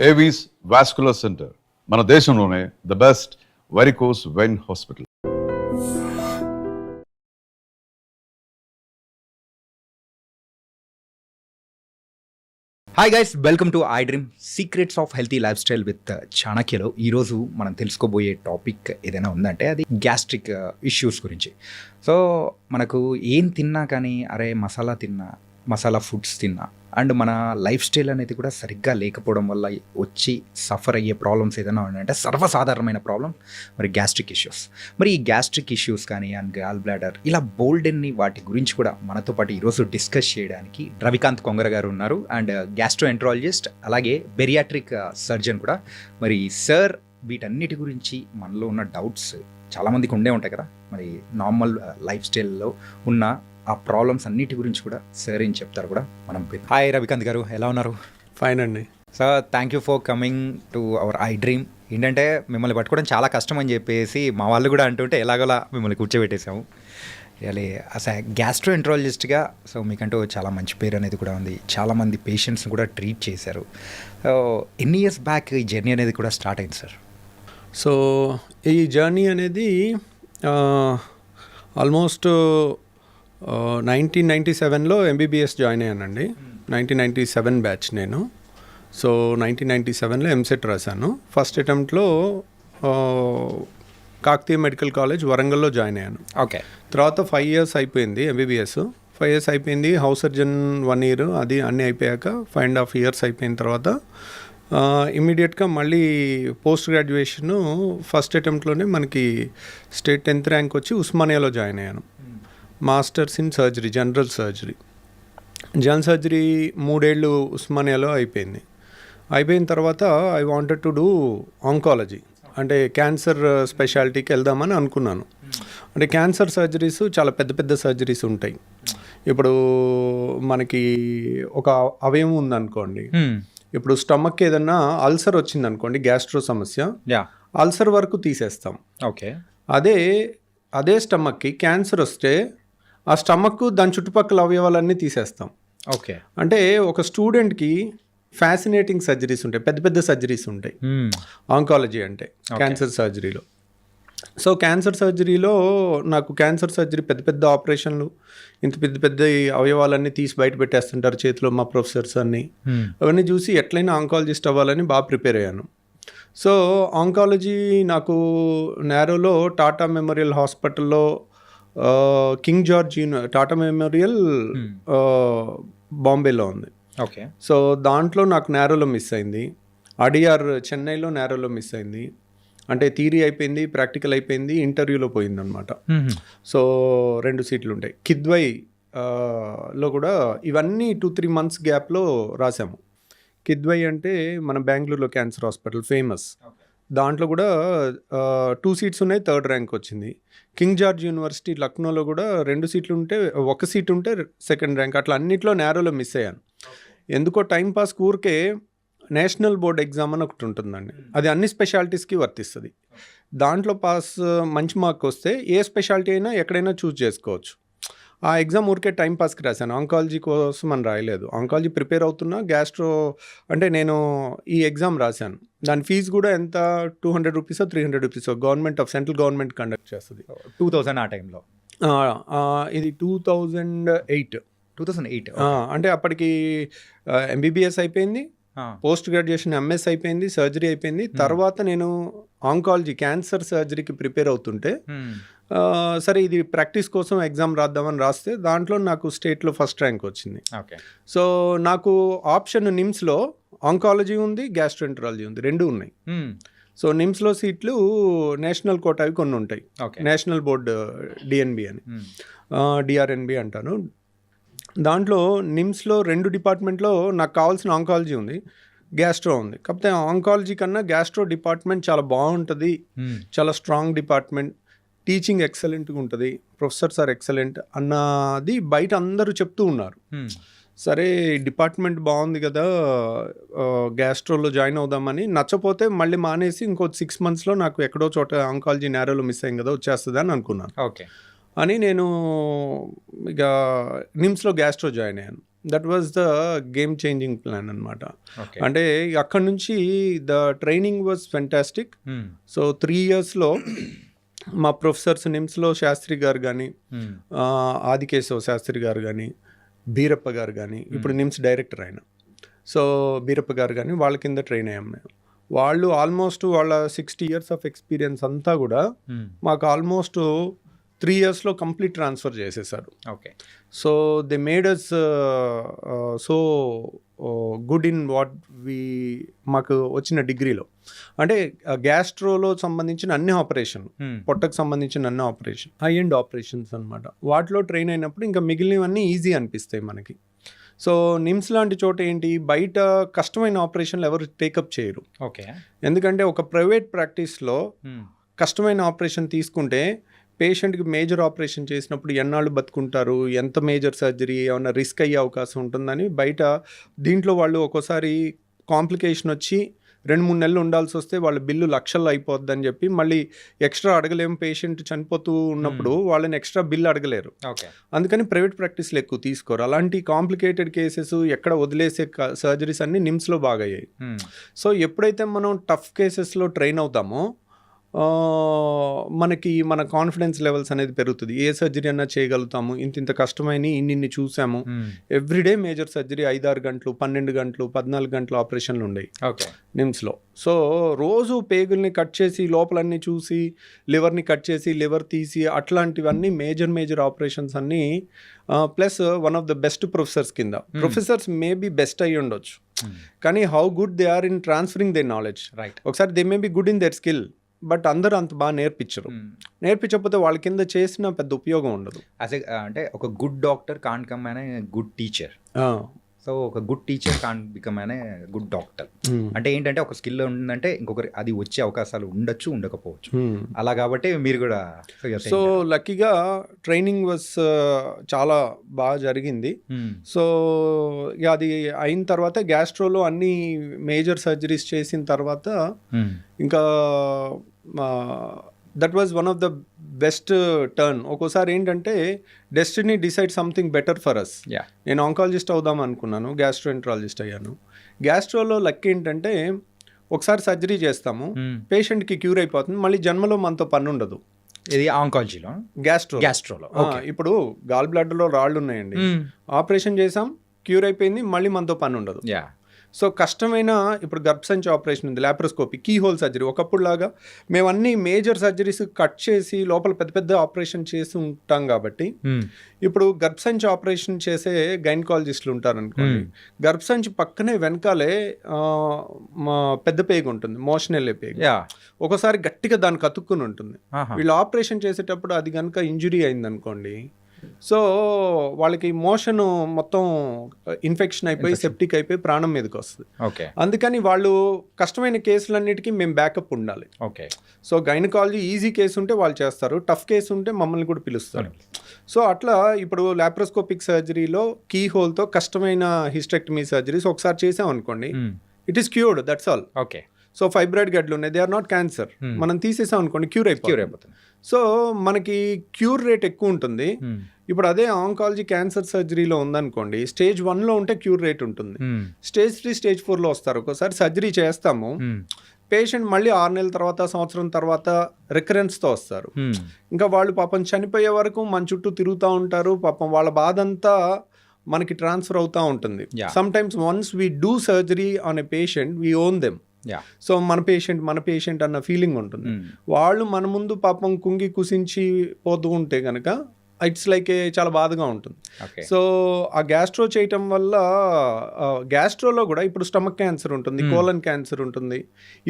Avis vascular centre మన దేశంలోనే the best varicose vein hospital. Hi guys, welcome to iDream secrets of healthy lifestyle with చాణక్యలో. ఈరోజు మనం తెలుసుకోబోయే topic ఏదైనా ఉందంటే అది గ్యాస్ట్రిక్ ఇష్యూస్ గురించి. సో మనకు ఏం తిన్నా కానీ అరే మసాలా ఫుడ్స్ తిన్నా అండ్ మన లైఫ్ స్టైల్ అనేది కూడా సరిగ్గా లేకపోవడం వల్ల వచ్చి సఫర్ అయ్యే ప్రాబ్లమ్స్ ఏదైనా ఉన్నాయంటే సర్వసాధారణమైన ప్రాబ్లం మరి గ్యాస్ట్రిక్ ఇష్యూస్. మరి ఈ గ్యాస్ట్రిక్ ఇష్యూస్ కానీ అండ్ గాల్ బ్లాడర్ ఇలా బోల్డెన్ని వాటి గురించి కూడా మనతో పాటు ఈరోజు డిస్కస్ చేయడానికి రవికాంత్ కొంగర గారు ఉన్నారు అండ్ గ్యాస్ట్రోఎంట్రాలజిస్ట్ అలాగే బెరియాట్రిక్ సర్జన్ కూడా. మరి సార్ వీటన్నిటి గురించి మనలో ఉన్న డౌట్స్ చాలామందికి ఉండే ఉంటాయి కదా, మరి నార్మల్ లైఫ్ స్టైల్లో ఉన్న ఆ ప్రాబ్లమ్స్ అన్నిటి గురించి కూడా సార్ ఏం చెప్తారు కూడా మనం. హాయ్ రవికాంత్ గారు, ఎలా ఉన్నారు? ఫైన్ అండి sir, thank you for coming to our I dream. ఏంటంటే మిమ్మల్ని పట్టుకోవడం చాలా కష్టం అని చెప్పేసి మా వాళ్ళు కూడా అంటుంటే ఎలాగోలా మిమ్మల్ని కూర్చోబెట్టేసాము. రియలీ అసలు గ్యాస్ట్రోఎంట్రాలజిస్ట్గా సో మీకంటూ చాలా మంచి పేరు అనేది కూడా ఉంది. చాలామంది పేషెంట్స్ని కూడా ట్రీట్ చేశారు. సో ఎన్ని ఇయర్స్ బ్యాక్ ఈ జర్నీ అనేది కూడా స్టార్ట్ అయింది సార్? సో ఈ జర్నీ అనేది ఆల్మోస్ట్ 1997లో ఎంబీబీఎస్ జాయిన్ అయ్యానండి. 1997 బ్యాచ్ నేను. సో 1997లో ఎంసెట్ రాశాను. ఫస్ట్ అటెంప్ట్లో కాకతీయ మెడికల్ కాలేజ్ వరంగల్లో జాయిన్ అయ్యాను. ఓకే. తర్వాత 5 years అయిపోయింది ఎంబీబీఎస్. 5 years అయిపోయింది. హౌస్ సర్జన్ 1 year, అది అన్నీ అయిపోయాక 5.5 years అయిపోయిన తర్వాత ఇమ్మీడియట్గా మళ్ళీ పోస్ట్ గ్రాడ్యుయేషను ఫస్ట్ అటెంప్ట్లోనే మనకి స్టేట్ 10th ర్యాంక్ వచ్చి ఉస్మానియాలో జాయిన్ అయ్యాను. Masters in surgery, general surgery. 3 ఏళ్ళు ఉస్మానియాలో అయిపోయింది. అయిపోయిన తర్వాత I wanted to do oncology, అంటే క్యాన్సర్ స్పెషాలిటీకి వెళ్దామని అనుకున్నాను. అంటే క్యాన్సర్ సర్జరీస్ చాలా పెద్ద పెద్ద సర్జరీస్ ఉంటాయి. ఇప్పుడు మనకి ఒక అవయవం ఉందనుకోండి, ఇప్పుడు స్టమక్ ఏదన్నా అల్సర్ వచ్చిందనుకోండి, గ్యాస్ట్రో సమస్య, అల్సర్ వరకు తీసేస్తాం. ఓకే. అదే స్టమక్కి క్యాన్సర్ వస్తే ఆ స్టమక్ దాని చుట్టుపక్కల అవయవాలన్నీ తీసేస్తాం. ఓకే. అంటే ఒక స్టూడెంట్కి ఫ్యాసినేటింగ్ సర్జరీస్ ఉంటాయి, పెద్ద పెద్ద సర్జరీస్ ఉంటాయి ఆంకాలజీ అంటే క్యాన్సర్ సర్జరీలో. సో క్యాన్సర్ సర్జరీలో నాకు క్యాన్సర్ సర్జరీ పెద్ద పెద్ద ఆపరేషన్లు, ఇంత పెద్ద పెద్ద అవయవాలన్నీ తీసి బయట పెట్టేస్తుంటారు చేతిలో మా ప్రొఫెసర్స్ అన్నీ. అవన్నీ చూసి ఎట్లయినా ఆంకాలజిస్ట్ అవ్వాలని బాగా ప్రిపేర్ అయ్యాను. సో ఆంకాలజీ నాకు నేరోలో టాటా మెమోరియల్ హాస్పిటల్లో కింగ్ జార్జ్ టాటా మెమోరియల్ బాంబేలో ఉంది. ఓకే. సో దాంట్లో నాకు నేరోలో మిస్ అయింది. అడియార్ చెన్నైలో నేరోలో మిస్ అయింది. అంటే థియరీ అయిపోయింది, ప్రాక్టికల్ అయిపోయింది, ఇంటర్వ్యూలో పోయిందనమాట. సో 2 సీట్లు ఉంటాయి. కిద్వై లో కూడా ఇవన్నీ 2-3 months గ్యాప్లో రాసాము. కిద్వై అంటే మన బెంగళూరులో క్యాన్సర్ హాస్పిటల్ ఫేమస్. దాంట్లో కూడా 2 seats ఉన్నాయి, 3rd ర్యాంక్ వచ్చింది. కింగ్ జార్జ్ యూనివర్సిటీ లక్నోలో కూడా 2 సీట్లు ఉంటే 1 సీట్ ఉంటే 2nd ర్యాంక్. అట్లా అన్నిట్లో నేరోలో మిస్ అయ్యాను. ఎందుకో టైంపాస్ ఊరికే నేషనల్ బోర్డ్ ఎగ్జామ్ అని ఒకటి ఉంటుందండి, అది అన్ని స్పెషాలిటీస్కి వర్తిస్తుంది. దాంట్లో మంచి మార్క్ వస్తే ఏ స్పెషాలిటీ అయినా ఎక్కడైనా చూస్ చేసుకోవచ్చు. ఆ ఎగ్జామ్ ఊరికే టైంపాస్కి రాశాను, ఆంకాలజీ కోసం అని రాయలేదు. ఆంకాలజీ ప్రిపేర్ అవుతున్నా, గ్యాస్ట్రో అంటే నేను ఈ ఎగ్జామ్ రాశాను. దాని ఫీజు కూడా ఎంత, 200 rupees, 300 rupees central government conduct చేస్తుంది. 2000 ఆ టైంలో. ఇది 2008. అంటే అప్పటికి ఎంబీబీఎస్ అయిపోయింది, పోస్ట్ గ్రాడ్యుయేషన్ ఎంఎస్ అయిపోయింది, సర్జరీ అయిపోయింది. తర్వాత నేను ఆంకాలజీ క్యాన్సర్ సర్జరీకి ప్రిపేర్ అవుతుంటే సరే ఇది ప్రాక్టీస్ కోసం ఎగ్జామ్ రాద్దామని రాస్తే దాంట్లో నాకు స్టేట్లో ఫస్ట్ ర్యాంక్ వచ్చింది. సో నాకు ఆప్షన్ నిమ్స్లో ఆంకాలజీ ఉంది, గ్యాస్ట్రోఎంట్రాలజీ ఉంది, 2 ఉన్నాయి. సో నిమ్స్లో సీట్లు నేషనల్ కోటావి కొన్ని ఉంటాయి, నేషనల్ బోర్డు డిఎన్బి అని, డిఆర్ఎన్బి అంటాను. దాంట్లో నిమ్స్లో 2 డిపార్ట్మెంట్లో నాకు కావాల్సిన ఆంకాలజీ ఉంది, గ్యాస్ట్రో ఉంది. కాకపోతే ఆంకాలజీ కన్నా గ్యాస్ట్రో డిపార్ట్మెంట్ చాలా బాగుంటుంది, చాలా స్ట్రాంగ్ డిపార్ట్మెంట్, టీచింగ్ ఎక్సలెంట్గా ఉంటుంది, ప్రొఫెసర్స్ ఆర్ ఎక్సలెంట్ అన్నది బయట అందరూ చెప్తూ ఉన్నారు. సరే డిపార్ట్మెంట్ బాగుంది కదా, గ్యాస్ట్రోలో జాయిన్ అవుదామని. నచ్చపోతే మళ్ళీ మానేసి ఇంకో 6 monthsలో నాకు ఎక్కడో చోట ఆంకాలజీ నేరోలో మిస్ అయ్యింది కదా, వచ్చేస్తుంది అని అనుకున్నాను. ఓకే. అని నేను ఇక నిమ్స్లో గ్యాస్ట్రో జాయిన్ అయ్యాను. That was the game changing plan అనమాట. అంటే అక్కడి నుంచి the training was fantastic. So 3 yearsలో మా ప్రొఫెసర్స్ నిమ్స్లో శాస్త్రి గారు కానీ, ఆదికేశవ్ శాస్త్రి గారు కానీ, బీరప్ప గారు కానీ, ఇప్పుడు నిమ్స్ డైరెక్టర్ ఆయన, సో బీరప్ప గారు కానీ, వాళ్ళ కింద ట్రైన్ అయ్యాం మేము. వాళ్ళు ఆల్మోస్ట్ వాళ్ళ 60 years ఆఫ్ ఎక్స్పీరియన్స్ అంతా కూడా మాకు ఆల్మోస్ట్ 3 yearsలో కంప్లీట్ ట్రాన్స్ఫర్ చేసేసారు. Okay. So they made us so good in what మాకు వచ్చిన డిగ్రీలో. అంటే గ్యాస్ట్రోలో సంబంధించిన అన్ని ఆపరేషన్, పొట్టకు సంబంధించిన అన్ని ఆపరేషన్, హై ఎండ్ ఆపరేషన్స్ అనమాట. వాటిలో ట్రైన్ అయినప్పుడు ఇంకా మిగిలినవన్నీ ఈజీ అనిపిస్తాయి మనకి. సో నిమ్స్ లాంటి చోట ఏంటి, బయట కష్టమైన ఆపరేషన్లు ఎవరు టేకప్ చేయరు. ఓకే. ఎందుకంటే ఒక ప్రైవేట్ ప్రాక్టీస్లో కష్టమైన ఆపరేషన్ తీసుకుంటే పేషెంట్కి మేజర్ ఆపరేషన్ చేసినప్పుడు ఎన్నాళ్ళు బతుకుంటారు, ఎంత మేజర్ సర్జరీ, ఏమైనా రిస్క్ అయ్యే అవకాశం ఉంటుందని బయట. దీంట్లో వాళ్ళు ఒక్కోసారి కాంప్లికేషన్ వచ్చి 2-3 నెలలు ఉండాల్సి వస్తే వాళ్ళ బిల్లు లక్షల్లో అయిపోద్దని చెప్పి మళ్ళీ ఎక్స్ట్రా అడగలేము. పేషెంట్ చనిపోతూ ఉన్నప్పుడు వాళ్ళని ఎక్స్ట్రా బిల్ అడగలేరు. అందుకని ప్రైవేట్ ప్రాక్టీస్లు ఎక్కువ తీసుకోరు. అలాంటి కాంప్లికేటెడ్ కేసెస్ ఎక్కడ వదిలేసే సర్జరీస్ అన్నీ నిమ్స్లో బాగా అయ్యాయి. సో ఎప్పుడైతే మనం టఫ్ కేసెస్లో ట్రైన్ అవుతామో మనకి మన కాన్ఫిడెన్స్ లెవెల్స్ అనేది పెరుగుతుంది. ఏ సర్జరీ అన్నా చేయగలుగుతాము, ఇంత కష్టమైన ఇన్ని చూసాము. ఎవ్రీడే మేజర్ సర్జరీ 5-6 గంటలు, 12 గంటలు, 14 గంటలు ఆపరేషన్లు ఉండేవి నిమ్స్లో. సో రోజు పేగుల్ని కట్ చేసి లోపలన్నీ చూసి, లివర్ని కట్ చేసి లివర్ తీసి, అట్లాంటివన్నీ మేజర్ ఆపరేషన్స్ అన్నీ. Plus one of the best professors కింద. ప్రొఫెసర్స్ మేబీ బెస్ట్ అయ్యి ఉండొచ్చు, కానీ how good they are in transferring their knowledge. ఒకసారి they may be good in their skill, but అందరూ అంత బాగా నేర్పించకపోతే వాళ్ళ కింద చేసిన పెద్ద ఉపయోగం ఉండదు. అంటే ఒక గుడ్ డాక్టర్ కాంట్ కమ్ అనే గుడ్ టీచర్. సో ఒక గుడ్ టీచర్ కాంట్ బికమ్ అనే గుడ్ డాక్టర్. అంటే ఏంటంటే ఒక స్కిల్ ఉందంటే ఇంకొకరి అది వచ్చే అవకాశాలు ఉండొచ్చు, ఉండకపోవచ్చు. అలా కాబట్టి మీరు కూడా. సో లక్కీగా ట్రైనింగ్ వాజ్ చాలా బాగా జరిగింది. సో ఇక అది అయిన తర్వాత గ్యాస్ట్రోలో అన్ని మేజర్ సర్జరీస్ చేసిన తర్వాత ఇంకా that was one of the best turn. ఒక్కోసారి ఏంటంటే destiny decide something better for us. నేను ఆంకాలజిస్ట్ అవుదాం అనుకున్నాను, గ్యాస్ట్రోఎంట్రాలజిస్ట్ అయ్యాను. గ్యాస్ట్రోలో లక్ ఏంటంటే ఒకసారి సర్జరీ చేస్తాము, పేషెంట్కి క్యూర్ అయిపోతుంది, మళ్ళీ జన్మలో మనతో పని ఉండదు. ఇది ఆంకాలజీలో. గ్యాస్ట్రోలో ఇప్పుడు గాల్ బ్లాడర్లో రాళ్ళు ఉన్నాయండి, ఆపరేషన్ చేసాం, క్యూర్ అయిపోయింది, మళ్ళీ మనతో పని ఉండదు. సో కష్టమైన ఇప్పుడు గర్భసంచి ఆపరేషన్ ఉంది, లాప్రోస్కోపీ, కీ హోల్ సర్జరీ. ఒకప్పుడు లాగా మేము అన్ని మేజర్ సర్జరీస్ కట్ చేసి లోపల పెద్ద ఆపరేషన్ చేసి ఉంటాం కాబట్టి ఇప్పుడు గర్భసంచి ఆపరేషన్ చేసే గైనకాలజిస్టులు ఉంటారు అనుకోండి, గర్భసంచి పక్కనే వెనకాలే పెద్ద పేగు ఉంటుంది, మోషన్ వెళ్ళే పేగు. ఒకసారి గట్టిగా దానికి అతుక్కుని ఉంటుంది. వీళ్ళు ఆపరేషన్ చేసేటప్పుడు అది కనుక ఇంజురీ అయింది అనుకోండి, సో వాళ్ళకి మోషన్ మొత్తం ఇన్ఫెక్షన్ అయిపోయి సెప్టిక్ అయిపోయి ప్రాణం మీదకి వస్తుంది. అందుకని వాళ్ళు కష్టమైన కేసులన్నిటికీ మేము బ్యాకప్ ఉండాలి. సో గైనకాలజీ ఈజీ కేసు ఉంటే వాళ్ళు చేస్తారు, టఫ్ కేసు ఉంటే మమ్మల్ని కూడా పిలుస్తారు. సో అట్లా ఇప్పుడు లాప్రోస్కోపిక్ సర్జరీలో కీ హోల్తో కష్టమైన హిస్టెక్టమీ సర్జరీస్ ఒకసారి చేసాం అనుకోండి, it is cured, that's all. So fibroid గడ్డలు ఉన్నాయి, దే ఆర్ నాట్ క్యాన్సర్, మనం తీసేసాం అనుకోండి క్యూర్ అయిపోతుంది. సో మనకి క్యూర్ రేట్ ఎక్కువ ఉంటుంది. ఇప్పుడు అదే ఆంకాలజీ క్యాన్సర్ సర్జరీలో ఉందనుకోండి, స్టేజ్ 1లో ఉంటే క్యూర్ రేట్ ఉంటుంది, స్టేజ్ 3 స్టేజ్ 4లో వస్తారు. ఒకసారి సర్జరీ చేస్తాము, పేషెంట్ మళ్ళీ 6 నెలల తర్వాత, సంవత్సరం తర్వాత రికరెన్స్తో వస్తారు. ఇంకా వాళ్ళు పాపం చనిపోయే వరకు మన చుట్టూ తిరుగుతూ ఉంటారు. పాపం వాళ్ళ బాధ అంతా మనకి ట్రాన్స్ఫర్ అవుతూ ఉంటుంది. Some times once we do surgery on a patient, we own them. So మన పేషెంట్ అన్న ఫీలింగ్ ఉంటుంది. వాళ్ళు మన ముందు పాపం కుంగి కుసించి పోతూ ఉంటే కనుక ఇట్స్ లైక్ చాలా బాధగా ఉంటుంది. సో ఆ గ్యాస్ట్రో చేయటం వల్ల గ్యాస్ట్రోలో కూడా ఇప్పుడు స్టమక్ క్యాన్సర్ ఉంటుంది, కోలన్ క్యాన్సర్ ఉంటుంది,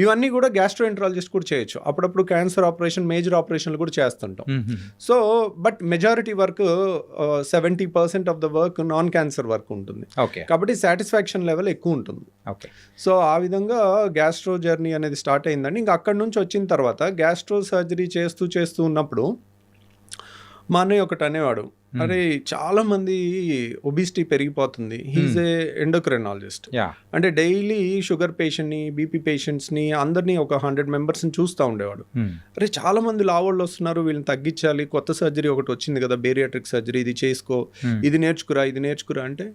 ఇవన్నీ కూడా గ్యాస్ట్రోఎంట్రాలజిస్ట్ కూడా చేయొచ్చు. అప్పుడప్పుడు క్యాన్సర్ ఆపరేషన్, మేజర్ ఆపరేషన్లు కూడా చేస్తుంటాం. So but majority work 70% of the work non cancer work ఉంటుంది, కాబట్టి సాటిస్ఫాక్షన్ లెవెల్ ఎక్కువ ఉంటుంది. సో ఆ విధంగా గ్యాస్ట్రో జర్నీ అనేది స్టార్ట్ అయిందండి. ఇంకా అక్కడి నుంచి వచ్చిన తర్వాత గ్యాస్ట్రో సర్జరీ చేస్తూ ఉన్నప్పుడు మా అన్నయ్య ఒకటి అనేవాడు, అరే చాలా మంది ఒబిసిటీ పెరిగిపోతుంది, హీఈస్ ఏ ఎండోక్రైనాలజిస్ట్. అంటే డైలీ షుగర్ పేషెంట్ని, బీపీ పేషెంట్స్ని అందరినీ ఒక 100 మెంబర్స్ని చూస్తూ ఉండేవాడు. అరే చాలా మంది లావోళ్ళు వస్తున్నారు, వీళ్ళని తగ్గించాలి, కొత్త సర్జరీ ఒకటి వచ్చింది కదా బేరియాట్రిక్ సర్జరీ, ఇది చేసుకో, ఇది నేర్చుకురా అంటే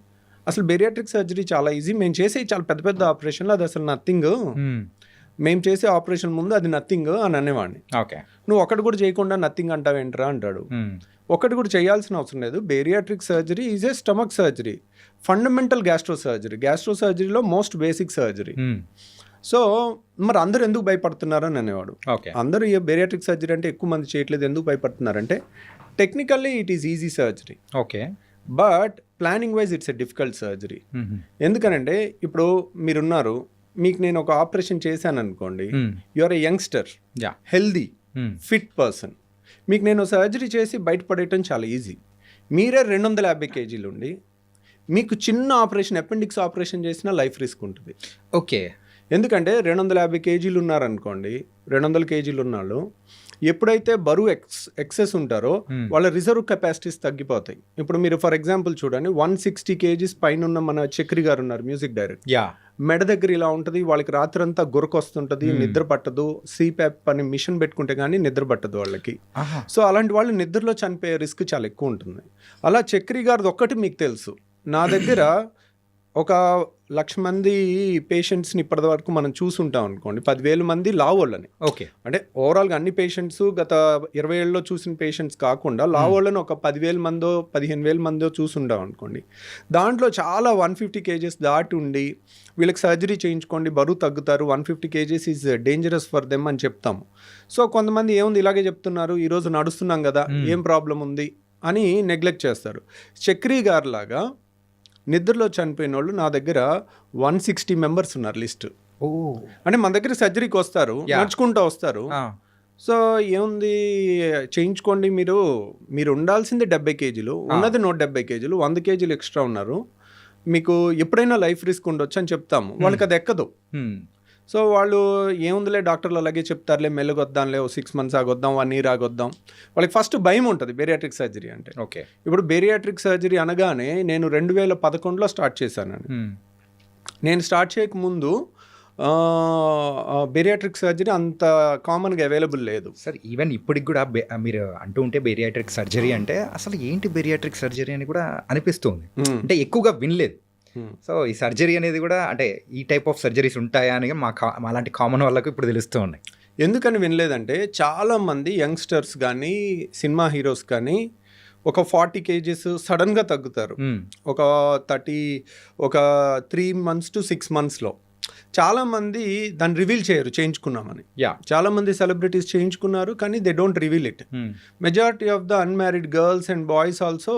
అసలు బేరియాట్రిక్ సర్జరీ చాలా ఈజీ, మేము చేసే చాలా పెద్ద పెద్ద ఆపరేషన్లు, అది అసలు నథింగ్, మేము చేసే ఆపరేషన్ ముందు అది నథింగ్ అని అనేవాడిని. నువ్వు ఒకటి కూడా చేయకుండా నథింగ్ అంటావేంట్రా అంటాడు. ఒకటి కూడా చేయాల్సిన అవసరం లేదు. Bariatric surgery is a stomach surgery, fundamental gastro సర్జరీలో మోస్ట్ బేసిక్ సర్జరీ. సో మరి అందరూ ఎందుకు భయపడుతున్నారు అని అనేవాడు. అందరూ ఈ బేరియాట్రిక్ సర్జరీ అంటే ఎక్కువ మంది చేయట్లేదు, ఎందుకు భయపడుతున్నారంటే technically it is easy surgery, but planning wise it's a difficult surgery. ఎందుకనంటే ఇప్పుడు మీరున్నారు, మీకు నేను ఒక ఆపరేషన్ చేశాను అనుకోండి, you are a youngster, healthy, fit person, మీకు నేను సర్జరీ చేసి బయటపడేయటం చాలా ఈజీ. మీరే 250 kg ఉండి మీకు చిన్న ఆపరేషన్, అపెండిక్స్ ఆపరేషన్ చేసినా లైఫ్ రిస్క్ ఉంటుంది. ఎందుకంటే 250 kg ఉన్నారనుకోండి, 200 kg ఉన్నాళ్ళు ఎప్పుడైతే బరువు ఎక్సెస్ ఉంటారో వాళ్ళ రిజర్వ్ కెపాసిటీస్ తగ్గిపోతాయి. ఇప్పుడు మీరు ఫర్ ఎగ్జాంపుల్ చూడండి, 160 kgs పైన ఉన్న మన చక్రి గారు ఉన్నారు, మ్యూజిక్ డైరెక్టర్, మెడ దగ్గర ఇలా ఉంటుంది, వాళ్ళకి రాత్రంతా గురకొస్తుంటుంది, నిద్ర పట్టదు, సిప్యాప్ అని మిషన్ పెట్టుకుంటే కానీ నిద్ర పట్టదు వాళ్ళకి. సో అలాంటి వాళ్ళు నిద్రలో చనిపోయే రిస్క్ చాలా ఎక్కువ ఉంటుంది. అలా చక్రి గారిది ఒక్కటి మీకు తెలుసు, నా దగ్గర ఒక 1,00,000 మంది పేషెంట్స్ని ఇప్పటి వరకు మనం చూసుంటాం అనుకోండి, 10,000 మంది లావోళ్ళని. అంటే ఓవరాల్గా అన్ని పేషెంట్స్ గత 20 ఏళ్ళలో చూసిన పేషెంట్స్ కాకుండా లావోళ్ళని ఒక 10,000 మందో 15,000 మందో చూసుంటాం అనుకోండి. దాంట్లో చాలా 150 kgs దాటి ఉండి వీళ్ళకి సర్జరీ చేయించుకోండి, బరువు తగ్గుతారు, 150 kgs is dangerous for them అని చెప్తాము. సో కొంతమంది ఏముంది ఇలాగే చెప్తున్నారు, ఈరోజు నడుస్తున్నాం కదా, ఏం ప్రాబ్లం ఉంది అని నెగ్లెక్ట్ చేస్తారు. చక్రి గారు లాగా నిద్రలో చనిపోయిన వాళ్ళు నా దగ్గర 160 మెంబర్స్ ఉన్నారు లిస్ట్. అంటే మన దగ్గర సర్జరీకి వస్తారు, నడుచుకుంటూ వస్తారు. సో ఏముంది చేయించుకోండి, మీరు ఉండాల్సింది 70 kg, ఉన్నది 170 kg, 100 kg ఎక్స్ట్రా ఉన్నారు, మీకు ఎప్పుడైనా లైఫ్ రిస్క్ ఉండొచ్చు అని చెప్తాము. వాళ్ళకి అది ఎక్కదు. సో వాళ్ళు ఏముందిలే డాక్టర్లు అలాగే చెప్తారులే, మెల్లగొద్దాంలే, 6 months ఆగొద్దాం, 1 year ఆగొద్దాం. వాళ్ళకి ఫస్ట్ భయం ఉంటుంది బేరియాట్రిక్ సర్జరీ అంటే. ఇప్పుడు బేరియాట్రిక్ సర్జరీ అనగానే నేను 2011లో స్టార్ట్ చేశాను. నేను స్టార్ట్ చేయకముందు బేరియాట్రిక్ సర్జరీ అంత కామన్గా అవైలబుల్ లేదు సార్. ఈవెన్ ఇప్పటికి కూడా మీరు అంటూ ఉంటే బేరియాట్రిక్ సర్జరీ అంటే అసలు ఏంటి బేరియాట్రిక్ సర్జరీ అని కూడా అనిపిస్తుంది. అంటే ఎక్కువగా వినలేదు. సో ఈ సర్జరీ అనేది కూడా అంటే ఈ టైప్ ఆఫ్ సర్జరీస్ ఉంటాయా అని అలాంటి కామన్ వాళ్ళకు ఇప్పుడు తెలుస్తూ ఉన్నాయి. ఎందుకని వినలేదంటే చాలామంది యంగ్స్టర్స్ కానీ సినిమా హీరోస్ కానీ ఒక 40 kgs సడన్గా తగ్గుతారు. ఒక 3 months to 6 monthsలో. చాలామంది దాన్ని రివీల్ చేయరు చేయించుకున్నామని. చాలామంది సెలబ్రిటీస్ చేయించుకున్నారు కానీ they don't reveal it. Majority of the unmarried girls and boys also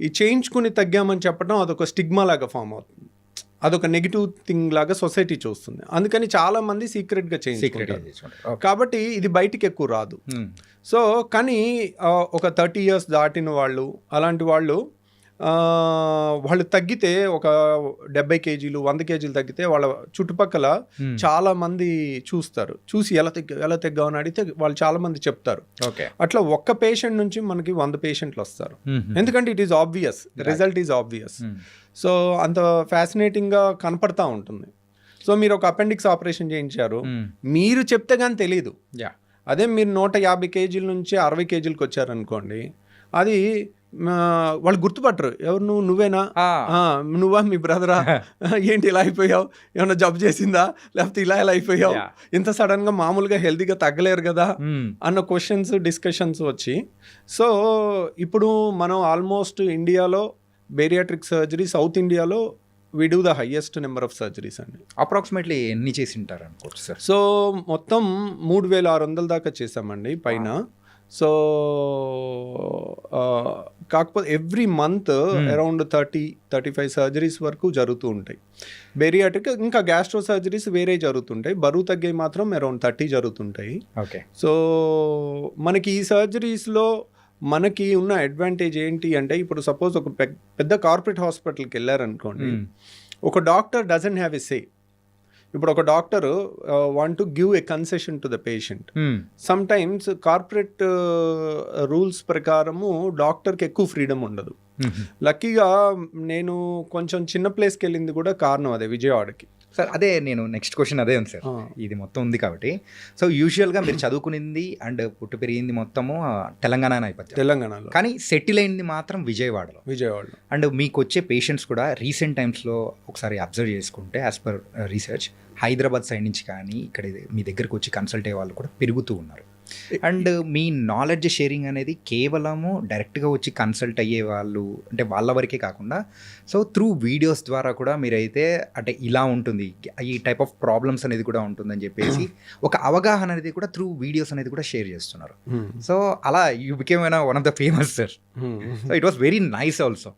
ఈ చేయించుకుని తగ్గామని చెప్పడం అదొక స్టిగ్మా లాగా ఫామ్ అవుతుంది, అదొక నెగిటివ్ థింగ్ లాగా సొసైటీ చూస్తుంది. అందుకని చాలామంది సీక్రెట్గా చేయించుకుంటారు. కాబట్టి ఇది బయటికి ఎక్కువ రాదు. సో కానీ ఒక 30 years దాటిన వాళ్ళు, అలాంటి వాళ్ళు తగ్గితే ఒక 70 kg 100 kg తగ్గితే వాళ్ళ చుట్టుపక్కల చాలా మంది చూసి ఎలా తగ్గావు అని అడిగితే వాళ్ళు చాలా మంది చెప్తారు. అట్లా ఒక్క పేషెంట్ నుంచి మనకి 100 పేషెంట్లు వస్తారు. ఎందుకంటే it is obvious, result is obvious. So అంత ఫ్యాసినేటింగ్గా కనపడతా ఉంటుంది. సో మీరు ఒక అపెండిక్స్ ఆపరేషన్ చేయించారు, మీరు చెప్తే కానీ తెలీదు. అదే మీరు 150 kg నుంచి 60 kgకి వచ్చారనుకోండి, అది వాళ్ళు గుర్తుపట్టరు, ఎవరు నువ్వేనా, నువ్వా, మీ బ్రదరా, ఏంటి ఇలా అయిపోయావు, ఏమన్నా జబ్బు చేసిందా, లేకపోతే ఇలా అయిపోయావు, ఇంత సడన్గా మామూలుగా హెల్తీగా తగ్గలేరు కదా అన్న క్వశ్చన్స్ డిస్కషన్స్ వచ్చి. సో ఇప్పుడు మనం ఆల్మోస్ట్ ఇండియాలో బేరియాట్రిక్ సర్జరీ సౌత్ ఇండియాలో we do the highest number of surgeries అండి. అప్రాక్సిమేట్లీ ఎన్ని చేసి ఉంటారు అనుకోవచ్చు సార్? సో మొత్తం 3,600 దాకా చేసామండి పైన. సో కాకపోతే ఎవ్రీ మంత్ అరౌండ్ 30-35 సర్జరీస్ వరకు జరుగుతూ ఉంటాయి. బేరియాట్రిక్ ఇంకా గ్యాస్ట్రో సర్జరీస్ వేరే జరుగుతుంటాయి. బరువు తగ్గే మాత్రం అరౌండ్ 30 జరుగుతుంటాయి. సో మనకి ఈ సర్జరీస్లో మనకి ఉన్న అడ్వాంటేజ్ ఏంటి అంటే, ఇప్పుడు సపోజ్ ఒక పెద్ద కార్పొరేట్ హాస్పిటల్కి వెళ్ళారనుకోండి, ఒక డాక్టర్ డజంట్ హ్యావ్ ఎ సే. ఇప్పుడు ఒక doctor want to give a concession to the patient. Some times corporate rules ప్రకారము డాక్టర్కి ఎక్కువ ఫ్రీడమ్ ఉండదు. లక్కీగా నేను కొంచెం చిన్న ప్లేస్కి వెళ్ళింది కూడా కారణం అదే, విజయవాడకి. సార్ అదే నేను నెక్స్ట్ క్వశ్చన్ అదే ఉంది సార్, ఇది మొత్తం ఉంది కాబట్టి. సో యూజువల్గా మీరు చదువుకునింది అండ్ పుట్టి పెరిగింది మొత్తము తెలంగాణ నేపథ్యం, తెలంగాణలో, కానీ సెటిల్ అయింది మాత్రం విజయవాడలో. అండ్ మీకు వచ్చే పేషెంట్స్ కూడా రీసెంట్ టైమ్స్లో ఒకసారి అబ్జర్వ్ చేసుకుంటే as per research Hyderabad side నుంచి కానీ ఇక్కడ మీ దగ్గరకు వచ్చి కన్సల్ట్ అయ్యే వాళ్ళు కూడా పెరుగుతూ ఉన్నారు. అండ్ మీ నాలెడ్జ్ షేరింగ్ అనేది కేవలము డైరెక్ట్గా వచ్చి కన్సల్ట్ అయ్యే వాళ్ళు అంటే వాళ్ళ వరకే కాకుండా సో త్రూ వీడియోస్ ద్వారా కూడా మీరైతే అంటే ఇలా ఉంటుంది, ఈ టైప్ ఆఫ్ ప్రాబ్లమ్స్ అనేది కూడా ఉంటుందని చెప్పేసి ఒక అవగాహన అనేది కూడా త్రూ వీడియోస్ అనేది కూడా షేర్ చేస్తున్నారు. సో అలా you became one of the famous sir. So it was very nice also.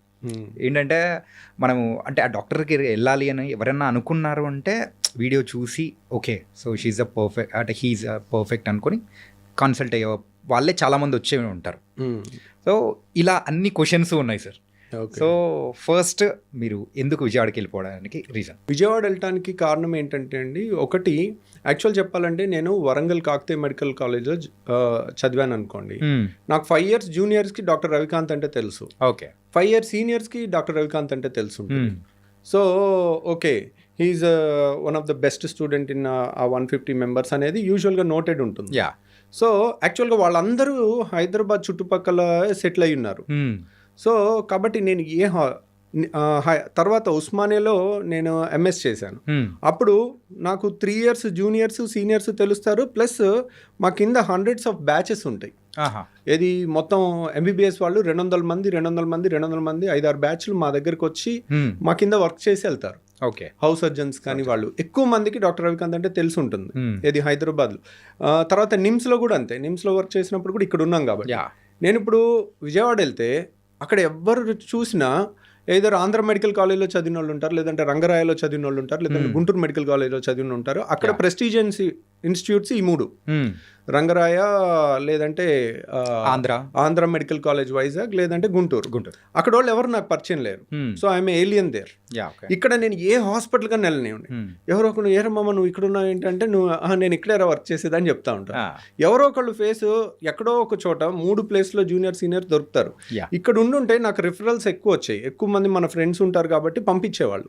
ఏంటంటే మనము అంటే ఆ డాక్టర్కి వెళ్ళాలి అని ఎవరైనా అనుకున్నారు అంటే వీడియో చూసి okay so she a perfect అంటే హీఈ్ అ పర్ఫెక్ట్ అనుకొని కన్సల్ట్ అయ్యే వాళ్ళే చాలామంది వచ్చే ఉంటారు. సో ఇలా అన్ని క్వశ్చన్స్ ఉన్నాయి సార్. సో ఫస్ట్ మీరు ఎందుకు విజయవాడకి వెళ్ళిపోవడానికి రీజన్? విజయవాడ వెళ్ళటానికి కారణం ఏంటంటే అండి, ఒకటి యాక్చువల్ చెప్పాలంటే నేను వరంగల్ కాకతీయ మెడికల్ కాలేజ్లో చదివాను అనుకోండి. నాకు 5 years జూనియర్స్కి డాక్టర్ రవికాంత్ అంటే తెలుసు, ఓకే. 5 years సీనియర్స్కి డాక్టర్ రవికాంత్ అంటే తెలుసు. So okay, he's one of the best student in 150 members అనేది యూజువల్గా నోటెడ్ ఉంటుంది. సో యాక్చువల్గా వాళ్ళందరూ హైదరాబాద్ చుట్టుపక్కల సెటిల్ అయి ఉన్నారు. సో కాబట్టి నేను తర్వాత ఉస్మానియాలో నేను ఎంఎస్ చేశాను. అప్పుడు నాకు 3 years జూనియర్స్ సీనియర్స్ తెలుస్తారు, ప్లస్ మా కింద hundreds of batches ఉంటాయి. ఇది మొత్తం ఎంబీబీఎస్ వాళ్ళు 200 మంది 5-6 బ్యాచ్లు మా దగ్గరకు వచ్చి మా కింద వర్క్ చేసి వెళ్తారు. ఓకే. హౌస్ సర్జన్స్ కానీ వాళ్ళు ఎక్కువ మందికి డాక్టర్ రవికాంత్ అంటే తెలిసి ఉంటుంది. ఇది హైదరాబాద్లో. తర్వాత నిమ్స్లో కూడా అంతే, నిమ్స్లో వర్క్ చేసినప్పుడు కూడా ఇక్కడ ఉన్నాం కాబట్టి. నేను ఇప్పుడు విజయవాడ వెళ్తే అక్కడ ఎవరు చూసినా ఏదో ఆంధ్ర మెడికల్ కాలేజ్లో చదివిన వాళ్ళు ఉంటారు, లేదంటే రంగరాయలో చదివిన వాళ్ళు ఉంటారు, లేదంటే గుంటూరు మెడికల్ కాలేజ్లో చదివిన ఉంటారు. అక్కడ ప్రెస్టీజియస్ ఇన్స్టిట్యూట్స్ ఈ 3, రంగరాయ, లేదంటే ఆంధ్ర మెడికల్ కాలేజ్ వైజాగ్, లేదంటే గుంటూరు. అక్కడ వాళ్ళు ఎవరు నాకు పరిచయం లేరు. So I'm alien there. ఇక్కడ నేను ఏ హాస్పిటల్ కన్నా వెళ్ళనివ్వండి, ఎవరో ఒకరు ఏరమ్మా నువ్వు ఇక్కడ ఉన్నావు ఏంటంటే నేను ఇక్కడే వర్క్ చేసేదని చెప్తా ఉంటాను. ఎవరో ఒకళ్ళు ఫేస్ ఎక్కడో ఒక చోట 3 places జూనియర్ సీనియర్ దొరుకుతారు. ఇక్కడ ఉండుంటే నాకు రిఫరల్స్ ఎక్కువ వచ్చాయి, ఎక్కువ మంది మన ఫ్రెండ్స్ ఉంటారు కాబట్టి పంపించేవాళ్ళు.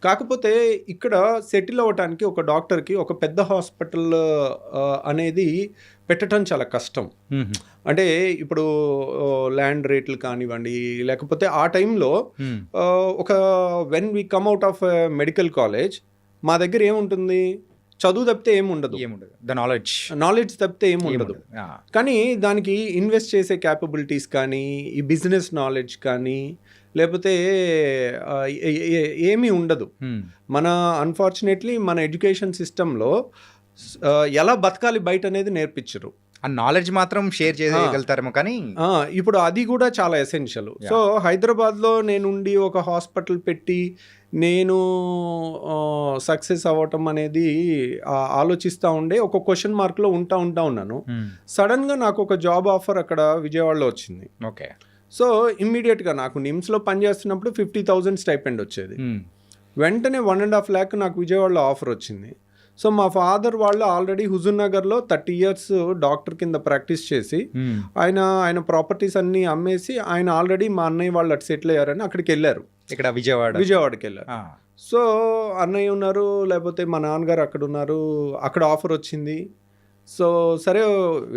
కాకపోతే ఇక్కడ సెటిల్ అవ్వటానికి ఒక డాక్టర్కి ఒక పెద్ద హాస్పిటల్ అనేది పెట్టడం చాలా కష్టం. అంటే ఇప్పుడు ల్యాండ్ రేట్లు కానివ్వండి, లేకపోతే ఆ టైంలో ఒక when we come out of medical college మా దగ్గర ఏముంటుంది, చదువు తప్పితే ఏముండదు, నాలెడ్జ్ తప్పితే ఏముండదు. కానీ దానికి ఇన్వెస్ట్ చేసే క్యాపబిలిటీస్ కానీ, ఈ బిజినెస్ నాలెడ్జ్ కానీ, లేకపోతే ఏమీ ఉండదు. మన అన్ఫార్చునేట్లీ మన ఎడ్యుకేషన్ సిస్టంలో ఎలా బతకాలి బయట అనేది నేర్పించరు. ఆ నాలెడ్జ్ మాత్రం షేర్ చేయగలుగుతారేమో, కానీ ఇప్పుడు అది కూడా చాలా ఎసెన్షియల్. సో హైదరాబాద్లో నేనుండి ఒక హాస్పిటల్ పెట్టి నేను సక్సెస్ అవ్వటం అనేది ఆలోచిస్తూ ఉండే ఒక క్వశ్చన్ మార్క్లో ఉంటా ఉన్నాను. సడన్గా నాకు ఒక జాబ్ ఆఫర్ అక్కడ విజయవాడలో వచ్చింది. ఓకే. సో ఇమ్మీడియట్గా నాకు నిమ్స్లో పనిచేస్తున్నప్పుడు 50,000 స్టైపెండ్ వచ్చేది. వెంటనే 1.5 lakh నాకు విజయవాడలో ఆఫర్ వచ్చింది. సో మా ఫాదర్ వాళ్ళు ఆల్రెడీ హుజూర్ నగర్లో 30 years డాక్టర్ కింద ప్రాక్టీస్ చేసి ఆయన ప్రాపర్టీస్ అన్నీ అమ్మేసి ఆయన ఆల్రెడీ మా అన్నయ్య వాళ్ళు అటు సెటిల్ అయ్యారని అక్కడికి వెళ్ళారు. ఇక్కడ విజయవాడకి వెళ్ళారు. సో అన్నయ్య ఉన్నారు, లేకపోతే మా నాన్నగారు అక్కడ ఉన్నారు, అక్కడ ఆఫర్ వచ్చింది. సో సరే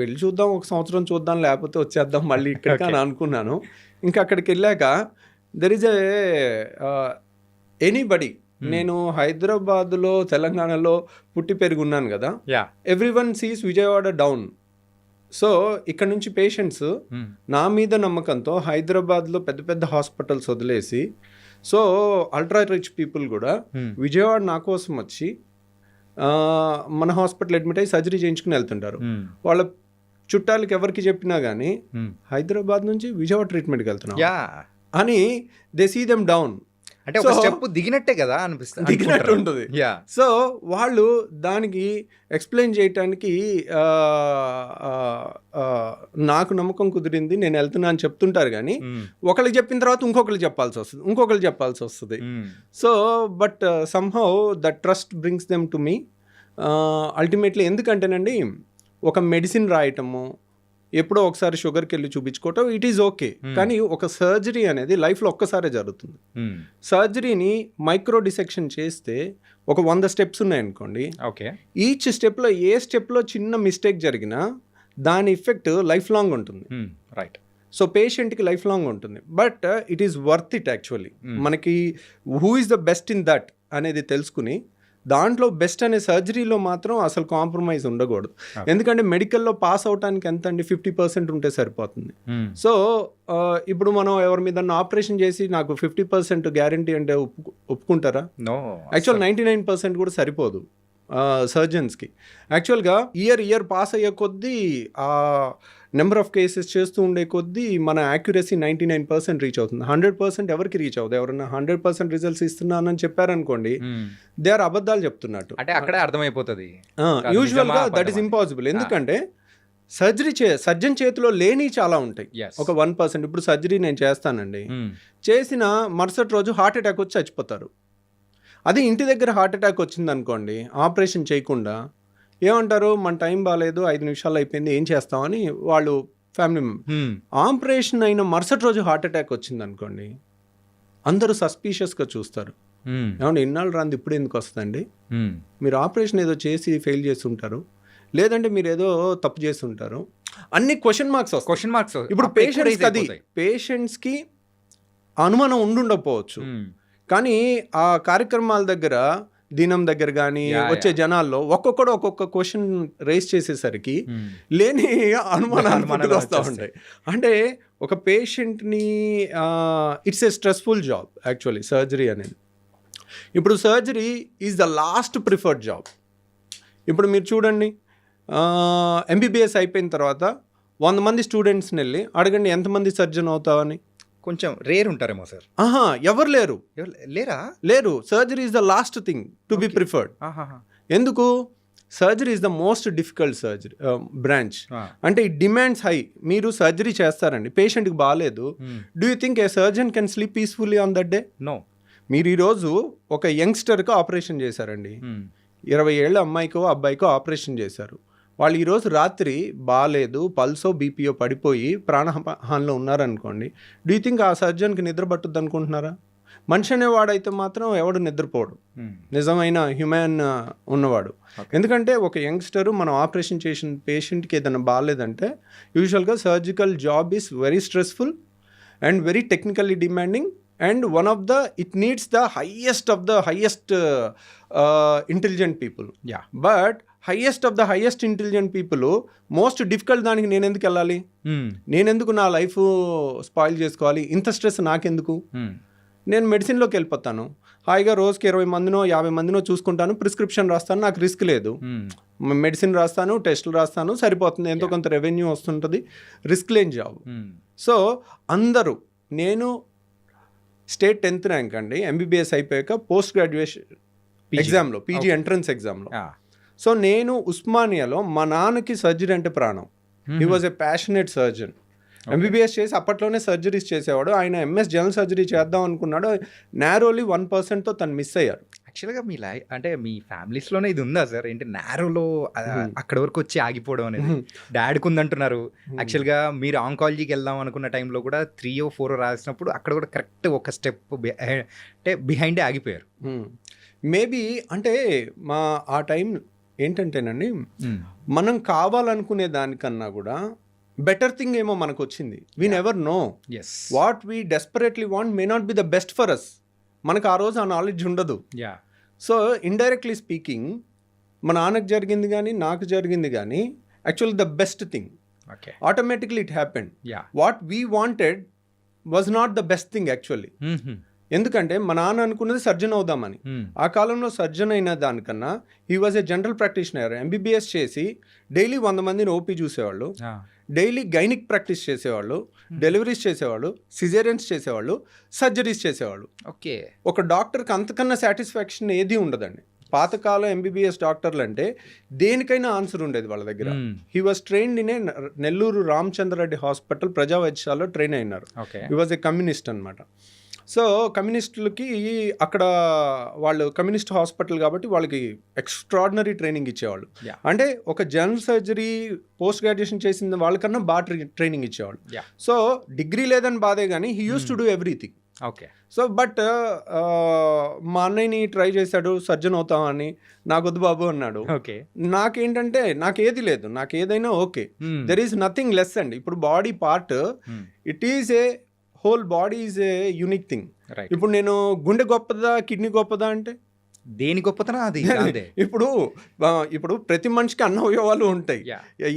వెళ్ళి చూద్దాం, 1 సంవత్సరం చూద్దాం, లేకపోతే వచ్చేద్దాం మళ్ళీ ఇక్కడికి అని అనుకున్నాను. ఇంకా అక్కడికి వెళ్ళాక దెర్ ఈజ్ ఎనీబడి, నేను హైదరాబాద్లో తెలంగాణలో పుట్టి పెరిగి ఉన్నాను కదా, everyone sees Vijayawada down. So ఇక్కడ నుంచి పేషెంట్స్ నా మీద నమ్మకంతో హైదరాబాద్లో పెద్ద పెద్ద హాస్పిటల్స్ వదిలేసి, సో అల్ట్రా రిచ్ పీపుల్ కూడా విజయవాడ నా కోసం వచ్చి మన హాస్పిటల్ అడ్మిట్ అయ్యి సర్జరీ చేయించుకుని వెళ్తుంటారు. వాళ్ళ చుట్టాలకి ఎవరికి చెప్పినా కానీ హైదరాబాద్ నుంచి విజయవాడ ట్రీట్మెంట్కి వెళ్తున్నాం అని దే సీ దెమ్ డౌన్. అంటే ఒక So, స్టెప్ దిగినట్టే కదా అనిపిస్తుంది, దిగినట్టు ఉంటుంది. యా. సో వాళ్ళు దానికి ఎక్స్ప్లెయిన్ చేయటానికి నాకు నమ్మకం కుదిరింది, నేను వెళ్తున్నా అని చెప్తుంటారు కానీ ఒకరికి చెప్పిన తర్వాత ఇంకొకరికి చెప్పాల్సి వస్తుంది. So but somehow the trust brings them to me ultimately. ఎందుకంటేనండి ఒక మెడిసిన్ రాయటము, ఎప్పుడో ఒకసారి షుగర్కి వెళ్ళి చూపించుకోవటం, ఇట్ ఈజ్ ఓకే. కానీ ఒక సర్జరీ అనేది లైఫ్లో ఒక్కసారే జరుగుతుంది. సర్జరీని మైక్రో డిసెక్షన్ చేస్తే ఒక 100 స్టెప్స్ ఉన్నాయనుకోండి. ఓకే. ఈచ్ స్టెప్లో ఏ స్టెప్లో చిన్న మిస్టేక్ జరిగినా దాని ఎఫెక్ట్ లైఫ్ లాంగ్ ఉంటుంది. రైట్. సో పేషెంట్కి లైఫ్ లాంగ్ ఉంటుంది. But it is worth it actually. మనకి who is the best in that అనేది తెలుసుకుని దాంట్లో బెస్ట్ అనే సర్జరీలో మాత్రం అసలు కాంప్రమైజ్ ఉండకూడదు. ఎందుకంటే మెడికల్లో పాస్ అవడానికి ఎంత అండి, 50% ఉంటే సరిపోతుంది. సో ఇప్పుడు మనం ఎవరి మీద ఆపరేషన్ చేసి నాకు 50% గ్యారంటీ అంటే ఒప్పుకుంటారా? యాక్చువల్ 99% కూడా సరిపోదు సర్జన్స్కి. యాక్చువల్గా ఇయర్ పాస్ అయ్యే కొద్దీ ఆ నెంబర్ ఆఫ్ కేసెస్ చేస్తూ ఉండే కొద్దీ మన యాక్యురసీ 99% రీచ్ అవుతుంది. 100% ఎవరికి రీచ్ అవుతుంది? ఎవరన్నా 100% రిజల్ట్స్ ఇస్తున్నానని చెప్పారనుకోండి, దే ఆర్ అబద్ధాలు చెప్తున్నట్టు. అంటే అక్కడే అర్థమైపోతుంది. యూజువల్గా దట్ ఈస్ ఇంపాసిబుల్. ఎందుకంటే సర్జన్ చేతిలో లేని చాలా ఉంటాయి. ఒక 1%. ఇప్పుడు సర్జరీ నేను చేస్తానండి, చేసిన మరుసటి రోజు హార్ట్ అటాక్ వచ్చి చచ్చిపోతారు. అది ఇంటి దగ్గర హార్ట్ అటాక్ వచ్చింది అనుకోండి, ఆపరేషన్ చేయకుండా ఏమంటారు, మన టైం బాగాలేదు, 5 నిమిషాలు అయిపోయింది, ఏం చేస్తామని వాళ్ళు ఫ్యామిలీ ఆపరేషన్ అయిన మరుసటి రోజు హార్ట్ అటాక్ వచ్చింది అనుకోండి, అందరూ సస్పీషియస్గా చూస్తారు. ఏమన్నా ఇన్నాళ్ళు రాంది ఇప్పుడు ఎందుకు వస్తుందండి? మీరు ఆపరేషన్ ఏదో చేసి ఫెయిల్ చేస్తుంటారు, లేదంటే మీరు ఏదో తప్పు చేస్తుంటారు, అన్ని క్వశ్చన్ మార్క్స్. ఇప్పుడు పేషెంట్స్కి అనుమానం ఉండుండకపోవచ్చు, కానీ ఆ కార్యక్రమాల దగ్గర దినం దగ్గర కానీ వచ్చే జనాల్లో ఒక్కొక్క క్వశ్చన్ రేస్ చేసేసరికి లేని అనుమానాలు వస్తూ ఉంటాయి. అంటే ఒక పేషెంట్ని it's a stressful job actually surgery అనేది. ఇప్పుడు surgery is the last preferred job. ఇప్పుడు మీరు చూడండి, ఎంబీబీఎస్ అయిపోయిన తర్వాత 100 మంది స్టూడెంట్స్ని వెళ్ళి అడగండి ఎంతమంది సర్జన్ అవుతావని. కొంచెం రేర్ ఉంటారేమో సార్. ఎవరు లేరు. Surgery is the last thing to be preferred. ఎందుకు? Surgery is the most difficult surgery branch. అంటే ఇట్ డిమాండ్స్ హై. మీరు సర్జరీ చేస్తారండి, పేషెంట్కి బాగాలేదు, do you think a surgeon can sleep peacefully on that day? No. మీరు ఈరోజు ఒక యంగ్స్టర్కి operation చేశారండి, 20 ఏళ్ళ అమ్మాయికో అబ్బాయికో ఆపరేషన్ చేశారు. వాళ్ళు ఈరోజు రాత్రి బాగాలేదు, పల్సో బీపీఓ పడిపోయి ప్రాణహానిలో ఉన్నారనుకోండి, డూ యూ థింక్ ఆ సర్జన్కి నిద్ర పట్టుద్ది అనుకుంటున్నారా? మనిషి అనేవాడైతే మాత్రం ఎవడు నిద్రపోడు, నిజమైన హ్యూమన్ ఉన్నవాడు. ఎందుకంటే ఒక యంగ్స్టరు మనం ఆపరేషన్ చేసిన పేషెంట్కి ఏదైనా బాగాలేదంటే యూజువల్గా surgical job is very stressful and very technically demanding and one of the it needs the highest of the highest intelligent people. Yeah. But highest of the highest intelligent people most difficult దానికి నేను ఎందుకు వెళ్ళాలి? నేను ఎందుకు నా life spoil చేసుకోవాలి? ఇంత stress నాకెందుకు? నేను మెడిసిన్లోకి వెళ్ళిపోతాను, హాయిగా రోజుకి 20 మందినో 50 మందినో చూసుకుంటాను, ప్రిస్క్రిప్షన్ రాస్తాను, నాకు రిస్క్ లేదు, మెడిసిన్ రాస్తాను, టెస్టులు రాస్తాను, సరిపోతుంది, ఎంతో కొంత రెవెన్యూ వస్తుంటుంది, రిస్క్ లేని జాబ్. సో అందరూ, నేను స్టేట్ 10th ర్యాంక్ అండి, ఎంబీబీఎస్ అయిపోయాక పోస్ట్ గ్రాడ్యుయేషన్ ఎగ్జామ్లో, పీజీ ఎంట్రన్స్ ఎగ్జామ్లో. సో నేను ఉస్మానియాలో, మా నాన్నకి సర్జరీ అంటే ప్రాణం. He was a passionate surgeon. MBBS చేసి అప్పట్లోనే సర్జరీస్ చేసేవాడు. ఆయన ఎంఎస్ జనరల్ సర్జరీ చేద్దాం అనుకున్నాడు, నారోలీ 1%తో తను మిస్ అయ్యారు. యాక్చువల్గా మీ అంటే మీ ఫ్యామిలీస్లోనే ఇది ఉందా సార్? ఏంటి నారోలో అక్కడ వరకు వచ్చి ఆగిపోవడం అనేది? డాడీకి ఉందంటున్నారు. యాక్చువల్గా మీరు ఆంకాలజీకి వెళ్దాం అనుకున్న టైంలో కూడా 3 or 4 రాసినప్పుడు అక్కడ కూడా కరెక్ట్ ఒక స్టెప్ అంటే బిహైండే ఆగిపోయారు. మేబీ అంటే మా ఆ టైం ఏంటంటేనండి, మనం కావాలనుకునే దానికన్నా కూడా బెటర్ థింగ్ ఏమో మనకు వచ్చింది. We never know what we desperately want may not be the best for us. మనకు ఆ రోజు ఆ నాలెడ్జ్ ఉండదు. సో ఇండైరెక్ట్లీ స్పీకింగ్ మా నాన్నకు జరిగింది కానీ నాకు జరిగింది కానీ actually the best thing. Automatically it happened. What we wanted was not the best thing actually. ఎందుకంటే మా నాన్న అనుకున్నది సర్జన్ అవుదామని. ఆ కాలంలో సర్జన్ అయిన దానికన్నా he was a general practitioner. MBBS చేసి డైలీ 100 మందిని ఓపీ చూసేవాళ్ళు, డైలీ గైనిక్ ప్రాక్టీస్ చేసేవాళ్ళు, డెలివరీస్ చేసేవాళ్ళు, సిజేరియన్స్ చేసేవాళ్ళు, సర్జరీస్ చేసేవాళ్ళు. ఓకే, ఒక డాక్టర్కి అంతకన్నా సాటిస్ఫాక్షన్ ఏది ఉండదండి. పాతకాలం ఎంబీబీఎస్ డాక్టర్లు అంటే దేనికైనా ఆన్సర్ ఉండేది వాళ్ళ దగ్గర. He was trained in a Nellore Ramachandra Reddy hospital ప్రజా వైద్యశాలలో ట్రైన్ అయినారు. హీ వాజ్ ఏ కమ్యూనిస్ట్ అనమాట. సో కమ్యూనిస్టులకి అక్కడ వాళ్ళు కమ్యూనిస్ట్ హాస్పిటల్ కాబట్టి వాళ్ళకి ఎక్స్ట్రాడినరీ ట్రైనింగ్ ఇచ్చేవాళ్ళు. అంటే ఒక జనరల్ సర్జరీ పోస్ట్ గ్రాడ్యుయేషన్ చేసిన వాళ్ళకన్నా బాగా ట్రైనింగ్ ఇచ్చేవాళ్ళు. సో డిగ్రీ లేదని బాధే కానీ he use to do everything. Okay. So but మా అన్నయ్యని ట్రై చేశాడు, సర్జన్ అవుతామని. నాకు వద్దు బాబు అన్నాడు. ఓకే, నాకేంటంటే నాకు ఏది లేదు, నాకు ఏదైనా okay. There is nothing less అండి. ఇప్పుడు body part it is a whole body is a unique thing. ఇప్పుడు నేను గుండె గొప్పదా కిడ్నీ గొప్పదా అంటే దేని గొప్పతనం అది. ఇప్పుడు ప్రతి మనిషికి అన్న అవయవాలు ఉంటాయి.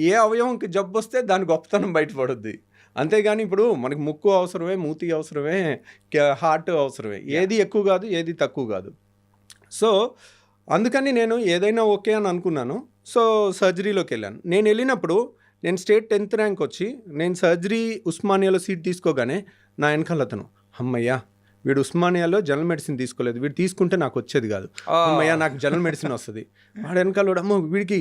ఏ అవయవంకి జబ్బు వస్తే దాని గొప్పతనం బయటపడుద్ది. అంతేగాని ఇప్పుడు మనకి ముక్కు అవసరమే, మూతి అవసరమే, హార్ట్ అవసరమే. ఏది ఎక్కువ కాదు, ఏది తక్కువ కాదు. సో అందుకని నేను ఏదైనా ఓకే అని అనుకున్నాను. సో సర్జరీలోకి వెళ్ళాను. నేను వెళ్ళినప్పుడు నేను స్టేట్ 10th ర్యాంక్ వచ్చి నేను సర్జరీ ఉస్మానియాలో సీట్ తీసుకోగానే నా వెనకాల అతను, అమ్మయ్యా వీడు ఉస్మానియాలో జనరల్ మెడిసిన్ తీసుకోలేదు, వీడు తీసుకుంటే నాకు వచ్చేది కాదు, అమ్మయ్యా నాకు జనరల్ మెడిసిన్ వస్తుంది. వాడు వెనకాల అమ్మ వీడికి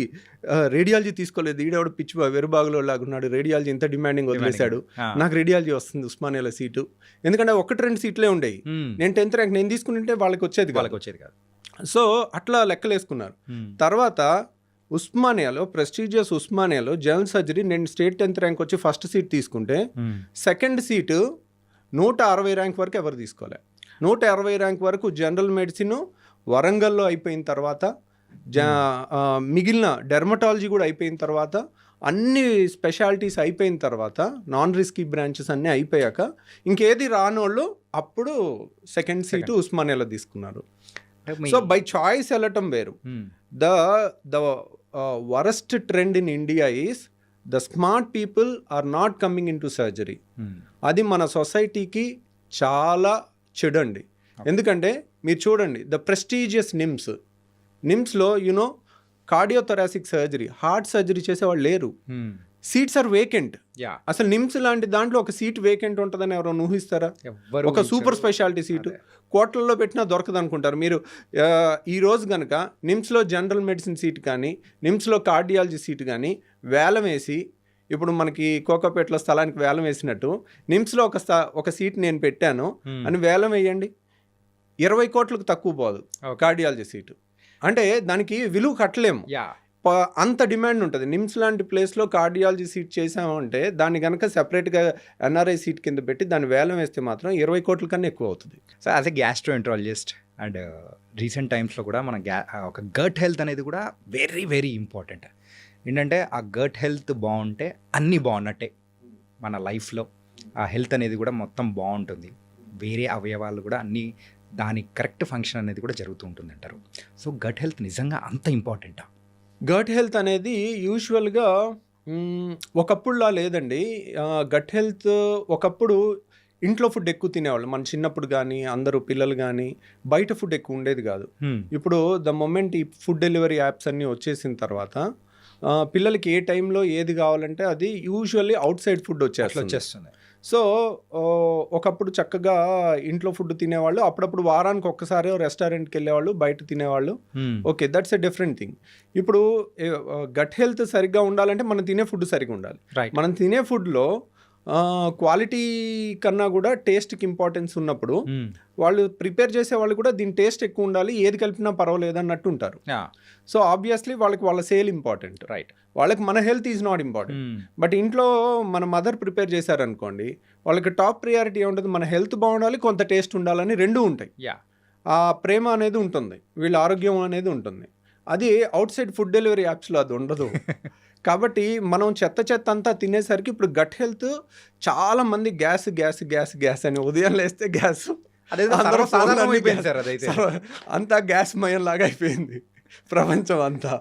రేడియాలజీ తీసుకోలేదు, వీడేవాడు పిచ్చి వెరుబాగులో లాగున్నాడు, రేడియాలజీ ఇంత డిమాండింగ్ వదిలేశాడు, నాకు రేడియాలజీ వస్తుంది ఉస్మానియాలో సీటు. ఎందుకంటే 1-2 సీట్లే ఉండేవి. నేను 10th ర్యాంక్ నేను తీసుకుంటే వాళ్ళకి వచ్చేది కాదు. సో అట్లా లెక్కలేసుకున్నారు. తర్వాత ఉస్మానియాలో ప్రెస్టీజియస్ ఉస్మానియాలో జనరల్ సర్జరీ నేను స్టేట్ 10th ర్యాంక్ వచ్చి ఫస్ట్ సీట్ తీసుకుంటే సెకండ్ సీటు 160 ర్యాంక్ వరకు ఎవరు తీసుకోలే. 160 ర్యాంక్ వరకు జనరల్ మెడిసిన్ వరంగల్లో అయిపోయిన తర్వాత మిగిలిన డెర్మటాలజీ కూడా అయిపోయిన తర్వాత అన్ని స్పెషాలిటీస్ అయిపోయిన తర్వాత నాన్ రిస్కీ బ్రాంచెస్ అన్నీ అయిపోయాక ఇంకేది రానోళ్ళు అప్పుడు సెకండ్ సీటు ఉస్మానియాలో తీసుకున్నారు. సో బై చాయిస్ వెళ్ళటం వేరు. The worst trend in India is the smart people are not coming into surgery. అది మన సొసైటీకి చాలా చెడండి. ఎందుకంటే మీరు చూడండి ద ప్రెస్టీజియస్ నిమ్స్లో you know cardiothoracic surgery, heart surgery చేసేవాళ్ళు లేరు. Seats are vacant. అసలు నిమ్స్ లాంటి దాంట్లో ఒక సీట్ వేకెంట్ ఉంటుందని ఎవరైనా ఊహిస్తారా? ఒక సూపర్ స్పెషాలిటీ సీటు కోట్లలో పెట్టినా దొరకదు అనుకుంటారు మీరు. ఈ రోజు కనుక నిమ్స్లో జనరల్ మెడిసిన్ సీట్ కానీ నిమ్స్లో కార్డియాలజీ సీట్ కానీ వేలం వేసి, ఇప్పుడు మనకి కోకాపేటలో స్థలానికి వేలం వేసినట్టు నిమ్స్లో ఒక సీట్ నేను పెట్టాను అని వేలం వేయండి, 20 కోట్లకు తక్కువ పోదు కార్డియాలజీ సీటు. అంటే దానికి విలువ కట్టలేము, అంత డిమాండ్ ఉంటుంది. నిమ్స్ లాంటి ప్లేస్లో కార్డియాలజీ సీట్ చేసామంటే దాన్ని కనుక సెపరేట్గా ఎన్ఆర్ఐ సీట్ కింద పెట్టి దాన్ని వేలం వేస్తే మాత్రం 20 కోట్ల కన్నా ఎక్కువ అవుతుంది. So as a gastroenterologist and recent టైమ్స్లో కూడా మన ఒక గట్ హెల్త్ అనేది కూడా వెరీ వెరీ ఇంపార్టెంట్. ఏంటంటే ఆ గట్ హెల్త్ బాగుంటే అన్నీ బాగున్నట్టే మన లైఫ్లో. ఆ హెల్త్ అనేది కూడా మొత్తం బాగుంటుంది, వేరే అవయవాలు కూడా అన్నీ దాని కరెక్ట్ ఫంక్షన్ అనేది కూడా జరుగుతూ ఉంటుంది అంటారు. సో గట్ హెల్త్ నిజంగా అంత ఇంపార్టెంటా? గట్ హెల్త్ అనేది యూజువల్గా ఒకప్పుడులా లేదండి. గట్ హెల్త్ ఒకప్పుడు ఇంట్లో ఫుడ్ ఎక్కువ తినేవాళ్ళు మన చిన్నప్పుడు కానీ, అందరూ పిల్లలు కానీ బయట ఫుడ్ ఎక్కువ ఉండేది కాదు. ఇప్పుడు ద మొమెంట్ ఈ ఫుడ్ డెలివరీ యాప్స్ అన్నీ వచ్చేసిన తర్వాత పిల్లలకి ఏ టైంలో ఏది కావాలంటే అది యూజువల్లీ అవుట్ సైడ్ ఫుడ్ వచ్చేస్తుంది. సో ఒకప్పుడు చక్కగా ఇంట్లో ఫుడ్ తినేవాళ్ళు, అప్పుడప్పుడు వారానికి ఒక్కసారి రెస్టారెంట్కి వెళ్ళేవాళ్ళు, బయట తినేవాళ్ళు. Okay, that's a different thing. ఇప్పుడు గట్ హెల్త్ సరిగ్గా ఉండాలంటే మనం తినే ఫుడ్ సరిగ్గా ఉండాలి. మనం తినే ఫుడ్లో క్వాలిటీ కన్నా కూడా టేస్ట్కి ఇంపార్టెన్స్ ఉన్నప్పుడు వాళ్ళు ప్రిపేర్ చేసే వాళ్ళు కూడా దీని టేస్ట్ ఎక్కువ ఉండాలి, ఏది కలిపినా పర్వాలేదు అన్నట్టు ఉంటారు. సో ఆబ్వియస్లీ వాళ్ళ సేల్ ఇంపార్టెంట్, రైట్? వాళ్ళకి మన health is not important. But ఇంట్లో మన మదర్ ప్రిపేర్ చేశారనుకోండి, వాళ్ళకి టాప్ ప్రియారిటీ ఉంటుంది, మన హెల్త్ బాగుండాలి, కొంత టేస్ట్ ఉండాలని రెండూ ఉంటాయి. ఆ ప్రేమ అనేది ఉంటుంది, వీళ్ళ ఆరోగ్యం అనేది ఉంటుంది. అది అవుట్ సైడ్ ఫుడ్ డెలివరీ యాప్స్లో అది ఉండదు. కాబట్టి మనం చెత్త అంతా తినేసరికి ఇప్పుడు గట్ హెల్త్ చాలా మంది గ్యాస్ అని ఉదయం లేస్తే గ్యాస్, అంతా గ్యాస్ మయం లాగా అయిపోయింది. ప్రపంచం అంతా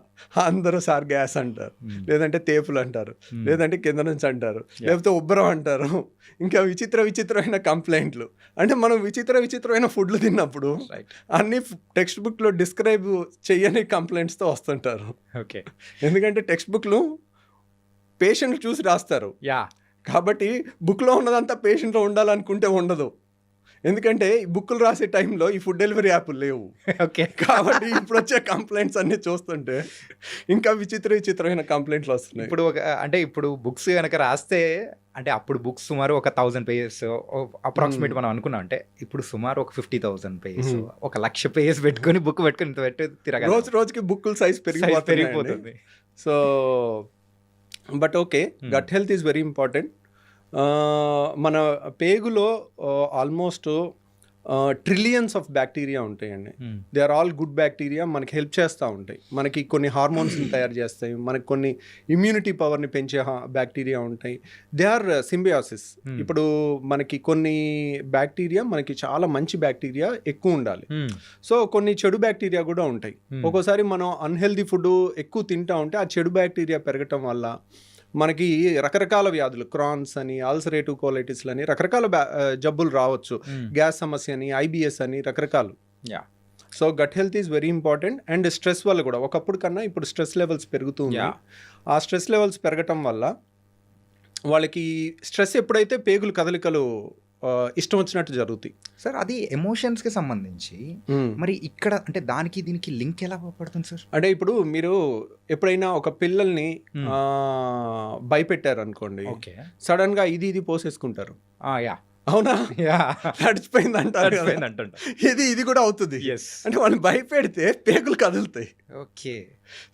అందరూ సార్ గ్యాస్ అంటారు, లేదంటే తేపులు అంటారు, లేదంటే కింద నుంచి అంటారు, లేకపోతే ఉబ్బరం అంటారు, ఇంకా విచిత్రమైన కంప్లైంట్లు. అంటే మనం విచిత్రమైన ఫుడ్లు తిన్నప్పుడు అన్ని టెక్స్ట్ బుక్లో డిస్క్రైబ్ చెయ్యని కంప్లైంట్స్తో వస్తుంటారు. ఓకే. ఎందుకంటే టెక్స్ట్ బుక్లు పేషెంట్ చూసి రాస్తారు, కాబట్టి బుక్లో ఉన్నదంతా పేషెంట్లో ఉండాలనుకుంటే ఉండదు. ఎందుకంటే ఈ బుక్కులు రాసే టైంలో ఈ ఫుడ్ డెలివరీ యాప్లు లేవు. ఓకే. కాబట్టి ఇప్పుడు వచ్చే కంప్లైంట్స్ అన్నీ చూస్తుంటే ఇంకా విచిత్రమైన కంప్లైంట్లు వస్తున్నాయి. ఇప్పుడు బుక్స్ కనుక రాస్తే అంటే అప్పుడు బుక్స్ సుమారు ఒక 1000 పేజెస్ అప్రాక్సిమేట్ మనం అనుకున్నాం. అంటే ఇప్పుడు సుమారు ఒక 50,000 పేజెస్, 1,00,000 పేజెస్ పెట్టుకొని బుక్ పెట్టుకొని ఇంత పెట్టి తిరగాలి. రోజుకి బుక్కుల సైజ్ పెరిగిపోతుంది. So but okay, gut health is very important. మన పేగులో ఆల్మోస్ట్ ట్రిలియన్స్ ఆఫ్ బ్యాక్టీరియా ఉంటాయండి. They are all good bacteria, మనకి హెల్ప్ చేస్తూ ఉంటాయి. మనకి కొన్ని హార్మోన్స్ని తయారు చేస్తాయి, మనకి కొన్ని ఇమ్యూనిటీ పవర్ని పెంచే బ్యాక్టీరియా ఉంటాయి. They are symbiosis. ఇప్పుడు మనకి కొన్ని బ్యాక్టీరియా, మనకి చాలా మంచి బ్యాక్టీరియా ఎక్కువ ఉండాలి. సో కొన్ని చెడు బ్యాక్టీరియా కూడా ఉంటాయి. ఒక్కోసారి మనం అన్హెల్దీ ఫుడ్ ఎక్కువ తింటా ఉంటే ఆ చెడు బ్యాక్టీరియా పెరగటం వల్ల మనకి రకరకాల వ్యాధులు, క్రాన్స్ అని, అల్సరేటివ్ కోలైటిస్ అని రకరకాల జబ్బులు రావచ్చు. గ్యాస్ సమస్య అని, IBS అని రకరకాలు. So gut health is very important. And stress వల్ల కూడా ఒకప్పుడు కన్నా ఇప్పుడు స్ట్రెస్ లెవెల్స్ పెరుగుతూ ఉన్నాయి. ఆ స్ట్రెస్ లెవెల్స్ పెరగటం వల్ల వాళ్ళకి స్ట్రెస్ ఎప్పుడైతే పేగులు కదలికలు ఇష్టం వచ్చినట్టు జరుగుతాయి. సార్ అది ఎమోషన్స్కి సంబంధించి మరి ఇక్కడ అంటే దానికి దీనికి లింక్ ఎలా పడుతుంది సార్? అంటే ఇప్పుడు మీరు ఎప్పుడైనా ఒక పిల్లల్ని భయపెట్టారు అనుకోండి, సడన్ గా ఇది పోసేసుకుంటారు. అవునా? నడిచిపోయింది అంటారు. ఇది కూడా అవుతుంది. అంటే వాళ్ళు భయపెడితే పేగులు కదులుతాయి. ఓకే.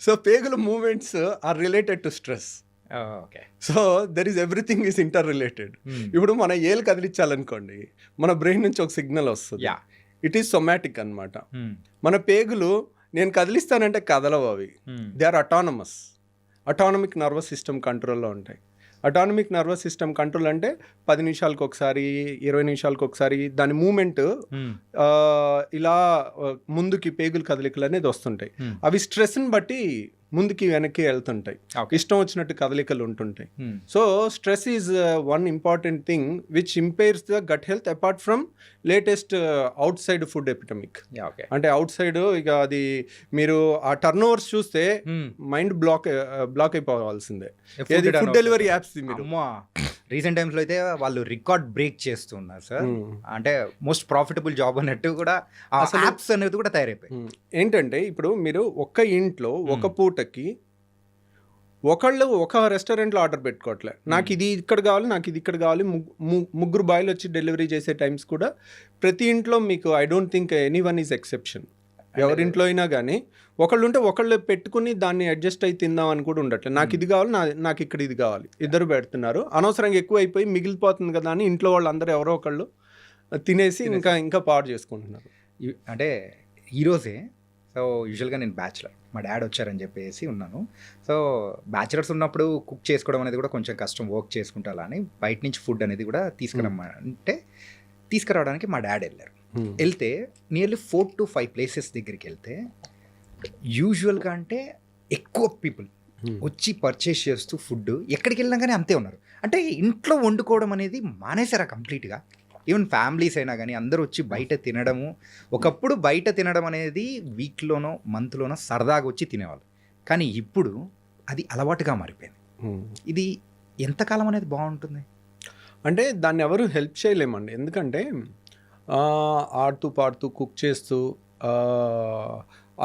సో పేగుల movements are related to stress. So there is everything is interrelated. ఇప్పుడు మన ఏలు కదిలించాలనుకోండి, మన బ్రెయిన్ నుంచి ఒక సిగ్నల్ వస్తుంది. ఇట్ ఈస్ సొమాటిక్ అన్నమాట. మన పేగులు నేను కదిలిస్తానంటే కదలవు అవి. They are autonomous. Autonomic nervous system కంట్రోల్లో ఉంటాయి. అటానమిక్ నర్వస్ సిస్టమ్ కంట్రోల్ అంటే 10 నిమిషాలకు ఒకసారి, 20 నిమిషాలకు ఒకసారి దాని మూమెంట్ ఇలా ముందుకి పేగులు కదలికలు అనేది వస్తుంటాయి. అవి స్ట్రెస్ని బట్టి ముందుకి వెనక్కి వెళ్తుంటాయి, ఇష్టం వచ్చినట్టు కదలికలు ఉంటుంటాయి. So stress is one important thing which impairs the gut health apart from latest outside food epidemic. అంటే అవుట్ సైడ్ ఇక అది మీరు ఆ టర్న్ ఓవర్స్ చూస్తే మైండ్ బ్లాక్ అయిపోవాల్సిందే. ఫుడ్ డెలివరీ యాప్స్ రీసెంట్ టైమ్స్లో అయితే వాళ్ళు రికార్డ్ బ్రేక్ చేస్తున్నారు సార్. అంటే మోస్ట్ ప్రాఫిటబుల్ జాబ్ అన్నట్టు కూడా అసలు యాప్స్ అనేది కూడా తయారైపోయి. ఏంటంటే ఇప్పుడు మీరు ఒక్క ఇంట్లో ఒక పూటకి ఒకళ్ళు ఒక రెస్టారెంట్లో ఆర్డర్ పెట్టుకోవట్లే, నాకు ఇది ఇక్కడ కావాలి, నాకు ఇది ఇక్కడ కావాలి. ముగ్గురు బాయ్లు వచ్చి డెలివరీ చేసే టైమ్స్ కూడా ప్రతి ఇంట్లో మీకు I don't think any one is exception. ఎవరింట్లో అయినా కానీ ఒకళ్ళు ఉంటే ఒకళ్ళు పెట్టుకుని దాన్ని అడ్జస్ట్ అయి తిందాం అని కూడా ఉండట్లేదు. నాకు ఇది కావాలి, నాకు ఇక్కడ ఇది కావాలి, ఇద్దరు పెడుతున్నారు. అనవసరంగా ఎక్కువ అయిపోయి మిగిలిపోతుంది కదా అని ఇంట్లో వాళ్ళు అందరూ ఎవరో ఒకళ్ళు తినేసి ఇంకా పాడు చేసుకుంటున్నారు. అంటే ఈరోజే సో యూజువల్గా నేను బ్యాచులర్, మా డాడ్ వచ్చారని చెప్పేసి ఉన్నాను. సో బ్యాచులర్స్ ఉన్నప్పుడు కుక్ చేసుకోవడం అనేది కూడా కొంచెం కష్టం, వర్క్ చేసుకుంటా అని బయట నుంచి ఫుడ్ అనేది కూడా తీసుకురావడానికి మా డాడ్ వెళ్ళారు. వెళ్తే నియర్లీ 4 to 5 ప్లేసెస్ దగ్గరికి వెళ్తే యూజువల్గా అంటే ఎక్కువ పీపుల్ వచ్చి పర్చేస్ చేస్తూ ఫుడ్ ఎక్కడికి వెళ్ళినా కానీ అంతే ఉన్నారు. అంటే ఇంట్లో వండుకోవడం అనేది మానేశారా కంప్లీట్గా? ఈవెన్ ఫ్యామిలీస్ అయినా కానీ అందరూ వచ్చి బయట తినడము. ఒకప్పుడు బయట తినడం అనేది వీక్లోనో మంత్లోనో సరదాగా వచ్చి తినేవాళ్ళు, కానీ ఇప్పుడు అది అలవాటుగా మారిపోయింది. ఇది ఎంతకాలం అనేది బాగుంటుంది? అంటే దాన్ని ఎవరు హెల్ప్ చేయలేమండి. ఎందుకంటే ఆడుతూ పాడుతూ కుక్ చేస్తూ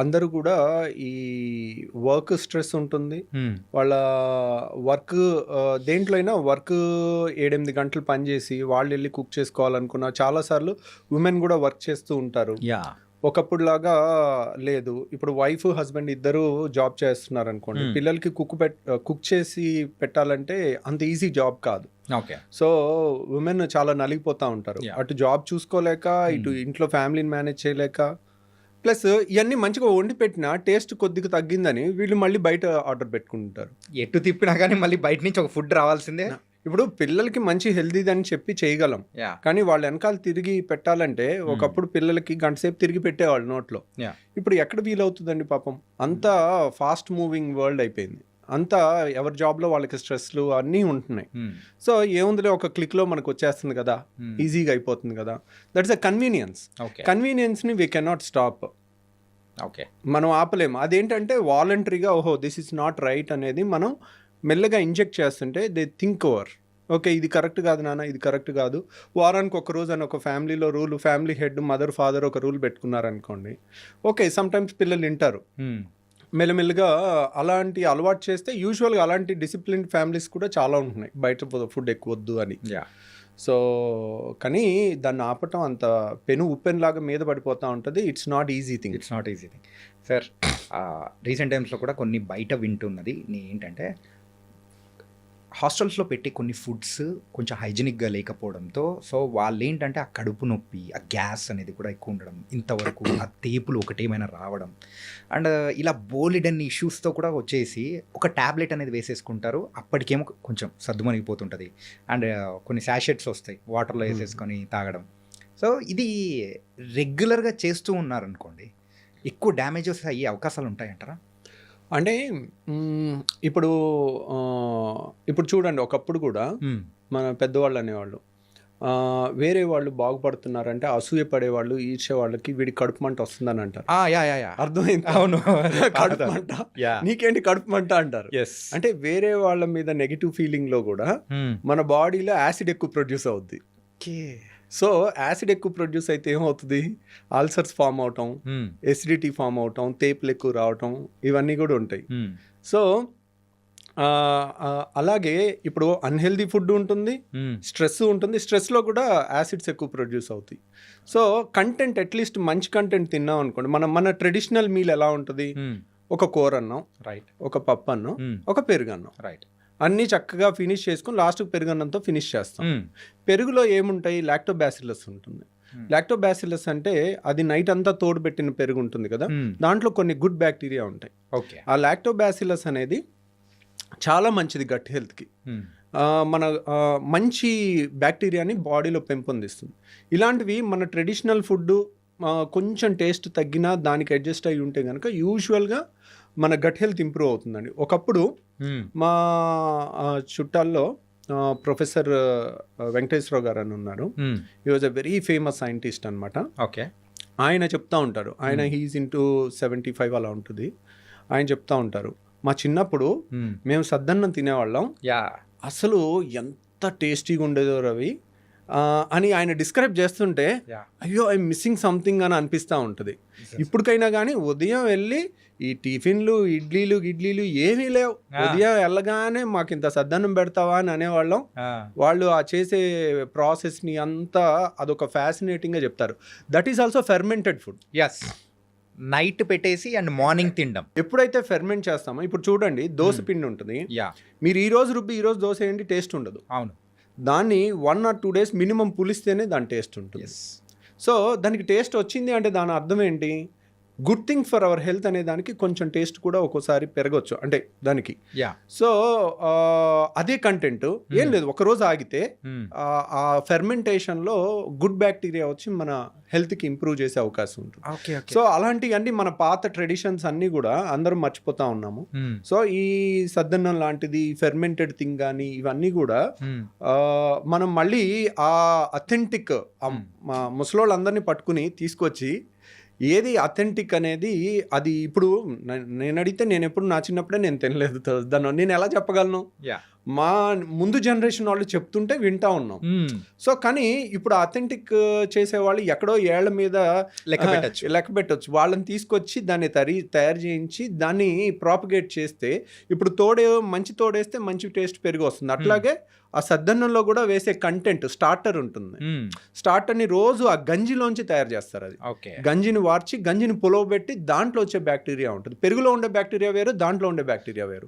అందరూ కూడా ఈ వర్క్ స్ట్రెస్ ఉంటుంది. వాళ్ళ వర్క్ దేంట్లో అయినా వర్క్ 7-8 గంటలు పనిచేసి వాళ్ళు వెళ్ళి కుక్ చేసుకోవాలనుకున్నా చాలాసార్లు ఉమెన్ కూడా వర్క్ చేస్తూ ఉంటారు. ఒకప్పుడు లాగా లేదు. ఇప్పుడు వైఫ్ హస్బెండ్ ఇద్దరు జాబ్ చేస్తున్నారు అనుకోండి, పిల్లలకి కుక్ చేసి పెట్టాలంటే అంత ఈజీ జాబ్ కాదు. సో ఉమెన్ చాలా నలిగిపోతూ ఉంటారు. అటు జాబ్ చూసుకోలేక, ఇటు ఇంట్లో ఫ్యామిలీని మేనేజ్ చేయలేక, ప్లస్ ఇవన్నీ మంచిగా వండి పెట్టినా టేస్ట్ కొద్దిగా తగ్గిందని వీళ్ళు మళ్ళీ బయట ఆర్డర్ పెట్టుకుంటారు. ఎటు తిప్పినా కానీ మళ్ళీ బయట నుంచి ఒక ఫుడ్ రావాల్సిందే. ఇప్పుడు పిల్లలకి మంచి హెల్దీ అని చెప్పి చేయగలం, యా కానీ వాళ్ళు వెనకాల తిరిగి పెట్టాలంటే ఒకప్పుడు పిల్లలకి గంట సేపు తిరిగి పెట్టేవాళ్ళు నోట్లో. యా ఇప్పుడు ఎక్కడ వీలవుతుందండి పాపం, అంతా ఫాస్ట్ మూవింగ్ వరల్డ్ అయిపోయింది, అంతా ఎవరి జాబ్లో వాళ్ళకి స్ట్రెస్లు అన్నీ ఉంటున్నాయి. సో ఏముందిలే ఒక క్లిక్లో మనకు వచ్చేస్తుంది కదా, ఈజీగా అయిపోతుంది కదా, that is a convenience. Okay కన్వీనియన్స్ని వీ కెనాట్ స్టాప్, ఓకే మనం ఆపలేము. అదేంటంటే వాలంటరీగా ఓహో దిస్ ఇస్ నాట్ రైట్ అనేది మనం మెల్లగా ఇంజెక్ట్ చేస్తుంటే దే థింక్ ఓవర్, ఓకే ఇది కరెక్ట్ కాదు నాన్న, ఇది కరెక్ట్ కాదు. వారానికి ఒక రోజు అని ఒక ఫ్యామిలీలో rule, family head mother father ఒక రూల్ పెట్టుకున్నారనుకోండి, ఓకే సమ్ టైమ్స్ పిల్లలు వింటారు. మెల్లమెల్లగా అలాంటి అలవాటు చేస్తే యూజువల్గా అలాంటి డిసిప్లిన్ ఫ్యామిలీస్ కూడా చాలా ఉంటున్నాయి, బయట ఫుడ్ ఎక్కువ వద్దు అని. యా సో కానీ దాన్ని ఆపటం అంత పెను ఉప్పెన్ లాగా మీద పడిపోతూ ఉంటుంది. It's not easy thing. It's not easy thing sir. Recent టైమ్స్లో కూడా కొన్ని బయట వింటున్నది ఏంటంటే హాస్టల్స్లో పెట్టి కొన్ని ఫుడ్స్ కొంచెం హైజీనిక్గా లేకపోవడంతో సో వాళ్ళు ఏంటంటే ఆ కడుపు నొప్పి, ఆ గ్యాస్ అనేది కూడా ఎక్కువ ఉండడం, ఇంతవరకు ఆ తేపులు ఒకటేమైనా రావడం అండ్ ఇలా బోలెడన్ని ఇష్యూస్తో కూడా వచ్చేసి ఒక ట్యాబ్లెట్ అనేది వేసేసుకుంటారు, అప్పటికేమో కొంచెం సర్దుమణిగిపోతుంటుంది అండ్ కొన్ని శాషెట్స్ వస్తాయి వాటర్లో వేసేసుకొని తాగడం. సో ఇది రెగ్యులర్గా చేస్తూ ఉన్నారనుకోండి ఎక్కువ డ్యామేజెస్ అయ్యే అవకాశాలు ఉంటాయంటారా? అంటే ఇప్పుడు ఇప్పుడు చూడండి, ఒకప్పుడు కూడా మన పెద్దవాళ్ళు అనేవాళ్ళు వేరే వాళ్ళు బాగుపడుతున్నారంటే అసూయ పడేవాళ్ళు, ఈర్చే వాళ్ళకి వీడి కడుపు మంట వస్తుందని అంటారు. అర్థమైంది? అవును, కడుపు మంట, నీకేంటి కడుపు మంట అంటారు. అంటే వేరే వాళ్ళ మీద నెగిటివ్ ఫీలింగ్ లో కూడా మన బాడీలో యాసిడ్ ఎక్కువ ప్రొడ్యూస్ అవుద్ది. సో యాసిడ్ ఎక్కువ ప్రొడ్యూస్ అయితే ఏమవుతుంది, అల్సర్స్ ఫామ్ అవటం, ఎసిడిటీ ఫామ్ అవటం, తేపులు ఎక్కువ రావటం, ఇవన్నీ కూడా ఉంటాయి. సో అలాగే ఇప్పుడు అన్హెల్దీ ఫుడ్ ఉంటుంది, స్ట్రెస్ ఉంటుంది, స్ట్రెస్లో కూడా యాసిడ్స్ ఎక్కువ ప్రొడ్యూస్ అవుతాయి. సో కంటెంట్ అట్లీస్ట్ మంచి కంటెంట్ తిన్నాం అనుకోండి, మన ట్రెడిషనల్ మీల్ ఎలా ఉంటుంది, ఒక కూర అన్నం, రైట్, ఒక పప్పు అన్నం, ఒక పెరుగు అన్నం, రైట్, అన్నీ చక్కగా ఫినిష్ చేసుకుని లాస్ట్కి పెరుగన్నంతో ఫినిష్ చేస్తాం. పెరుగులో ఏముంటాయి, లాక్టోబాసిల్లస్ ఉంటుంది. లాక్టోబాసిల్లస్ అంటే అది నైట్ అంతా తోడుపెట్టిన పెరుగు ఉంటుంది కదా, దాంట్లో కొన్ని గుడ్ బ్యాక్టీరియా ఉంటాయి. ఆ లాక్టోబాసిల్లస్ అనేది చాలా మంచిది గట్ హెల్త్కి, మన మంచి బ్యాక్టీరియాని బాడీలో పెంపొందిస్తుంది. ఇలాంటివి మన ట్రెడిషనల్ ఫుడ్ కొంచెం టేస్ట్ తగ్గినా దానికి అడ్జస్ట్ అయ్యి ఉంటే కనుక యూజువల్గా మన గట్ హెల్త్ ఇంప్రూవ్ అవుతుందండి. ఒకప్పుడు మా చుట్టాల్లో ప్రొఫెసర్ వెంకటేశ్వరరావు గారు అని ఉన్నారు. He was a very famous scientist అనమాట. ఓకే, ఆయన చెప్తా ఉంటారు, ఆయన హీఈస్ ఇంటూ 75 అలా ఉంటుంది. ఆయన చెప్తా ఉంటారు, మా చిన్నప్పుడు మేము సద్దన్నం తినేవాళ్ళం, అసలు ఎంత టేస్టీగా ఉండేదో రవి అని ఆయన డిస్క్రైబ్ చేస్తుంటే అయ్యో ఐ మిస్సింగ్ సంథింగ్ అని అనిపిస్తూ ఉంటుంది. ఇప్పటికైనా కానీ ఉదయం వెళ్ళి ఈ టిఫిన్లు ఇడ్లీలు ఏమీ లేవు, ఉదయం వెళ్ళగానే మాకు ఇంత సద్దన్నం పెడతావా అని అనేవాళ్ళం. వాళ్ళు ఆ చేసే ప్రాసెస్ని అంతా అదొక ఫ్యాసినేటింగ్గా చెప్తారు. That is also fermented food. Yes, night పెట్టేసి అండ్ మార్నింగ్ తినడం. ఎప్పుడైతే ఫెర్మెంట్ చేస్తామో, ఇప్పుడు చూడండి దోశ పిండి ఉంటుంది, మీరు ఈ రోజు రుబ్బి ఈ రోజు దోశ ఏంటి టేస్ట్ ఉండదు. అవును, దాన్ని 1 or 2 days మినిమం పులిస్తేనే దాని టేస్ట్ ఉంటుంది. సో దానికి టేస్ట్ వచ్చింది అంటే దాని అర్థం ఏంటి, good thing for our health అనే దానికి కొంచెం టేస్ట్ కూడా ఒక్కోసారి పెరగచ్చు అంటే దానికి. సో అదే కంటెంట్ ఏం లేదు, ఒకరోజు ఆగితే ఆ ఫెర్మెంటేషన్లో గుడ్ బ్యాక్టీరియా వచ్చి మన హెల్త్కి ఇంప్రూవ్ చేసే అవకాశం ఉంటుంది. సో అలాంటివన్నీ మన పాత ట్రెడిషన్స్ అన్నీ కూడా అందరం మర్చిపోతా ఉన్నాము. సో ఈ సద్దన్నం లాంటిది ఫెర్మెంటెడ్ థింగ్ కానీ ఇవన్నీ కూడా మనం మళ్ళీ ఆ అథెంటిక్ ముసలోళ్ళందరినీ పట్టుకుని తీసుకొచ్చి ఏది అథెంటిక్ అనేది అది ఇప్పుడు నేను అడిగితే నేను ఎప్పుడు నా చిన్నప్పుడే నేను తినలేదు దాన్ని, నేను ఎలా చెప్పగలను? మా ముందు జనరేషన్ వాళ్ళు చెప్తుంటే వింటా ఉన్నాం. సో కానీ ఇప్పుడు అథెంటిక్ చేసేవాళ్ళు ఎక్కడో ఏళ్ల మీద లెక్క పెట్టచ్చు, వాళ్ళని తీసుకొచ్చి దాన్ని తయారు చేయించి దాన్ని ప్రాపగేట్ చేస్తే ఇప్పుడు మంచి తోడేస్తే మంచి టేస్ట్ పెరిగి వస్తుంది. అట్లాగే ఆ సద్దన్నంలో కూడా వేసే కంటెంట్ స్టార్టర్ ఉంటుంది. స్టార్టర్ని రోజు ఆ గంజిలోంచి తయారు చేస్తారు. అది గంజిని వార్చి గంజిని పులవబెట్టి దాంట్లో వచ్చే బ్యాక్టీరియా ఉంటుంది. పెరుగులో ఉండే బ్యాక్టీరియా వేరు, దాంట్లో ఉండే బ్యాక్టీరియా వేరు.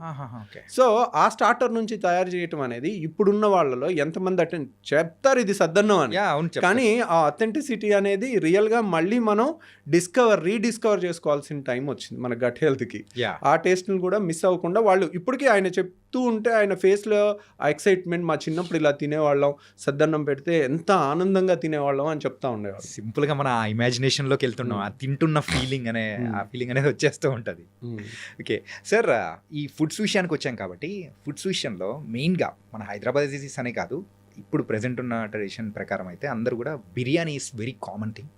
సో ఆ స్టార్టర్ నుంచి తయారు చేయటం అనేది ఇప్పుడున్న వాళ్ళలో ఎంతమంది చెప్తారు ఇది సద్దన్నం అని, కానీ ఆ అథెంటిసిటీ అనేది రియల్ గా మళ్ళీ మనం రీడిస్కవర్ చేసుకోవాల్సిన టైం వచ్చింది మన గట్ హెల్త్ కి. ఆ టేస్ట్ ని కూడా మిస్ అవ్వకుండా వాళ్ళు ఇప్పటికీ ఆయన చెప్తూ ఉంటే ఆయన ఫేస్లో ఆ ఎక్సైట్మెంట్, మా చిన్నప్పుడు ఇలా తినేవాళ్ళం, సద్దన్నం పెడితే ఎంత ఆనందంగా తినేవాళ్ళం అని చెప్తా ఉండేవాళ్ళు. సింపుల్గా మన ఇమాజినేషన్లోకి వెళ్తున్నాం, ఆ తింటున్న ఫీలింగ్ ఆ ఫీలింగ్ అనేది వచ్చేస్తూ ఉంటుంది. ఓకే సార్, ఈ ఫుడ్స్ విషయానికి వచ్చాం కాబట్టి ఫుడ్స్ విషయంలో మెయిన్గా మన హైదరాబాద్ అనే కాదు, ఇప్పుడు ప్రజెంట్ ఉన్న ట్రెడిషన్ ప్రకారం అయితే అందరూ కూడా biryani is very common thing.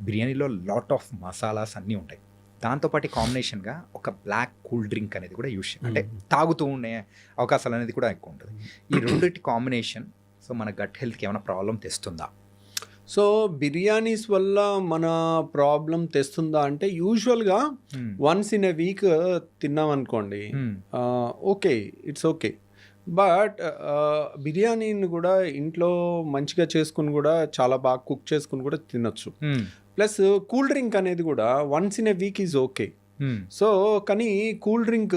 బిర్యానీలో లాట్ ఆఫ్ మసాలాస్ అన్నీ ఉంటాయి. దాంతోపాటు కాంబినేషన్గా ఒక బ్లాక్ కూల్ డ్రింక్ అనేది కూడా యూస్ అంటే తాగుతూ ఉండే అవకాశాలు అనేది కూడా ఎక్కువ ఉంటుంది. ఈ రెండింటి కాంబినేషన్ సో మన గట్ హెల్త్కి ఏమైనా ప్రాబ్లం తెస్తుందా? సో బిర్యానీస్ వల్ల మన ప్రాబ్లం తెస్తుందా అంటే యూజువల్గా వన్స్ ఇన్ ఎ వీక్ తిన్నాం అనుకోండి, ఓకే, ఇట్స్ ఓకే. బట్ బిర్యానీని కూడా ఇంట్లో మంచిగా చేసుకుని కూడా చాలా బాగా కుక్ చేసుకుని కూడా తినొచ్చు. ప్లస్ కూల్ డ్రింక్ అనేది కూడా once in a week is okay. So కానీ cool drink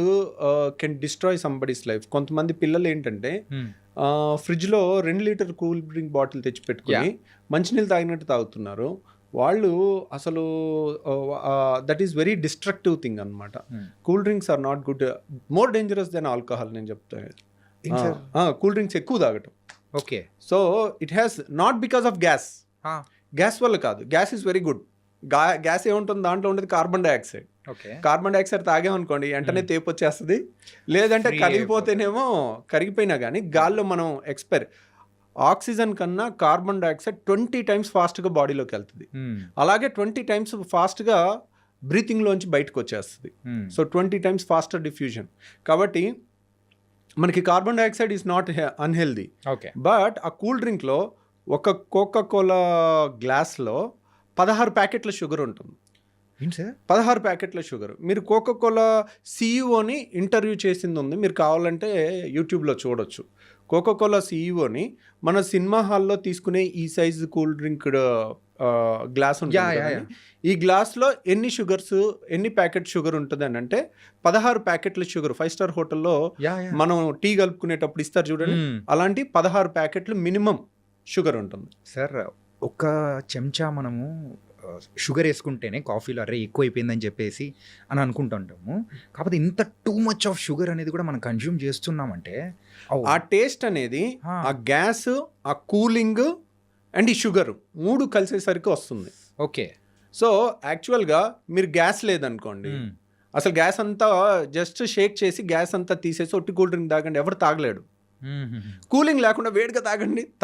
can destroy somebody's life. కొంతమంది పిల్లలు ఏంటంటే ఫ్రిడ్జ్లో 2 లీటర్ కూల్ డ్రింక్ బాటిల్ తెచ్చి పెట్టుకుని మంచినీళ్ళు తాగినట్టు తాగుతున్నారు. వాళ్ళు అసలు that is very destructive thing అనమాట. Cool drinks are not good, more dangerous than alcohol నేను చెప్తాను. కూల్ డ్రింక్స్ ఎక్కువ తాగటం. Okay. So it has not because of gas వల్ల కాదు. Gas is very good. Gas ఏముంటుంది దాంట్లో ఉండేది కార్బన్ డైఆక్సైడ్. కార్బన్ డైఆక్సైడ్ తాగామనుకోండి వెంటనే తేపు వచ్చేస్తుంది, లేదంటే కరిగిపోతేనేమో కరిగిపోయినా కానీ గాల్లో మనం ఆక్సిజన్ కన్నా కార్బన్ డైఆక్సైడ్ 20 times ఫాస్ట్గా బాడీలోకి వెళ్తుంది. అలాగే 20 times ఫాస్ట్గా బ్రీతింగ్లోంచి బయటకు వచ్చేస్తుంది. So 20 times faster diffusion. కాబట్టి మనకి carbon dioxide is not unhealthy. Okay. But ఆ కూల్ డ్రింక్లో ఒక కోకా కోలా గ్లాస్లో 16 ప్యాకెట్ల షుగర్ ఉంటుంది. 16 ప్యాకెట్ల షుగర్. మీరు కోకా కోలా సీఈఓని ఇంటర్వ్యూ చేసింది ఉంది, మీరు కావాలంటే యూట్యూబ్లో చూడొచ్చు. కోకా కోలా సీఈఓని మన సినిమా హాల్లో తీసుకునే ఈ సైజ్ కూల్ డ్రింక్ గ్లాస్ ఉంటుంది. ఈ గ్లాస్లో ఎన్ని ప్యాకెట్ షుగర్ ఉంటుంది అని అంటే 16 ప్యాకెట్ల షుగర్. 5-star హోటల్లో మనం టీ కలుపుకునేటప్పుడు ఇస్తారు చూడండి, అలాంటి 16 ప్యాకెట్లు మినిమం షుగర్ ఉంటుంది. సార్, ఒక చెంచా మనము షుగర్ వేసుకుంటేనే కాఫీలో అరే ఎక్కువ అయిపోయిందని చెప్పేసి అని అనుకుంటుంటాము. కాకపోతే ఇంత టూ మచ్ ఆఫ్ షుగర్ అనేది కూడా మనం కన్జ్యూమ్ చేస్తున్నామంటే ఆ టేస్ట్ అనేది ఆ గ్యాస్, ఆ కూలింగ్ అండ్ ఈ షుగర్ 3 కలిసేసరికి వస్తుంది. ఓకే. సో యాక్చువల్గా మీరు గ్యాస్ లేదనుకోండి, అసలు గ్యాస్ అంతా జస్ట్ షేక్ చేసి గ్యాస్ అంతా తీసేసి ఒట్టి కూల్ డ్రింక్ తాగండి, ఎవరు తాగలేడు. కూలింగ్ లేకుండా వేడిగా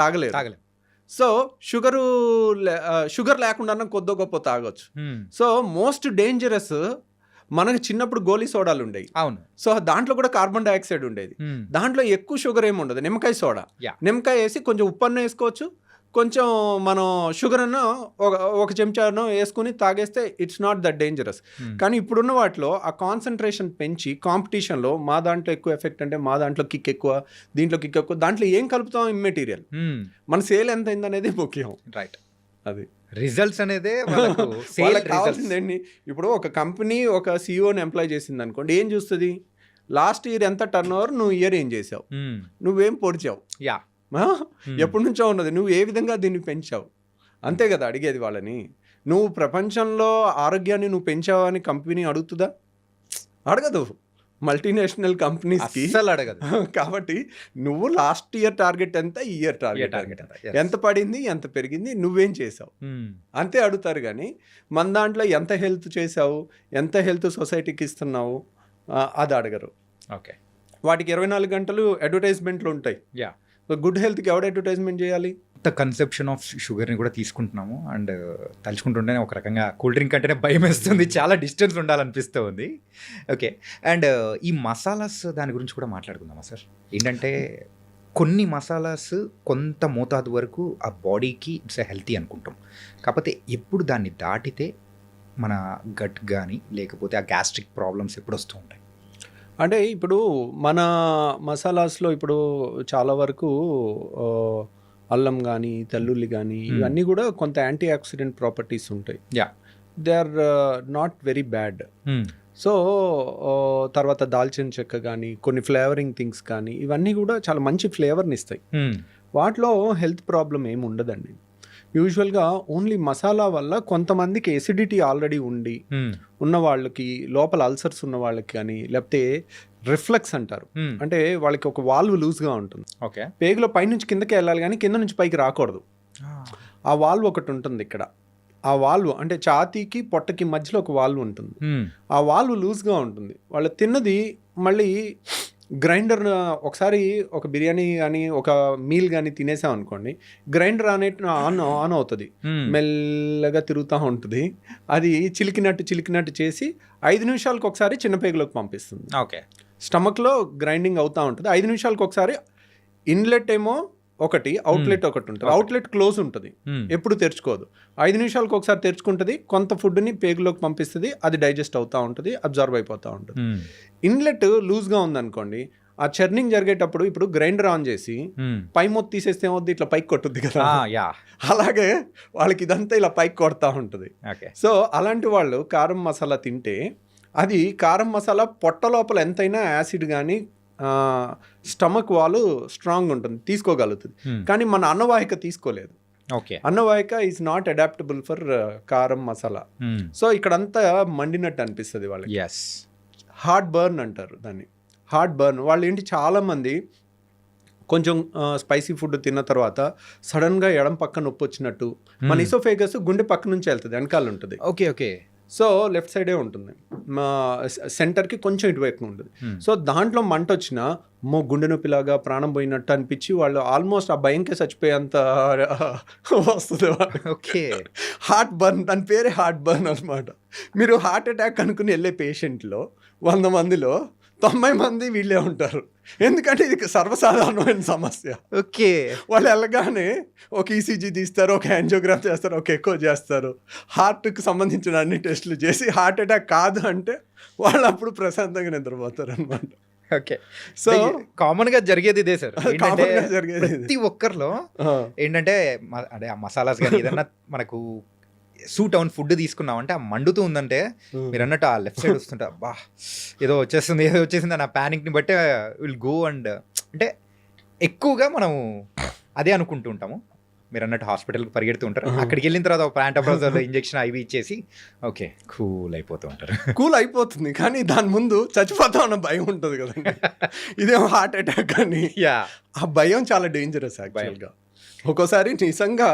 తాగలేరు. సో షుగర్ లేకుండా కొద్దో గొప్ప తాగొచ్చు. సో మోస్ట్ డేంజరస్ మనకు చిన్నప్పుడు గోలీ సోడాలు ఉండేవి. అవును. సో దాంట్లో కూడా కార్బన్ డైఆక్సైడ్ ఉండేది. దాంట్లో ఎక్కువ షుగర్ ఏమి ఉండదు. నిమ్మకాయ సోడా, నిమ్మకాయ వేసి కొంచెం ఉప్పు అన్న వేసుకోవచ్చు, కొంచెం మనం షుగర్ అన్న ఒక చెంచాను వేసుకుని తాగేస్తే ఇట్స్ నాట్ దట్ డేంజరస్. కానీ ఇప్పుడున్న వాటిలో ఆ కాన్సన్ట్రేషన్ పెంచి కాంపిటీషన్లో మా దాంట్లో ఎక్కువ ఎఫెక్ట్ అంటే మా దాంట్లో కిక్ ఎక్కువ, దీంట్లో కిక్ ఎక్కువ, దాంట్లో ఏం కలుపుతాం ఇమ్మెటీరియల్, మన సేల్ ఎంత అయింది అనేది ముఖ్యం. రైట్. అది రిజల్ట్స్ అనేది కావాల్సిందండి. ఇప్పుడు ఒక కంపెనీ ఒక సీఈఓని ఎంప్లాయ్ చేసింది అనుకోండి, ఏం చూస్తుంది, లాస్ట్ ఇయర్ ఎంత టర్న్ ఓవర్, నువ్వు ఇయర్ ఏం చేసావు, నువ్వేం పొడిచావు, ఎప్పటి నుంచో ఉన్నది, నువ్వు ఏ విధంగా దీన్ని పెంచావు, అంతే కదా అడిగేది వాళ్ళని. నువ్వు ప్రపంచంలో ఆరోగ్యాన్ని నువ్వు పెంచావా అని కంపెనీ అడుగుతుందా? అడగదు. మల్టీనేషనల్ కంపెనీస్కి అడగదు. కాబట్టి నువ్వు లాస్ట్ ఇయర్ టార్గెట్ ఎంత, ఈ ఇయర్ టార్గెట్ ఎంత పడింది, ఎంత పెరిగింది, నువ్వేం చేసావు అంతే అడుగుతారు. కానీ మన దాంట్లో ఎంత హెల్త్ చేసావు, ఎంత హెల్త్ సొసైటీకి ఇస్తున్నావు అది అడగరు. ఓకే. వాటికి 24 గంటలు అడ్వర్టైజ్మెంట్లు ఉంటాయి. గుడ్ హెల్త్కి ఎవడు అడ్వర్టైజ్మెంట్ చేయాలి? కన్సెప్షన్ ఆఫ్ షుగర్ని కూడా తీసుకుంటున్నాము. అండ్ తలుచుకుంటుంటేనే ఒక రకంగా కూల్ డ్రింక్ అంటేనే భయం వేస్తుంది, చాలా డిస్టెన్స్ ఉండాలనిపిస్తూ ఉంది. ఓకే. అండ్ ఈ మసాలాస్ దాని గురించి కూడా మాట్లాడుకుందామా సార్? ఏంటంటే కొన్ని మసాలాస్ కొంత మోతాదు వరకు ఆ బాడీకి ఇట్స్ హెల్తీ అనుకుంటాం, కాకపోతే ఎప్పుడు దాన్ని దాటితే మన గట్ కానీ లేకపోతే ఆ గ్యాస్ట్రిక్ ప్రాబ్లమ్స్ ఎప్పుడు వస్తూ ఉంటాయి? అంటే ఇప్పుడు మన మసాలాస్లో ఇప్పుడు చాలా వరకు అల్లం కానీ తెల్లుల్లి కానీ ఇవన్నీ కూడా కొంత యాంటీ ఆక్సిడెంట్ ప్రాపర్టీస్ ఉంటాయి. They are not very bad. So తర్వాత దాల్చిన చెక్క కానీ కొన్ని ఫ్లేవరింగ్ థింగ్స్ కానీ ఇవన్నీ కూడా చాలా మంచి ఫ్లేవర్ని ఇస్తాయి. వాటిలో హెల్త్ ప్రాబ్లం ఏమి ఉండదండి. యూజువల్గా ఓన్లీ మసాలా వల్ల కొంతమందికి ఎసిడిటీ ఆల్రెడీ ఉండి ఉన్న వాళ్ళకి, లోపల అల్సర్స్ ఉన్న వాళ్ళకి కానీ, లేకపోతే రిఫ్లెక్స్ అంటారు, అంటే వాళ్ళకి ఒక వాల్వ్ లూజ్గా ఉంటుంది. ఓకే, పేగులో పైనుంచి కిందకి వెళ్ళాలి కానీ కింద నుంచి పైకి రాకూడదు. ఆ వాల్వ్ ఒకటి ఉంటుంది ఇక్కడ. ఆ వాల్వ్ అంటే ఛాతీకి పొట్టకి మధ్యలో ఒక వాల్వ్ ఉంటుంది. ఆ వాల్వ్ లూజ్గా ఉంటుంది. వాళ్ళు తిన్నది మళ్ళీ గ్రైండర్, ఒకసారి ఒక బిర్యానీ కానీ ఒక మీల్ కానీ తినేసాం అనుకోండి, గ్రైండర్ ఆన్ అవుతుంది, మెల్లగా తిరుగుతూ ఉంటుంది. అది చిలికినట్టు చేసి 5 నిమిషాలకు ఒకసారి చిన్న పేగులోకి పంపిస్తుంది. ఓకే, స్టమక్లో గ్రైండింగ్ అవుతూ ఉంటుంది. 5 నిమిషాలకు ఒకసారి ఇన్లెట్ ఏమో ఒకటి, అవుట్లెట్ ఒకటి ఉంటుంది. అవుట్లెట్ క్లోజ్ ఉంటుంది, ఎప్పుడు తెరుచుకోదు. 5 నిమిషాలకు ఒకసారి తెరుచుకుంటుంది, కొంత ఫుడ్ని పేగులోకి పంపిస్తుంది, అది డైజెస్ట్ అవుతూ ఉంటుంది, అబ్జర్వ్ అయిపోతూ ఉంటుంది. ఇన్లెట్ లూజ్గా ఉందనుకోండి, ఆ చర్నింగ్ జరిగేటప్పుడు ఇప్పుడు గ్రైండర్ ఆన్ చేసి పై మొత్తం తీసేస్తే ఏమవుద్ది, ఇట్లా పైకి కొట్టుద్ది కదా, అలాగే వాళ్ళకి ఇదంతా ఇలా పైకి కొడతా ఉంటుంది. సో అలాంటి వాళ్ళు కారం మసాలా తింటే అది కారం మసాలా పొట్ట లోపల ఎంతైనా యాసిడ్ కానీ స్టమక్ వాళ్ళు స్ట్రాంగ్ ఉంటుంది, తీసుకోగలుగుతుంది. కానీ మన అన్నవాహిక తీసుకోలేదు. ఓకే, అన్నవాహిక is not adaptable for karam masala. So ఇక్కడంతా మండినట్టు అనిపిస్తుంది వాళ్ళకి. హార్ట్ బర్న్ అంటారు దాన్ని, హార్ట్ బర్న్. వాళ్ళు ఏంటి, చాలామంది కొంచెం స్పైసీ ఫుడ్ తిన్న తర్వాత సడన్గా ఎడం పక్క నొప్పి వచ్చినట్టు, మన ఇసోఫేగస్ గుండె పక్క నుంచి వెళ్తుంది, వెనకాల ఉంటుంది. ఓకే ఓకే, సో లెఫ్ట్ సైడే ఉంటుంది, మా సెంటర్కి కొంచెం ఇటువైపు ఉంటుంది. సో దాంట్లో మంట వచ్చినా గుండె నొప్పిలాగా ప్రాణం పోయినట్టు అనిపించి వాళ్ళు ఆల్మోస్ట్ ఆ భయంకే చచ్చిపోయేంత వస్తుంది. ఓకే, హార్ట్ బర్న్, దాని పేరే హార్ట్ బర్న్ అనమాట. మీరు హార్ట్ అటాక్ అనుకుని వెళ్ళే పేషెంట్లో 100 మందిలో 90 మంది వీళ్ళే ఉంటారు, ఎందుకంటే ఇది సర్వసాధారణమైన సమస్య. ఓకే, వాళ్ళు వెళ్ళగానే ఒక ఈసీజీ తీస్తారు, ఒక యాంజియోగ్రామ్ చేస్తారు, ఒక ఎకో చేస్తారు, హార్ట్కి సంబంధించిన అన్ని టెస్టులు చేసి హార్ట్ అటాక్ కాదు అంటే వాళ్ళు అప్పుడు ప్రశాంతంగా నిద్రపోతారు అనమాట. ఓకే, సో కామన్ గా జరిగేది ఇదే సార్. జరిగేది ప్రతి ఒక్కరిలో ఏంటంటే అదే ఆ మసాలాస్ కానీ ఏదన్నా మనకు సూట్ అవున్ ఫుడ్ తీసుకున్నామంటే ఆ మండుతూ ఉందంటే మీరు అన్నట్టు ఆ లెఫ్ట్ సైడ్ వస్తుంటా, బా ఏదో వచ్చేసింది అని ఆ ప్యానిక్ని బట్టే విల్ గో అండ్ అంటే ఎక్కువగా మనము అదే అనుకుంటూ ఉంటాము. మీరు అన్నట్టు హాస్పిటల్కి పరిగెడుతూ ఉంటారు, అక్కడికి వెళ్ళిన తర్వాత ప్యాంటాప్రోజోల్ ఇంజెక్షన్ అవి ఇచ్చేసి ఓకే కూల్ అయిపోతూ ఉంటారు. కూల్ అయిపోతుంది, కానీ దాని ముందు చచ్చిపోతా ఉన్న భయం ఉంటుంది కదండి. ఇదేమో హార్ట్ అటాక్ అని, ఆ భయం చాలా డేంజరస్ యాక్చువల్గా. ఒక్కోసారి నిజంగా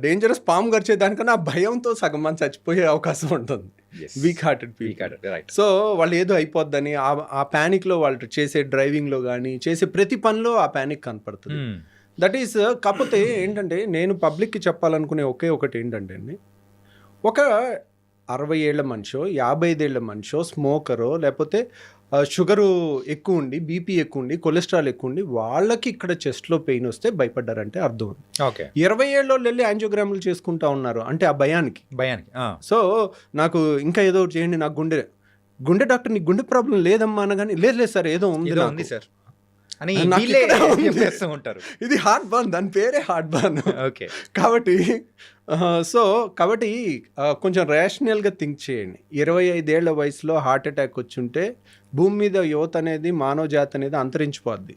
డేంజరస్ పాము గరిచే దానికన్నా ఆ భయంతో సగం మంది చచ్చిపోయే అవకాశం ఉంటుంది, వీక్ హార్టెడ్ పీపుల్. సో వాళ్ళు ఏదో అయిపోద్దని ఆ ప్యానిక్లో వాళ్ళు చేసే డ్రైవింగ్లో కానీ చేసే ప్రతి పనిలో ఆ ప్యానిక్ కనపడుతుంది. దట్ ఈస్, కాకపోతే ఏంటంటే నేను పబ్లిక్కి చెప్పాలనుకునే ఒకటి ఏంటంటే అండి, ఒక 60 ఏళ్ల మనిషో 55 ఏళ్ల మనిషో స్మోకరో లేకపోతే షుగరు ఎక్కువ ఉండి బీపీ ఎక్కువ ఉండి కొలెస్ట్రాల్ ఎక్కువ ఉండి వాళ్ళకి ఇక్కడ చెస్ట్లో పెయిన్ వస్తే భయపడ్డారంటే అర్థం ఉంది. 20 ఏళ్ళోళ్ళు వెళ్ళి యాంజియోగ్రాములు చేసుకుంటా ఉన్నారు అంటే ఆ భయానికి. సో నాకు ఇంకా ఏదో ఒకటి చేయండి, నాకు గుండె డాక్టర్ నీకు గుండె ప్రాబ్లం లేదమ్మా అనగానే లేదు సార్ ఏదో ఉంది సార్ అని ఉంటారు. ఇది హార్ట్ బర్న్, దాని పేరే హార్ట్ బర్న్. ఓకే, కాబట్టి కొంచెం రేషనల్గా థింక్ చేయండి. 25 ఏళ్ల వయసులో హార్ట్ అటాక్ వచ్చుంటే భూమి మీద యువత అనేది, మానవ జాతి అనేది అంతరించిపోద్ది.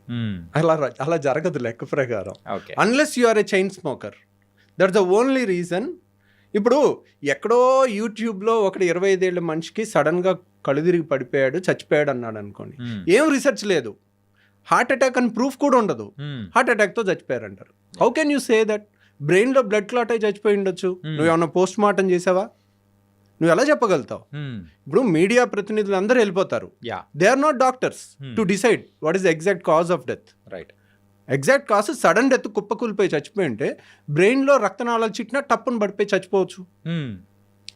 అలా జరగదు లెక్క ప్రకారం, unless you are a chain smoker. That's the only reason. ఇప్పుడు ఎక్కడో యూట్యూబ్లో ఒక 25 ఏళ్ల మనిషికి సడన్గా కళ్ళు తిరిగి పడిపోయాడు, చచ్చిపోయాడు అన్నాడు అనుకోండి, ఏం రీసెర్చ్ లేదు, హార్ట్ అటాక్ అని ప్రూఫ్ కూడా ఉండదు, హార్ట్ అటాక్తో చచ్చిపోయారు అంటారు. How can you say that? బ్రెయిన్లో బ్లడ్ క్లాట్ అయి చచ్చిపోయి ఉండొచ్చు, నువ్వు ఏమన్నా పోస్ట్ మార్టం చేసావా? నువ్వు ఎలా చెప్పగలుగుతావు? ఇప్పుడు మీడియా ప్రతినిధులు అందరూ వెళ్ళిపోతారు, they are not doctors to decide what is the exact cause of death. Right, exact cause sudden death, కుప్పకూలిపోయి చచ్చిపోయి ఉంటే బ్రెయిన్లో రక్తనాళాలు చిట్టినా టప్పును పడిపోయి చచ్చిపోవచ్చు.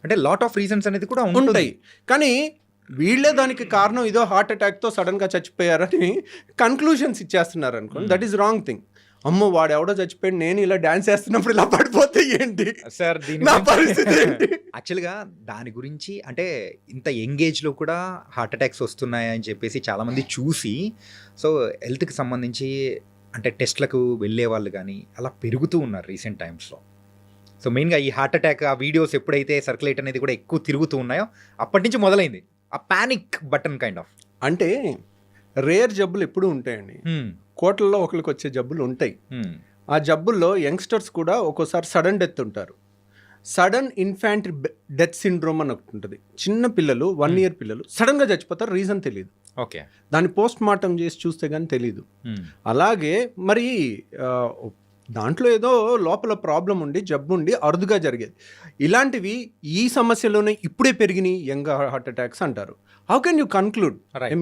అంటే లాట్ ఆఫ్ రీజన్స్ అనేది కూడా ఉంటాయి, కానీ వీళ్ళే దానికి కారణం ఇదో హార్ట్ అటాక్తో సడన్గా చచ్చిపోయారని కన్క్లూషన్స్ ఇచ్చేస్తున్నారు అనుకోండి. That is wrong thing. అమ్మో వాడు ఎవడో చచ్చిపోయాడు, నేను ఇలా డాన్స్ చేస్తున్నప్పుడు ఇలా పడిపోతే ఏంటి సార్ నా పరిస్థితి ఏంటి? యాక్చువల్గా దాని గురించి అంటే ఇంత యంగేజ్లో కూడా హార్ట్ అటాక్స్ వస్తున్నాయని చెప్పేసి చాలామంది చూసి, సో హెల్త్కి సంబంధించి అంటే టెస్ట్లకు వెళ్ళే వాళ్ళు కానీ అలా పెరుగుతూ ఉన్నారు రీసెంట్ టైమ్స్లో. సో మెయిన్గా ఈ హార్ట్ అటాక్ ఆ వీడియోస్ ఎప్పుడైతే సర్క్యులేట్ అనేది కూడా ఎక్కువ తిరుగుతూ ఉన్నాయో అప్పటి నుంచి మొదలైంది ఆ పానిక్ బటన్ కైండ్ ఆఫ్. అంటే రేర్ జబ్బులు ఎప్పుడూ ఉంటాయండి, కోట్లలో ఒకరికి వచ్చే జబ్బులు ఉంటాయి. ఆ జబ్బుల్లో యంగ్స్టర్స్ కూడా ఒక్కోసారి సడన్ డెత్ ఉంటారు. సడన్ ఇన్ఫాంట్ డెత్ సిండ్రోమ్ అని ఒకటి ఉంటుంది. చిన్న పిల్లలు 1 year పిల్లలు సడన్గా చచ్చిపోతారు, రీజన్ తెలియదు. ఓకే. దాన్ని పోస్ట్ మార్టం చేసి చూస్తే కానీ తెలియదు. అలాగే మరి దాంట్లో ఏదో లోపల ప్రాబ్లం ఉండి జబ్బు ఉండి అరుదుగా జరిగేది. ఇలాంటివి ఈ సమస్యలోనే ఇప్పుడే పెరిగినాయి యంగ్ హార్ట్ అటాక్స్ అంటారు. How can you conclude?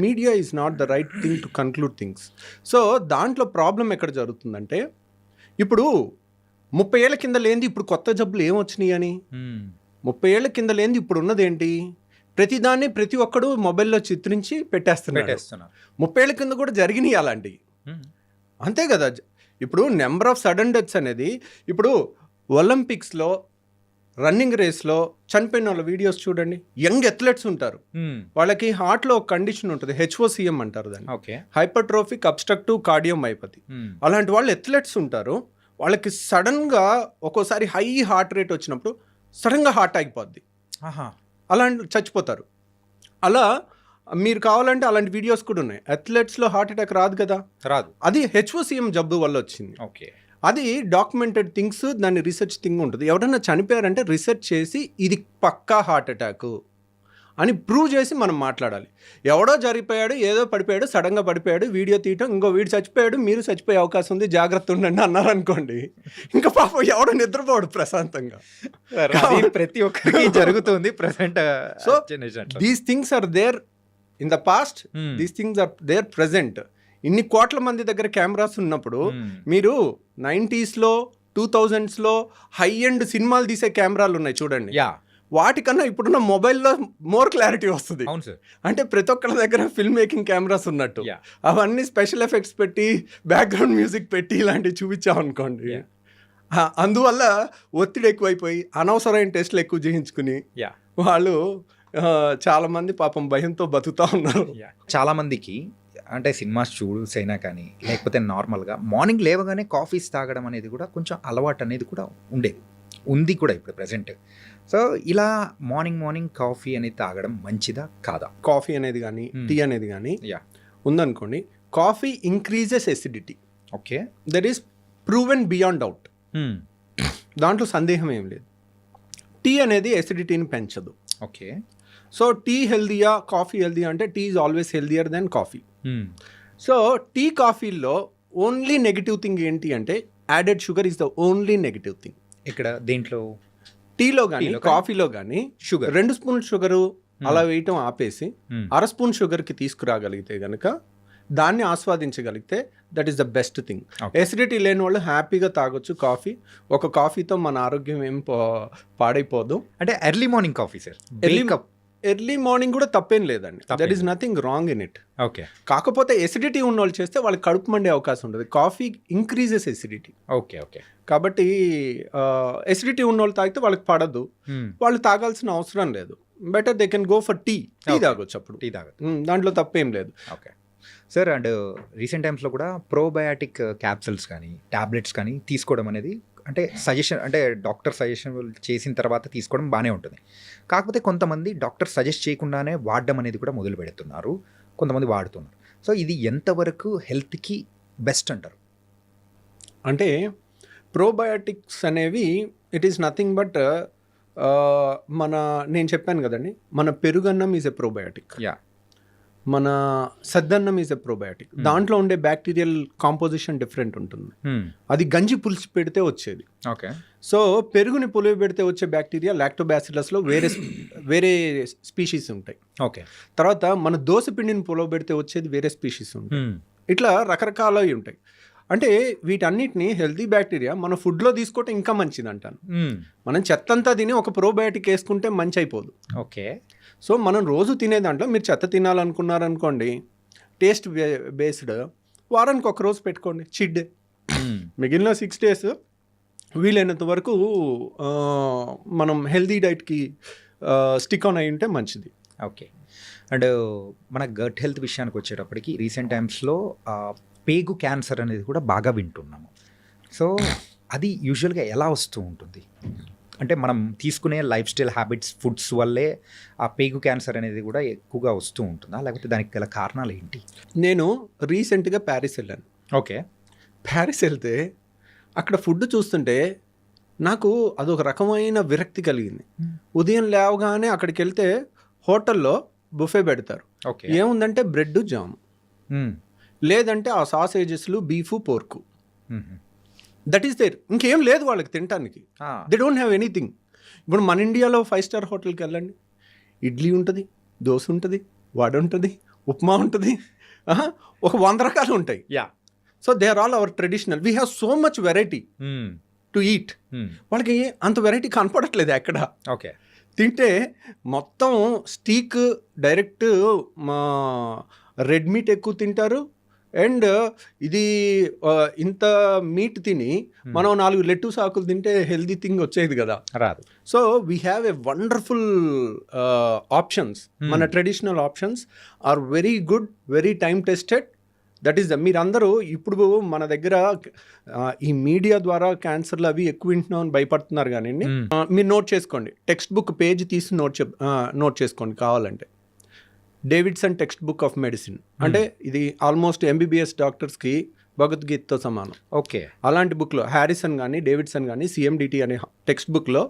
Media is not the right thing to conclude things. So దాంట్లో ప్రాబ్లం ఎక్కడ జరుగుతుందంటే, ఇప్పుడు 30 ఏళ్ల కింద లేనిది ఇప్పుడు కొత్త జబ్బులు ఏమొచ్చినాయి అని, 30 ఏళ్ల కింద లేనిది ఇప్పుడు ఉన్నది ఏంటి? ప్రతిదాన్ని ప్రతి ఒక్కడు మొబైల్లో చిత్రించి పెట్టేస్తున్నారు. 30 ఏళ్ల కింద కూడా జరిగినాయి అలాంటివి, అంతే కదా. ఇప్పుడు నెంబర్ ఆఫ్ సడన్ డెత్స్ అనేది, ఇప్పుడు ఒలింపిక్స్లో రన్నింగ్ రేస్లో చనిపోయిన వాళ్ళ వీడియోస్ చూడండి. యంగ్ అథ్లెట్స్ ఉంటారు, వాళ్ళకి హార్ట్లో ఒక కండిషన్ ఉంటుంది, HOCM అంటారు దాన్ని, హైపర్ట్రోఫిక్ అబ్స్ట్రక్టివ్ కార్డియోమైపతి. అలాంటి వాళ్ళు అథ్లెట్స్ ఉంటారు. వాళ్ళకి సడన్గా ఒక్కోసారి హై హార్ట్ రేట్ వచ్చినప్పుడు సడన్గా హార్ట్ ఆగిపోద్ది, అలాంటి చచ్చిపోతారు. అలా మీరు కావాలంటే అలాంటి వీడియోస్ కూడా ఉన్నాయి. అథ్లెట్స్లో హార్ట్ అటాక్ రాదు కదా, రాదు. అది HOCM జబ్బు వల్ల వచ్చింది. ఓకే, అది డాక్యుమెంటెడ్ థింగ్స్, దాన్ని రీసెర్చ్ థింగ్ ఉంటుంది. ఎవరైనా చనిపోయారంటే రీసెర్చ్ చేసి ఇది పక్కా హార్ట్ అటాక్ అని ప్రూవ్ చేసి మనం మాట్లాడాలి. ఎవడో జరిగిపోయాడు, ఏదో పడిపోయాడు, సడన్గా పడిపోయాడు, వీడియో తీయటం, ఇంకో వీడు చచ్చిపోయాడు, మీరు చచ్చిపోయే అవకాశం ఉంది, జాగ్రత్త ఉండండి అన్నారనుకోండి, ఇంకా పాపం ఎవడో నిద్రపోడు ప్రశాంతంగా. ప్రతి ఒక్కరికి జరుగుతుంది present. So these things are there in the past, these things are there present. ఇన్ని కోట్ల మంది దగ్గర కెమెరాస్ ఉన్నప్పుడు మీరు 90sలో 2000sలో హై ఎండ్ సినిమాలు తీసే కెమెరాలు ఉన్నాయి చూడండి, వాటికన్నా ఇప్పుడున్న మొబైల్లో మోర్ క్లారిటీ వస్తుంది. అంటే ప్రతి ఒక్కరి దగ్గర ఫిల్మ్ మేకింగ్ కెమెరాస్ ఉన్నట్టు అవన్నీ స్పెషల్ ఎఫెక్ట్స్ పెట్టి బ్యాక్గ్రౌండ్ మ్యూజిక్ పెట్టి ఇలాంటివి చూపించామనుకోండి, అందువల్ల ఒత్తిడి ఎక్కువైపోయి అనవసరమైన టెస్ట్లు ఎక్కువ చేయించుకుని వాళ్ళు చాలామంది పాపం భయంతో బతుకుతూ ఉన్నారు. చాలామందికి అంటే సినిమాస్ చూసైనా కానీ లేకపోతే నార్మల్గా మార్నింగ్ లేవగానే కాఫీస్ తాగడం అనేది కూడా కొంచెం అలవాటు అనేది కూడా ఉంది కూడా ఇప్పుడు ప్రజెంట్. సో ఇలా మార్నింగ్ కాఫీ అనేది తాగడం మంచిదా కాదా? కాఫీ అనేది కానీ టీ అనేది కానీ ఉందనుకోండి, coffee increases acidity. Okay, that is proven beyond doubt, దాంట్లో సందేహం ఏం లేదు. టీ అనేది ఎసిడిటీని పెంచదు. ఓకే, సో టీ హెల్దీయా కాఫీ హెల్దీయా అంటే tea is always healthier than coffee. So tea కాఫీలో ఓన్లీ నెగిటివ్ థింగ్ ఏంటి అంటే added sugar is the only negative thing. ఇక్కడ దీంట్లో టీలో కానీ కాఫీలో కానీ షుగర్ 2 స్పూన్ షుగరు అలా వేయటం ఆపేసి 1/2 స్పూన్ షుగర్కి తీసుకురాగలిగితే కనుక, దాన్ని ఆస్వాదించగలిగితే that is the best thing. Acidity లేని వాళ్ళు హ్యాపీగా తాగొచ్చు కాఫీ. ఒక కాఫీతో మన ఆరోగ్యం ఏం పాడైపోదు. అంటే early morning coffee sir, early morning కూడా తప్పేం లేదండి, that is nothing wrong in it. Okay, కాకపోతే ఎసిడిటీ ఉన్న వాళ్ళు చేస్తే వాళ్ళకి కడుపు మండే అవకాశం ఉంటుంది. Coffee increases acidity. Okay okay, కాబట్టి ఎసిడిటీ ఉన్న వాళ్ళు తాగితే వాళ్ళకి పడదు, వాళ్ళు తాగాల్సిన అవసరం లేదు. Better they can go for tea తాగొచ్చు, అప్పుడు టీ తాగొచ్చు, దాంట్లో తప్పేం లేదు. Okay sir. అండ్ రీసెంట్ టైమ్స్లో కూడా ప్రోబయాటిక్ క్యాప్సూల్స్ కానీ టాబ్లెట్స్ కానీ తీసుకోవడం అనేది అంటే సజెషన్, అంటే డాక్టర్ సజెషన్ చేసిన తర్వాత తీసుకోవడం బాగానే ఉంటుంది. కాకపోతే కొంతమంది డాక్టర్ సజెస్ట్ చేయకుండానే వాడడం అనేది కూడా మొదలు పెడుతున్నారు, కొంతమంది వాడుతున్నారు. సో ఇది ఎంతవరకు హెల్త్కి బెస్ట్ అంటారు? అంటే ప్రోబయాటిక్స్ అనేవి ఇట్ ఈస్ నథింగ్ బట్ నేను చెప్పాను కదండి, మన పెరుగన్నం ఈజ్ ఎ ప్రోబయాటిక్, మన సద్దన్నం ఈజ్ ఎ ప్రోబయాటిక్. దాంట్లో ఉండే బ్యాక్టీరియల్ కాంపోజిషన్ డిఫరెంట్ ఉంటుంది. అది గంజి పులిసి పెడితే వచ్చేది. ఓకే, సో పెరుగుని పులివి పెడితే వచ్చే బ్యాక్టీరియా లాక్టోబాసిల్లస్లో వేరే స్పీషీస్ ఉంటాయి. ఓకే, తర్వాత మన దోశ పిండిని పులవ పెడితే వచ్చేది వేరే స్పీషీస్ ఉంటాయి. ఇట్లా రకరకాలవి ఉంటాయి. అంటే వీటన్నిటిని హెల్తీ బ్యాక్టీరియా మన ఫుడ్లో తీసుకోవటం ఇంకా మంచిది అంటాను. మనం చెత్తంతా తిని ఒక ప్రోబయాటిక్ వేసుకుంటే మంచి అయిపోదు. ఓకే, సో మనం రోజు తినే దాంట్లో మీరు చెత్త తినాలనుకున్నారనుకోండి, టేస్ట్ బేస్డ్ వారానికి ఒక రోజు పెట్టుకోండి చీట్ డే. మిగిలిన 6 days వీలైనంత వరకు మనం హెల్దీ డైట్కి స్టిక్ ఆన్ అయి ఉంటే మంచిది. ఓకే, అండ్ మన గట్ హెల్త్ విషయానికి వచ్చేటప్పటికి రీసెంట్ టైమ్స్లో పేగు క్యాన్సర్ అనేది కూడా బాగా వింటున్నాము. సో అది యూజువల్గా ఎలా వస్తూ ఉంటుంది? అంటే మనం తీసుకునే లైఫ్ స్టైల్ హ్యాబిట్స్, ఫుడ్స్ వల్లే ఆ పేగు క్యాన్సర్ అనేది కూడా ఎక్కువగా వస్తూ ఉంటుందా, లేకపోతే దానికి గల కారణాలు ఏంటి? నేను రీసెంట్గా ప్యారిస్ వెళ్ళాను. ఓకే, ప్యారిస్ వెళ్తే అక్కడ ఫుడ్ చూస్తుంటే నాకు అదొక రకమైన విరక్తి కలిగింది. ఉదయం లేవగానే అక్కడికి వెళ్తే హోటల్లో బుఫే పెడతారు. ఓకే. ఏముందంటే బ్రెడ్ జామ్, లేదంటే ఆ సాసేజెస్లు beef pork, that is there. ఇంకేం లేదు వాళ్ళకి తినడానికి. They don't have anything. ఇప్పుడు మన ఇండియాలో 5 స్టార్ హోటల్కి వెళ్ళండి, ఇడ్లీ ఉంటుంది, దోశ ఉంటుంది, వడ ఉంటుంది, ఉప్మా ఉంటుంది, ఒక 100 రకాలు ఉంటాయి. So they are all our traditional. We have so much variety to eat. వాళ్ళకి అంత వెరైటీ కనపడట్లేదు ఎక్కడ. ఓకే. తింటే మొత్తం స్టీక్ డైరెక్ట్ మా రెడ్ మీట్ ఎక్కువ తింటారు. అండ్ ఇది ఇంత మీట్ తిని మనం 4 లెట్టూస్ ఆకులు తింటే హెల్దీ థింగ్ వచ్చేది కదా, రాదు. So we have a wonderful options. మన traditional options are very good, very time tested. That is మీరందరూ ఇప్పుడు మన దగ్గర ఈ మీడియా ద్వారా క్యాన్సర్లు అవి ఎక్కువ వింటున్నాం అని భయపడుతున్నారు కానీ మీరు నోట్ చేసుకోండి, టెక్స్ట్ బుక్ పేజ్ తీసి నోట్ చేసుకోండి కావాలంటే. Davidson text book of medicine అంటే ఇది ఆల్మోస్ట్ ఎంబీబీఎస్ డాక్టర్స్కి భగవద్గీతతో సమానం. ఓకే. అలాంటి బుక్లో హ్యారిసన్ కానీ డేవిడ్సన్ కానీ సిఎండిటి అనే టెక్స్ట్ బుక్లో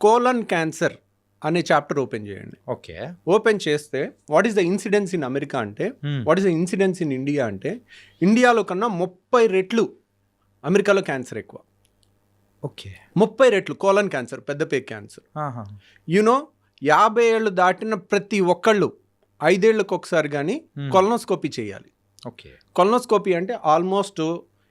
కోలన్ క్యాన్సర్ అనే చాప్టర్ ఓపెన్ చేయండి. ఓకే. ఓపెన్ చేస్తే what is the incidence in America అంటే, what is the incidence in India అంటే, ఇండియాలో కన్నా 30 రెట్లు అమెరికాలో క్యాన్సర్ ఎక్కువ. ఓకే. 30 రెట్లు కోలన్ క్యాన్సర్, పెద్ద పేగు క్యాన్సర్. యూనో 50 ఏళ్ళు దాటిన ప్రతి ఒక్కళ్ళు 5 ఏళ్ళకి ఒకసారి కానీ కొలనోస్కోపీ చేయాలి. ఓకే. కొలనోస్కోపీ అంటే ఆల్మోస్ట్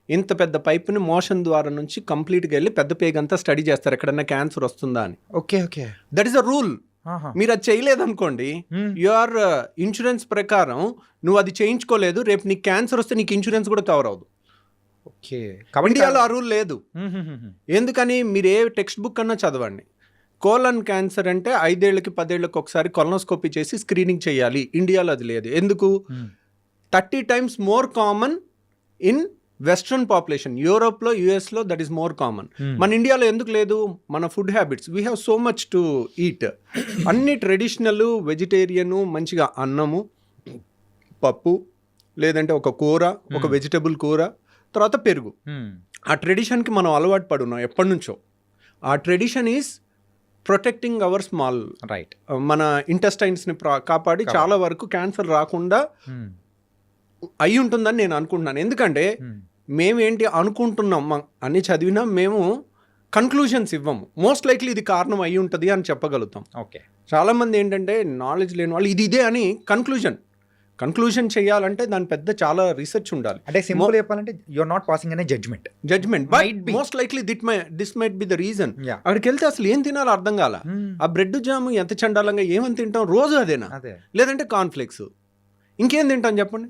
ఇంత పెద్ద పైప్ని మోషన్ ద్వారా నుంచి కంప్లీట్గా వెళ్ళి పెద్ద పేగంతా స్టడీ చేస్తారు ఎక్కడన్నా క్యాన్సర్ వస్తుందా అని. Okay. Okay. That is a rule. మీరు అది చేయలేదనుకోండి, యువర్ ఇన్సూరెన్స్ ప్రకారం నువ్వు అది చేయించుకోలేదు, రేపు నీకు క్యాన్సర్ వస్తే నీకు ఇన్సూరెన్స్ కూడా కవర్ అవ్వదు. ఓకే. ఇండియాలో ఆ రూల్ లేదు. ఎందుకని? మీరు ఏ టెక్స్ట్ బుక్ అన్నా చదవండి, కోలన్ క్యాన్సర్ అంటే 5 ఏళ్ళకి 10 ఏళ్ళకి ఒకసారి కొలనోస్కోపీ చేసి స్క్రీనింగ్ చేయాలి. ఇండియాలో అది లేదు. ఎందుకు? 30 times more common in western population. యూరోప్లో, యుఎస్లో దట్ ఈస్ మోర్ కామన్. మన ఇండియాలో ఎందుకు లేదు? మన food habits, we have so much to eat. అన్ని ట్రెడిషనల్, వెజిటేరియను, మంచిగా అన్నము, పప్పు, లేదంటే ఒక కూర, ఒక వెజిటబుల్ కూర, తర్వాత పెరుగు. ఆ ట్రెడిషన్కి మనం అలవాటు పడున్నాం ఎప్పటి నుంచో. ఆ tradition is protecting hour small right, మన ఇంటెస్టైన్స్ని కాపాడి చాలా వరకు క్యాన్సర్ రాకుండా అయి ఉంటుందని నేను అనుకుంటున్నాను. ఎందుకంటే మేమేంటి అనుకుంటున్నాం, అన్ని చదివినా మేము కన్క్లూషన్స్ ఇవ్వము. మోస్ట్ లైక్లీ ఇది కారణం అయి ఉంటుంది అని చెప్పగలుగుతాం. ఓకే. చాలామంది ఏంటంటే నాలెడ్జ్ లేని వాళ్ళు ఇది ఇదే అని కన్క్లూజన్ చేయాలంటే దాని పెద్ద చాలా రీసెర్చ్ ఉండాలి. అంటే సింపుల్ చెప్పాలంటే యు ఆర్ నాట్ పాసింగ్ అనే judgment but most likely this might be the reason. అక్కడికి వెళ్తే అసలు ఏం తినాలో అర్థం కాల. ఆ బ్రెడ్ జామ్ ఎంత చండాలంగా ఏమని తింటాం రోజు అదేనా, లేదంటే కాన్ఫ్లెక్స్, ఇంకేం తింటాం చెప్పండి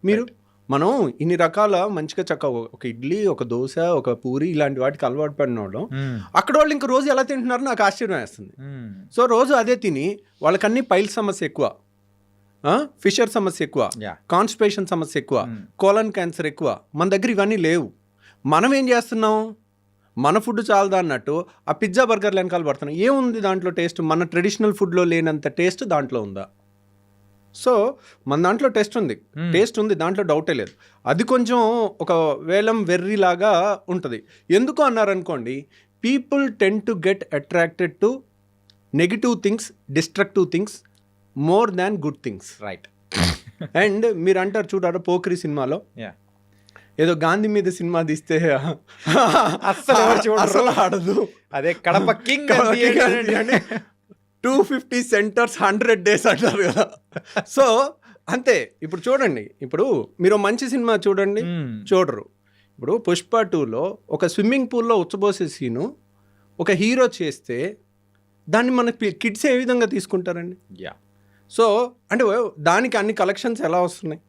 మీరు. మనం ఇన్ని రకాల మంచిగా చక్కగా ఒక ఇడ్లీ, ఒక దోశ, ఒక పూరి ఇలాంటి వాటికి అలవాటు పడిన వాళ్ళు అక్కడ వాళ్ళు ఇంక రోజు ఎలా తింటున్నారో నాకు ఆశ్చర్యం వేస్తుంది. సో రోజు అదే తిని వాళ్ళకన్నీ పైల్ సమస్య ఎక్కువ, ఫిషర్ సమస్య ఎక్కువ, కాన్స్టిపేషన్ సమస్య ఎక్కువ, కోలన్ క్యాన్సర్ ఎక్కువ. మన దగ్గర ఇవన్నీ లేవు. మనం ఏం చేస్తున్నాం, మన ఫుడ్ చాలదా అన్నట్టు ఆ పిజ్జా బర్గర్ వెనకాల పడుతున్నాం. ఏముంది దాంట్లో టేస్ట్? మన ట్రెడిషనల్ ఫుడ్లో లేనంత టేస్ట్ దాంట్లో ఉందా? సో మన దాంట్లో టేస్ట్ ఉంది, దాంట్లో డౌటే లేదు. అది కొంచెం ఒక వేలం వెర్రీలాగా ఉంటుంది. ఎందుకు అన్నారనుకోండి, people tend to get attracted to negative things, destructive things more than good things. Right. And మీరు అంటారు చూడారా పోక్రీ సినిమాలో ఏదో గాంధీ మీద సినిమా తీస్తే అసలు ఆడదు, అదే కడప కింగ్ 250 centers 100 days అంటారు కదా. సో అంతే. ఇప్పుడు చూడండి, ఇప్పుడు మీరు మంచి సినిమా చూడండి, చూడరు. ఇప్పుడు పుష్ప 2లో ఒక స్విమ్మింగ్ పూల్లో ఉచ్చబోసే సీను ఒక హీరో చేస్తే దాన్ని మన కిడ్స్ ఏ విధంగా తీసుకుంటారండి? సో అంటే దానికి అన్ని కలెక్షన్స్ ఎలా వస్తున్నాయి?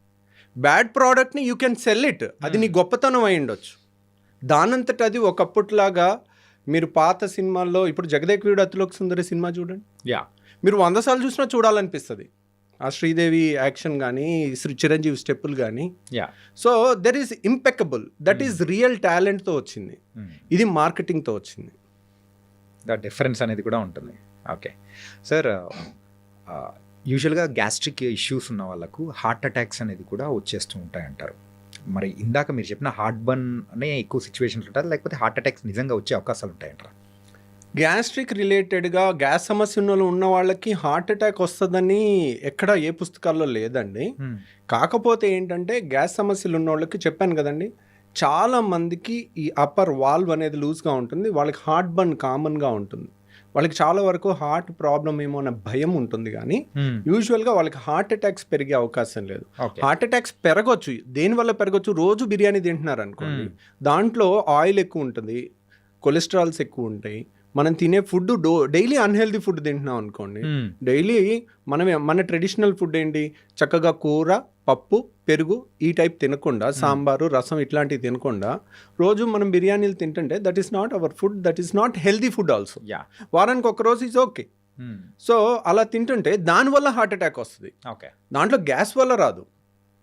బ్యాడ్ ప్రోడక్ట్ని యూ కెన్ సెల్ ఇట్, అది నీ గొప్పతనం అయి ఉండొచ్చు. దానంతట అది ఒకప్పట్లాగా మీరు పాత సినిమాల్లో ఇప్పుడు జగదేక్ వీరుడు అతిలోక సుందరి సినిమా చూడండి, మీరు 100 సార్లు చూసినా చూడాలనిపిస్తుంది. ఆ శ్రీదేవి యాక్షన్ కానీ, చిరంజీవి స్టెప్పులు కానీ. So there is impeccable. That is real టాలెంట్తో వచ్చింది, ఇది మార్కెటింగ్తో వచ్చింది. ద డిఫరెన్స్ అనేది కూడా ఉంటుంది. ఓకే సార్, యూజువల్గా గ్యాస్ట్రిక్ ఇష్యూస్ ఉన్న వాళ్ళకు హార్ట్ అటాక్స్ అనేది కూడా వచ్చేస్తూ ఉంటాయి అంటారు. మరి ఇందాక మీరు చెప్పిన హార్ట్ బర్న్ అనే ఎక్కువ సిచ్యువేషన్స్ ఉంటుంది, లేకపోతే హార్ట్ అటాక్స్ నిజంగా వచ్చే అవకాశాలు ఉంటాయంటారా? గ్యాస్ట్రిక్ రిలేటెడ్గా గ్యాస్ సమస్యలు ఉన్న వాళ్ళకి హార్ట్ అటాక్ వస్తుందని ఎక్కడ ఏ పుస్తకాల్లో లేదండి. కాకపోతే ఏంటంటే గ్యాస్ సమస్యలు ఉన్న వాళ్ళకి చెప్పాను కదండి, చాలా మందికి ఈ అప్పర్ వాల్వ్ అనేది లూజ్గా ఉంటుంది, వాళ్ళకి హార్ట్ బర్న్ కామన్గా ఉంటుంది, వాళ్ళకి చాలా వరకు హార్ట్ ప్రాబ్లం ఏమో అన్న భయం ఉంటుంది, కానీ యూజువల్గా వాళ్ళకి హార్ట్ అటాక్స్ పెరిగే అవకాశం లేదు. హార్ట్ అటాక్స్ పెరగచ్చు, దేనివల్ల పెరగచ్చు, రోజు బిర్యానీ తింటున్నారు అనుకోండి, దాంట్లో ఆయిల్ ఎక్కువ ఉంటుంది, కొలెస్ట్రాల్స్ ఎక్కువ ఉంటాయి, మనం తినే ఫుడ్ డైలీ అన్హెల్దీ ఫుడ్ తింటున్నాం అనుకోండి, డైలీ మన ట్రెడిషనల్ ఫుడ్ ఏంటి, చక్కగా కూర, పప్పు, పెరుగు ఈ టైప్ తినకుండా, సాంబారు, రసం ఇట్లాంటివి తినకుండా రోజు మనం బిర్యానీలు తింటుంటే that is not our food, that is not healthy food also. వారానికి ఒక రోజు ఈజ్ ఓకే. సో అలా తింటుంటే దానివల్ల హార్ట్ అటాక్ వస్తుంది. దాంట్లో గ్యాస్ వల్ల రాదు,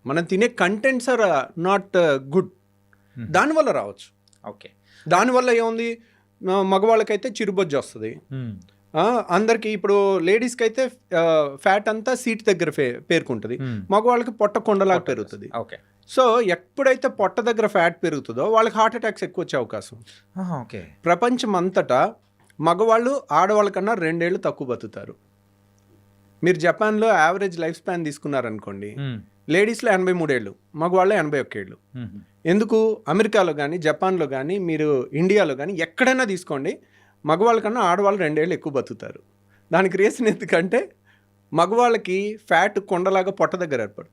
మనం తినే కంటెంట్స్ ఆర్ నాట్ గుడ్, దానివల్ల రావచ్చు. దానివల్ల ఏముంది, మగవాళ్ళకైతే చిరుబొజ్జు వస్తుంది, అందరికి ఇప్పుడు లేడీస్కి అయితే ఫ్యాట్ అంతా సీట్ దగ్గర పేరుకుంటుంది, మగవాళ్ళకి పొట్ట కొండలాగా పెరుగుతుంది. సో ఎప్పుడైతే పొట్ట దగ్గర ఫ్యాట్ పెరుగుతుందో వాళ్ళకి హార్ట్ అటాక్స్ ఎక్కువ వచ్చే అవకాశం. ప్రపంచం అంతటా మగవాళ్ళు ఆడవాళ్ళ కన్నా 2 ఏళ్ళు తక్కువ బతుకుతారు. మీరు జపాన్లో యావరేజ్ లైఫ్ స్పాన్ తీసుకున్నారనుకోండి, లేడీస్లో 83 ఏళ్ళు, మగవాళ్ళు 81 ఏళ్ళు. ఎందుకు, అమెరికాలో కానీ జపాన్లో కానీ మీరు ఇండియాలో కానీ ఎక్కడైనా తీసుకోండి, మగవాళ్ళ కన్నా ఆడవాళ్ళు 2 ఏళ్ళు ఎక్కువ బతుకుతారు. దానికి రీజన్ ఎందుకంటే మగవాళ్ళకి ఫ్యాట్ కొండలాగా పొట్ట దగ్గర ఏర్పడు,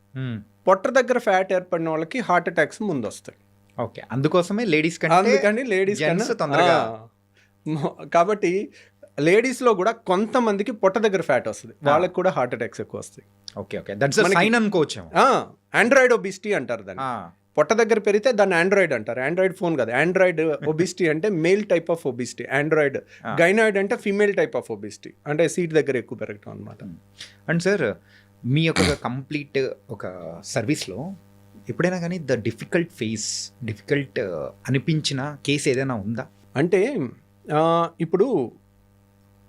పొట్ట దగ్గర ఫ్యాట్ ఏర్పడిన వాళ్ళకి హార్ట్ అటాక్స్ ముందు వస్తాయి. అందుకోసమే లేడీస్ తొందరగా. కాబట్టి లేడీస్లో కూడా కొంతమందికి పొట్ట దగ్గర ఫ్యాట్ వస్తుంది, వాళ్ళకి కూడా హార్ట్ అటాక్స్ ఎక్కువ వస్తాయి. ఆండ్రాయిడ్ ఒబిసిటీ అంటారు దాన్ని. పొట్ట దగ్గర పెరిగితే దాన్ని ఆండ్రాయిడ్ అంటారు. ఆండ్రాయిడ్ ఫోన్ కాదు, ఆండ్రాయిడ్ ఒబిసిటీ అంటే male type of obesity, android gynoid అంటే ఫీమేల్ టైప్ ఆఫ్ ఒబిసిటీ, అంటే సీట్ దగ్గర ఎక్కువ పెరగటం అనమాట. అండ్ సార్, మీ యొక్క కంప్లీట్ ఒక సర్వీస్లో ఎప్పుడైనా కానీ డిఫికల్ట్ అనిపించిన కేసు ఏదైనా ఉందా? అంటే ఇప్పుడు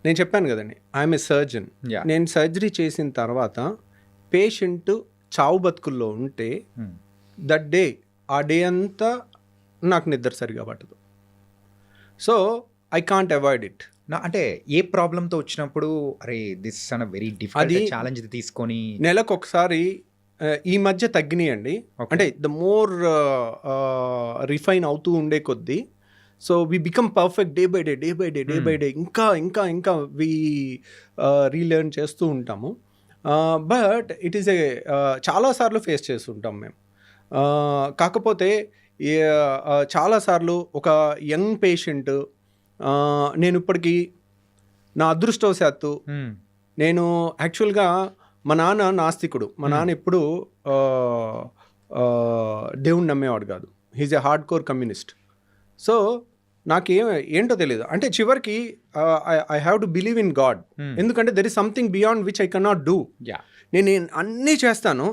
నేను చెప్పాను కదండి, ఐఎమ్ ఏ సర్జన్. నేను సర్జరీ చేసిన తర్వాత పేషెంట్ చావు బతుకుల్లో ఉంటే దట్ డే, ఆ డే అంతా నాకు నిద్ర సరిగా పట్టదు. So I can't avoid it. అంటే ఏ ప్రాబ్లంతో వచ్చినప్పుడు అరే this an very difficult challenge తీసుకొని నెలకు ఒకసారి, ఈ మధ్య తగ్గినాయండి, అంటే ద మోర్ రిఫైన్ అవుతూ ఉండే కొద్దీ, so we become perfect day by day, ఇంకా వీ రీలెర్న్ చేస్తూ ఉంటాము. బట్ ఇట్ ఈస్ చాలాసార్లు ఫేస్ చేస్తుంటాం మేము. కాకపోతే చాలాసార్లు ఒక యంగ్ పేషెంట్, నేను ఇప్పటికీ నా అదృష్టవశాత్తు, నేను యాక్చువల్గా మా నాన్న నాస్తికుడు, మా నాన్న ఎప్పుడు దేవుణ్ణి నమ్మేవాడు కాదు, he's a hardcore communist. So ఏంటో తెలియదు, అంటే చివరికి I have to believe in God, ఎందుకంటే there is something beyond which I cannot do. నేను అన్నీ చేస్తాను,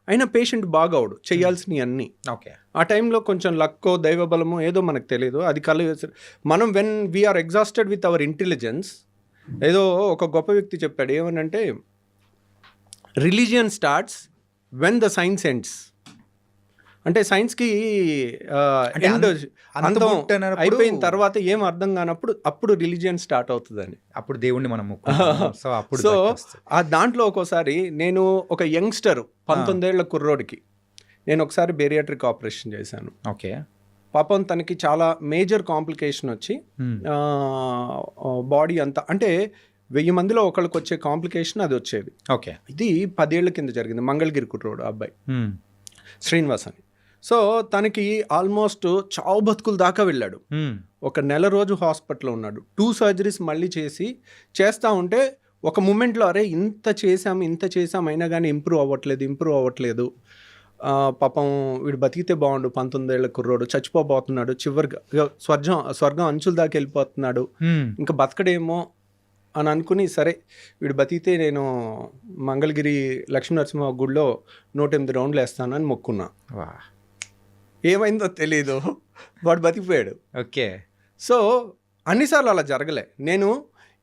అయినా పేషెంట్ బాగవుడు, చేయాల్సినవి అన్నీ. ఆ టైంలో కొంచెం లక్కో దైవబలమో ఏదో మనకు తెలియదు, అది మనం when we're exhausted with our intelligence. ఏదో ఒక గొప్ప వ్యక్తి చెప్పాడు, ఏమనంటే religion starts when the science ends. అంటే సైన్స్కి అంతం అయిపోయిన తర్వాత ఏం అర్థం కానప్పుడు అప్పుడు రిలీజియన్ స్టార్ట్ అవుతుందని, అప్పుడు దేవుణ్ణి మనం. సో ఆ దాంట్లో ఒక్కోసారి నేను ఒక యంగ్స్టర్ 19 ఏళ్ల కుర్రోడికి నేను ఒకసారి బేరియాట్రిక్ ఆపరేషన్ చేశాను. పాపం తనకి చాలా మేజర్ కాంప్లికేషన్ వచ్చి బాడీ అంతా, అంటే 1000 మందిలో ఒకళ్ళకి వచ్చే కాంప్లికేషన్ అది వచ్చేది. ఇది 10 ఏళ్ల కింద జరిగింది. మంగళగిరి కుర్రోడు అబ్బాయి, శ్రీనివాస్ అని. సో తనకి ఆల్మోస్ట్ చావు బతుకుల దాకా వెళ్ళాడు. ఒక నెల రోజు హాస్పిటల్లో ఉన్నాడు. 2 సర్జరీస్ మళ్ళీ చేస్తూ ఉంటే ఒక మూమెంట్లో అరే ఇంత చేసాం అయినా కానీ ఇంప్రూవ్ అవ్వట్లేదు. పాపం వీడు బతికితే బాగుండు, 19 ఏళ్ల కుర్రోడు చచ్చిపోబోతున్నాడు, చివరిగా స్వర్గం అంచుల దాకా వెళ్ళిపోతున్నాడు, ఇంకా బతకడేమో అని అనుకుని, సరే వీడు బతికితే నేను మంగళగిరి లక్ష్మీనరసింహ గుడిలో 108 రౌండ్లు వేస్తానని మొక్కున్నా. ఏమైందో తెలీదు, వాడు బతికిపోయాడు. సో అన్నిసార్లు అలా జరగలే. నేను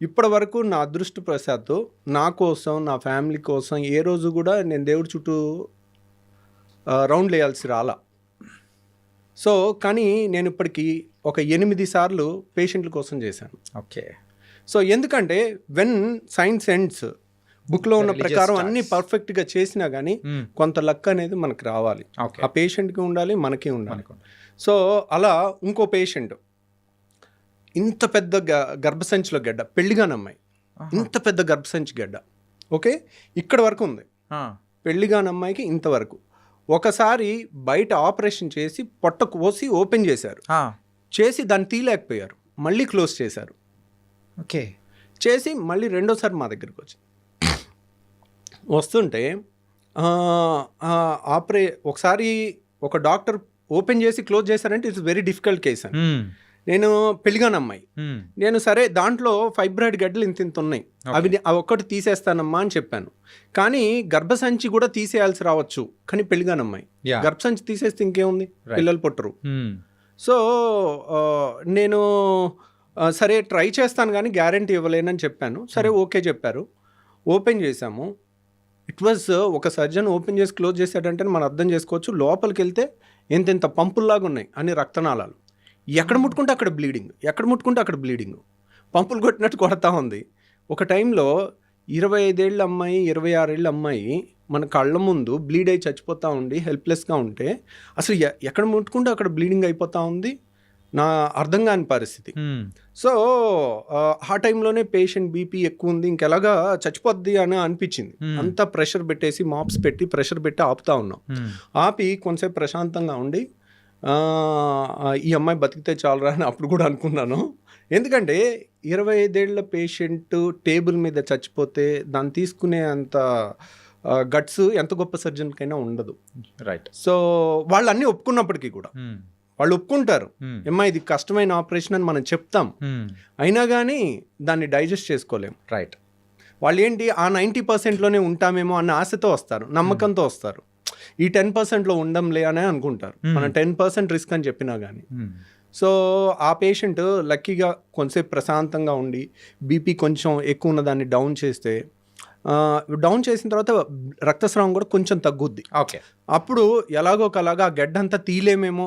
ఇప్పటి వరకు నా అదృష్టవశాత్తు నా కోసం, నా ఫ్యామిలీ కోసం ఏ రోజు కూడా నేను దేవుడి చుట్టూ రౌండ్లు వేయాల్సి రాలా. సో కానీ నేను ఇప్పటికీ ఒక 8 సార్లు పేషెంట్ల కోసం చేశాను. ఓకే. సో ఎందుకంటే వెన్ సైన్స్ ఎండ్స్ బుక్లో ఉన్న Religious ప్రకారం starts. అన్నీ పర్ఫెక్ట్గా చేసినా కానీ కొంత లక్ అనేది మనకు రావాలి. ఓకే. ఆ పేషెంట్కి ఉండాలి, మనకి ఉండాలి. సో అలా ఇంకో పేషెంట్ ఇంత పెద్ద గర్భసంచిలో గడ్డ, పెళ్లిగాని అమ్మాయి, ఇంత పెద్ద గర్భసంచి గడ్డ, ఓకే, ఇక్కడ వరకు ఉంది. పెళ్లిగాని అమ్మాయికి ఇంతవరకు. ఒకసారి బయట ఆపరేషన్ చేసి పొట్ట కోసి ఓపెన్ చేశారు, చేసి దాన్ని తీయలేకపోయారు, మళ్ళీ క్లోజ్ చేశారు. ఓకే. చేసి మళ్ళీ రెండోసారి మా దగ్గరికి వచ్చి వస్తుంటే ఒకసారి ఒక డాక్టర్ ఓపెన్ చేసి క్లోజ్ చేశారంటే ఇట్స్ వెరీ డిఫికల్ట్ కేస్ అని. నేను పెళ్లిగాని అమ్మాయి, నేను సరే దాంట్లో ఫైబ్రాయిడ్ గడ్డలు ఇంత ఉన్నాయి, అవి ఒక్కటి తీసేస్తానమ్మా అని చెప్పాను. కానీ గర్భసంచి కూడా తీసేయాల్సి రావచ్చు, కానీ పెళ్లిగాని అమ్మాయి గర్భసంచి తీసేస్తే ఇంకేముంది, పిల్లలు పుట్టరు. సో నేను సరే ట్రై చేస్తాను కానీ గ్యారంటీ ఇవ్వలేనని చెప్పాను. సరే ఓకే చెప్పారు, ఓపెన్ చేశాము. ఇట్ వాజ్ ఒక సర్జన్ ఓపెన్ చేసి క్లోజ్ చేశాడంటే మనం అర్థం చేసుకోవచ్చు, లోపలికి వెళ్తే ఎంతెంత పంపుల్లాగా ఉన్నాయి అన్ని రక్తనాళాలు, ఎక్కడ ముట్టుకుంటే అక్కడ బ్లీడింగ్, ఎక్కడ ముట్టుకుంటే అక్కడ బ్లీడింగ్, పంపులు కొట్టినట్టు కొడతా ఉంది. ఒక టైంలో 25 ఏళ్ళ అమ్మాయి, 26 ఏళ్ళ అమ్మాయి మన కళ్ళ ముందు బ్లీడ్ అయి చచ్చిపోతూ ఉండి హెల్ప్లెస్గా ఉంటే అసలు ఎక్కడ ముట్టుకుంటే అక్కడ బ్లీడింగ్ అయిపోతూ ఉంది, నా అర్థం కాని పరిస్థితి. సో ఆ టైంలోనే పేషెంట్ బీపీ ఎక్కువ ఉంది, ఇంకెలాగా చచ్చిపోద్ది అని అనిపించింది. అంతా ప్రెషర్ పెట్టేసి మాప్స్ పెట్టి ప్రెషర్ పెట్టి ఆపుతా ఉన్నాం. ఆపి కొంతసేపు ప్రశాంతంగా ఉండి ఈ అమ్మాయి బతికితే చాలరా అని అప్పుడు కూడా అనుకున్నాను. ఎందుకంటే 25 ఏళ్ల పేషెంట్ టేబుల్ మీద చచ్చిపోతే దాన్ని తీసుకునే అంత గట్స్ ఎంత గొప్ప సర్జన్కైనా ఉండదు. రైట్. సో వాళ్ళు అన్నీ ఒప్పుకున్నప్పటికీ కూడా వాళ్ళు ఒప్పుకుంటారు, అమ్మా ఇది కష్టమైన ఆపరేషన్ అని మనం చెప్తాం, అయినా కానీ దాన్ని డైజెస్ట్ చేసుకోలేము. రైట్. వాళ్ళు ఏంటి ఆ 90%లోనే ఉంటామేమో అన్న ఆశతో వస్తారు, నమ్మకంతో వస్తారు. ఈ 10%లో ఉండంలే అనే అనుకుంటారు, మనం 10% రిస్క్ అని చెప్పినా కానీ. సో ఆ పేషెంట్ లక్కీగా కొంతసేపు ప్రశాంతంగా ఉండి బీపీ కొంచెం ఎక్కువ ఉన్న దాన్ని డౌన్ చేస్తే, డౌన్ చేసిన తర్వాత రక్తస్రావం కూడా కొంచెం తగ్గుద్ది. ఓకే. అప్పుడు ఎలాగో ఒకలాగా ఆ గడ్డ అంతా తీలేమేమో,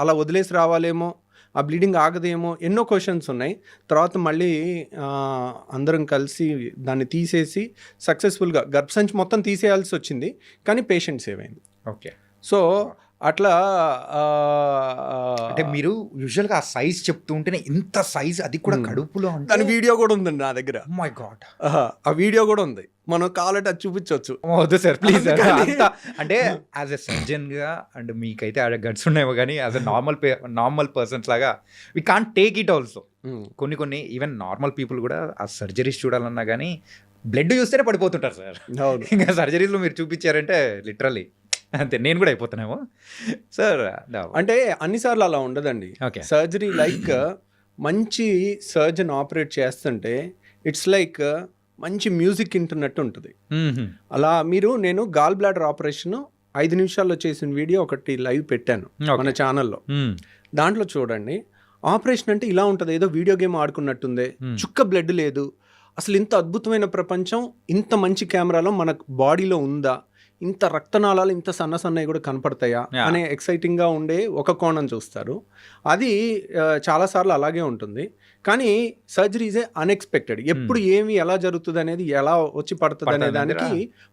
అలా వదిలేసి రావాలేమో, ఆ బ్లీడింగ్ ఆగదేమో, ఎన్నో క్వశ్చన్స్ ఉన్నాయి. తర్వాత మళ్ళీ అందరం కలిసి దాన్ని తీసేసి సక్సెస్ఫుల్గా గర్భసంచి మొత్తం తీసేయాల్సి వచ్చింది, కానీ పేషెంట్ సేవ్ అయింది. ఓకే. సో అట్లా అంటే మీరు యూజువల్గా ఆ సైజ్ చెప్తూ ఉంటేనే ఇంత సైజ్, అది కూడా కడుపులో, దాని వీడియో కూడా ఉందండి నా దగ్గర. మై గాడ్, ఆ వీడియో కూడా ఉంది, మనం కావాలంటే అది చూపించవచ్చు. వద్దు సార్ ప్లీజ్. అంటే యాజ్ ఎ సర్జన్గా అండ్ మీకైతే గట్స్ ఉన్నాయేమో, కానీ యాజ్ ఎ నార్మల్ పర్సన్స్ లాగా we can't take it also. కొన్ని ఈవెన్ నార్మల్ పీపుల్ కూడా ఆ సర్జరీస్ చూడాలన్నా కానీ బ్లడ్ చూస్తేనే పడిపోతుంటారు సార్. ఇంకా సర్జరీస్లో మీరు చూపించారంటే లిటరల్లీ అంతే, నేను కూడా అయిపోతున్నామో సార్. అంటే అన్నిసార్లు అలా ఉండదండి. సర్జరీ లైక్ మంచి సర్జన్ ఆపరేట్ చేస్తుంటే ఇట్స్ లైక్ మంచి మ్యూజిక్ వింటున్నట్టు ఉంటుంది. అలా నేను గాల్ బ్లాడర్ ఆపరేషన్ 5 నిమిషాల్లో చేసిన వీడియో ఒకటి లైవ్ పెట్టాను మన ఛానల్లో, దాంట్లో చూడండి. ఆపరేషన్ అంటే ఇలా ఉంటుంది, ఏదో వీడియో గేమ్ ఆడుకున్నట్టుందే, చుక్క బ్లడ్ లేదు, అసలు ఇంత అద్భుతమైన ప్రపంచం ఇంత మంచి కెమెరాలో మన బాడీలో ఉందా, ఇంత రక్తనాళాలు ఇంత సన్నసన్నవి కూడా కనపడతాయా అనే ఎక్సైటింగ్గా ఉండే ఒక కోణం చూస్తారు. అది చాలాసార్లు అలాగే ఉంటుంది. కానీ సర్జరీ ఈజ్ అన్ఎక్స్పెక్టెడ్, ఎప్పుడు ఏమి ఎలా జరుగుతుంది అనేది, ఎలా వచ్చి పడుతుంది అనే దానికి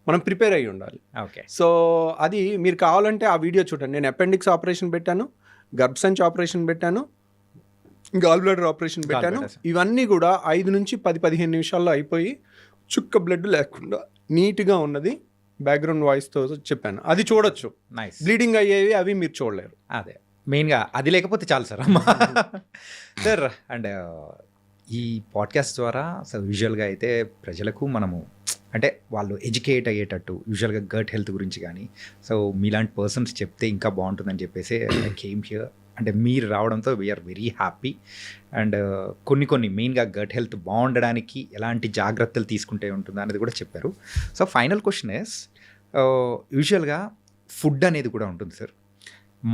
మనం ప్రిపేర్ అయ్యి ఉండాలి. సో అది మీరు కావాలంటే ఆ వీడియో చూడండి. నేను అపెండిక్స్ ఆపరేషన్ పెట్టాను, గర్భసంచి ఆపరేషన్ పెట్టాను, గాల్ బ్లాడర్ ఆపరేషన్ పెట్టాను. ఇవన్నీ కూడా 5 నుంచి 10-15 నిమిషాల్లో అయిపోయి చుక్క బ్లడ్ లేకుండా నీట్గా ఉన్నది, బ్యాక్గ్రౌండ్ వాయిస్తో చెప్పాను. అది చూడొచ్చు. బ్లీడింగ్ అయ్యేవి అవి మీరు చూడలేరు. అదే మెయిన్గా అది లేకపోతే చాలు సార్. అమ్మా సార్, అండ్ ఈ పాడ్కాస్ట్ ద్వారా సో యూజువల్గా అయితే ప్రజలకు మనము అంటే వాళ్ళు ఎడ్యుకేట్ అయ్యేటట్టు యూజువల్గా గట్ హెల్త్ గురించి కానీ, సో మీలాంటి పర్సన్స్ చెప్తే ఇంకా బాగుంటుందని చెప్పేసి ఐ కేమ్ హియర్. అంటే మీరు రావడంతో వీఆర్ వెరీ హ్యాపీ. అండ్ కొన్ని మెయిన్గా గట్ హెల్త్ బాగుండడానికి ఎలాంటి జాగ్రత్తలు తీసుకుంటే ఉంటుందో అనేది కూడా చెప్పారు. సో ఫైనల్ క్వశ్చన్ ఇస్, యూజువల్గా ఫుడ్ అనేది కూడా ఉంటుంది సార్.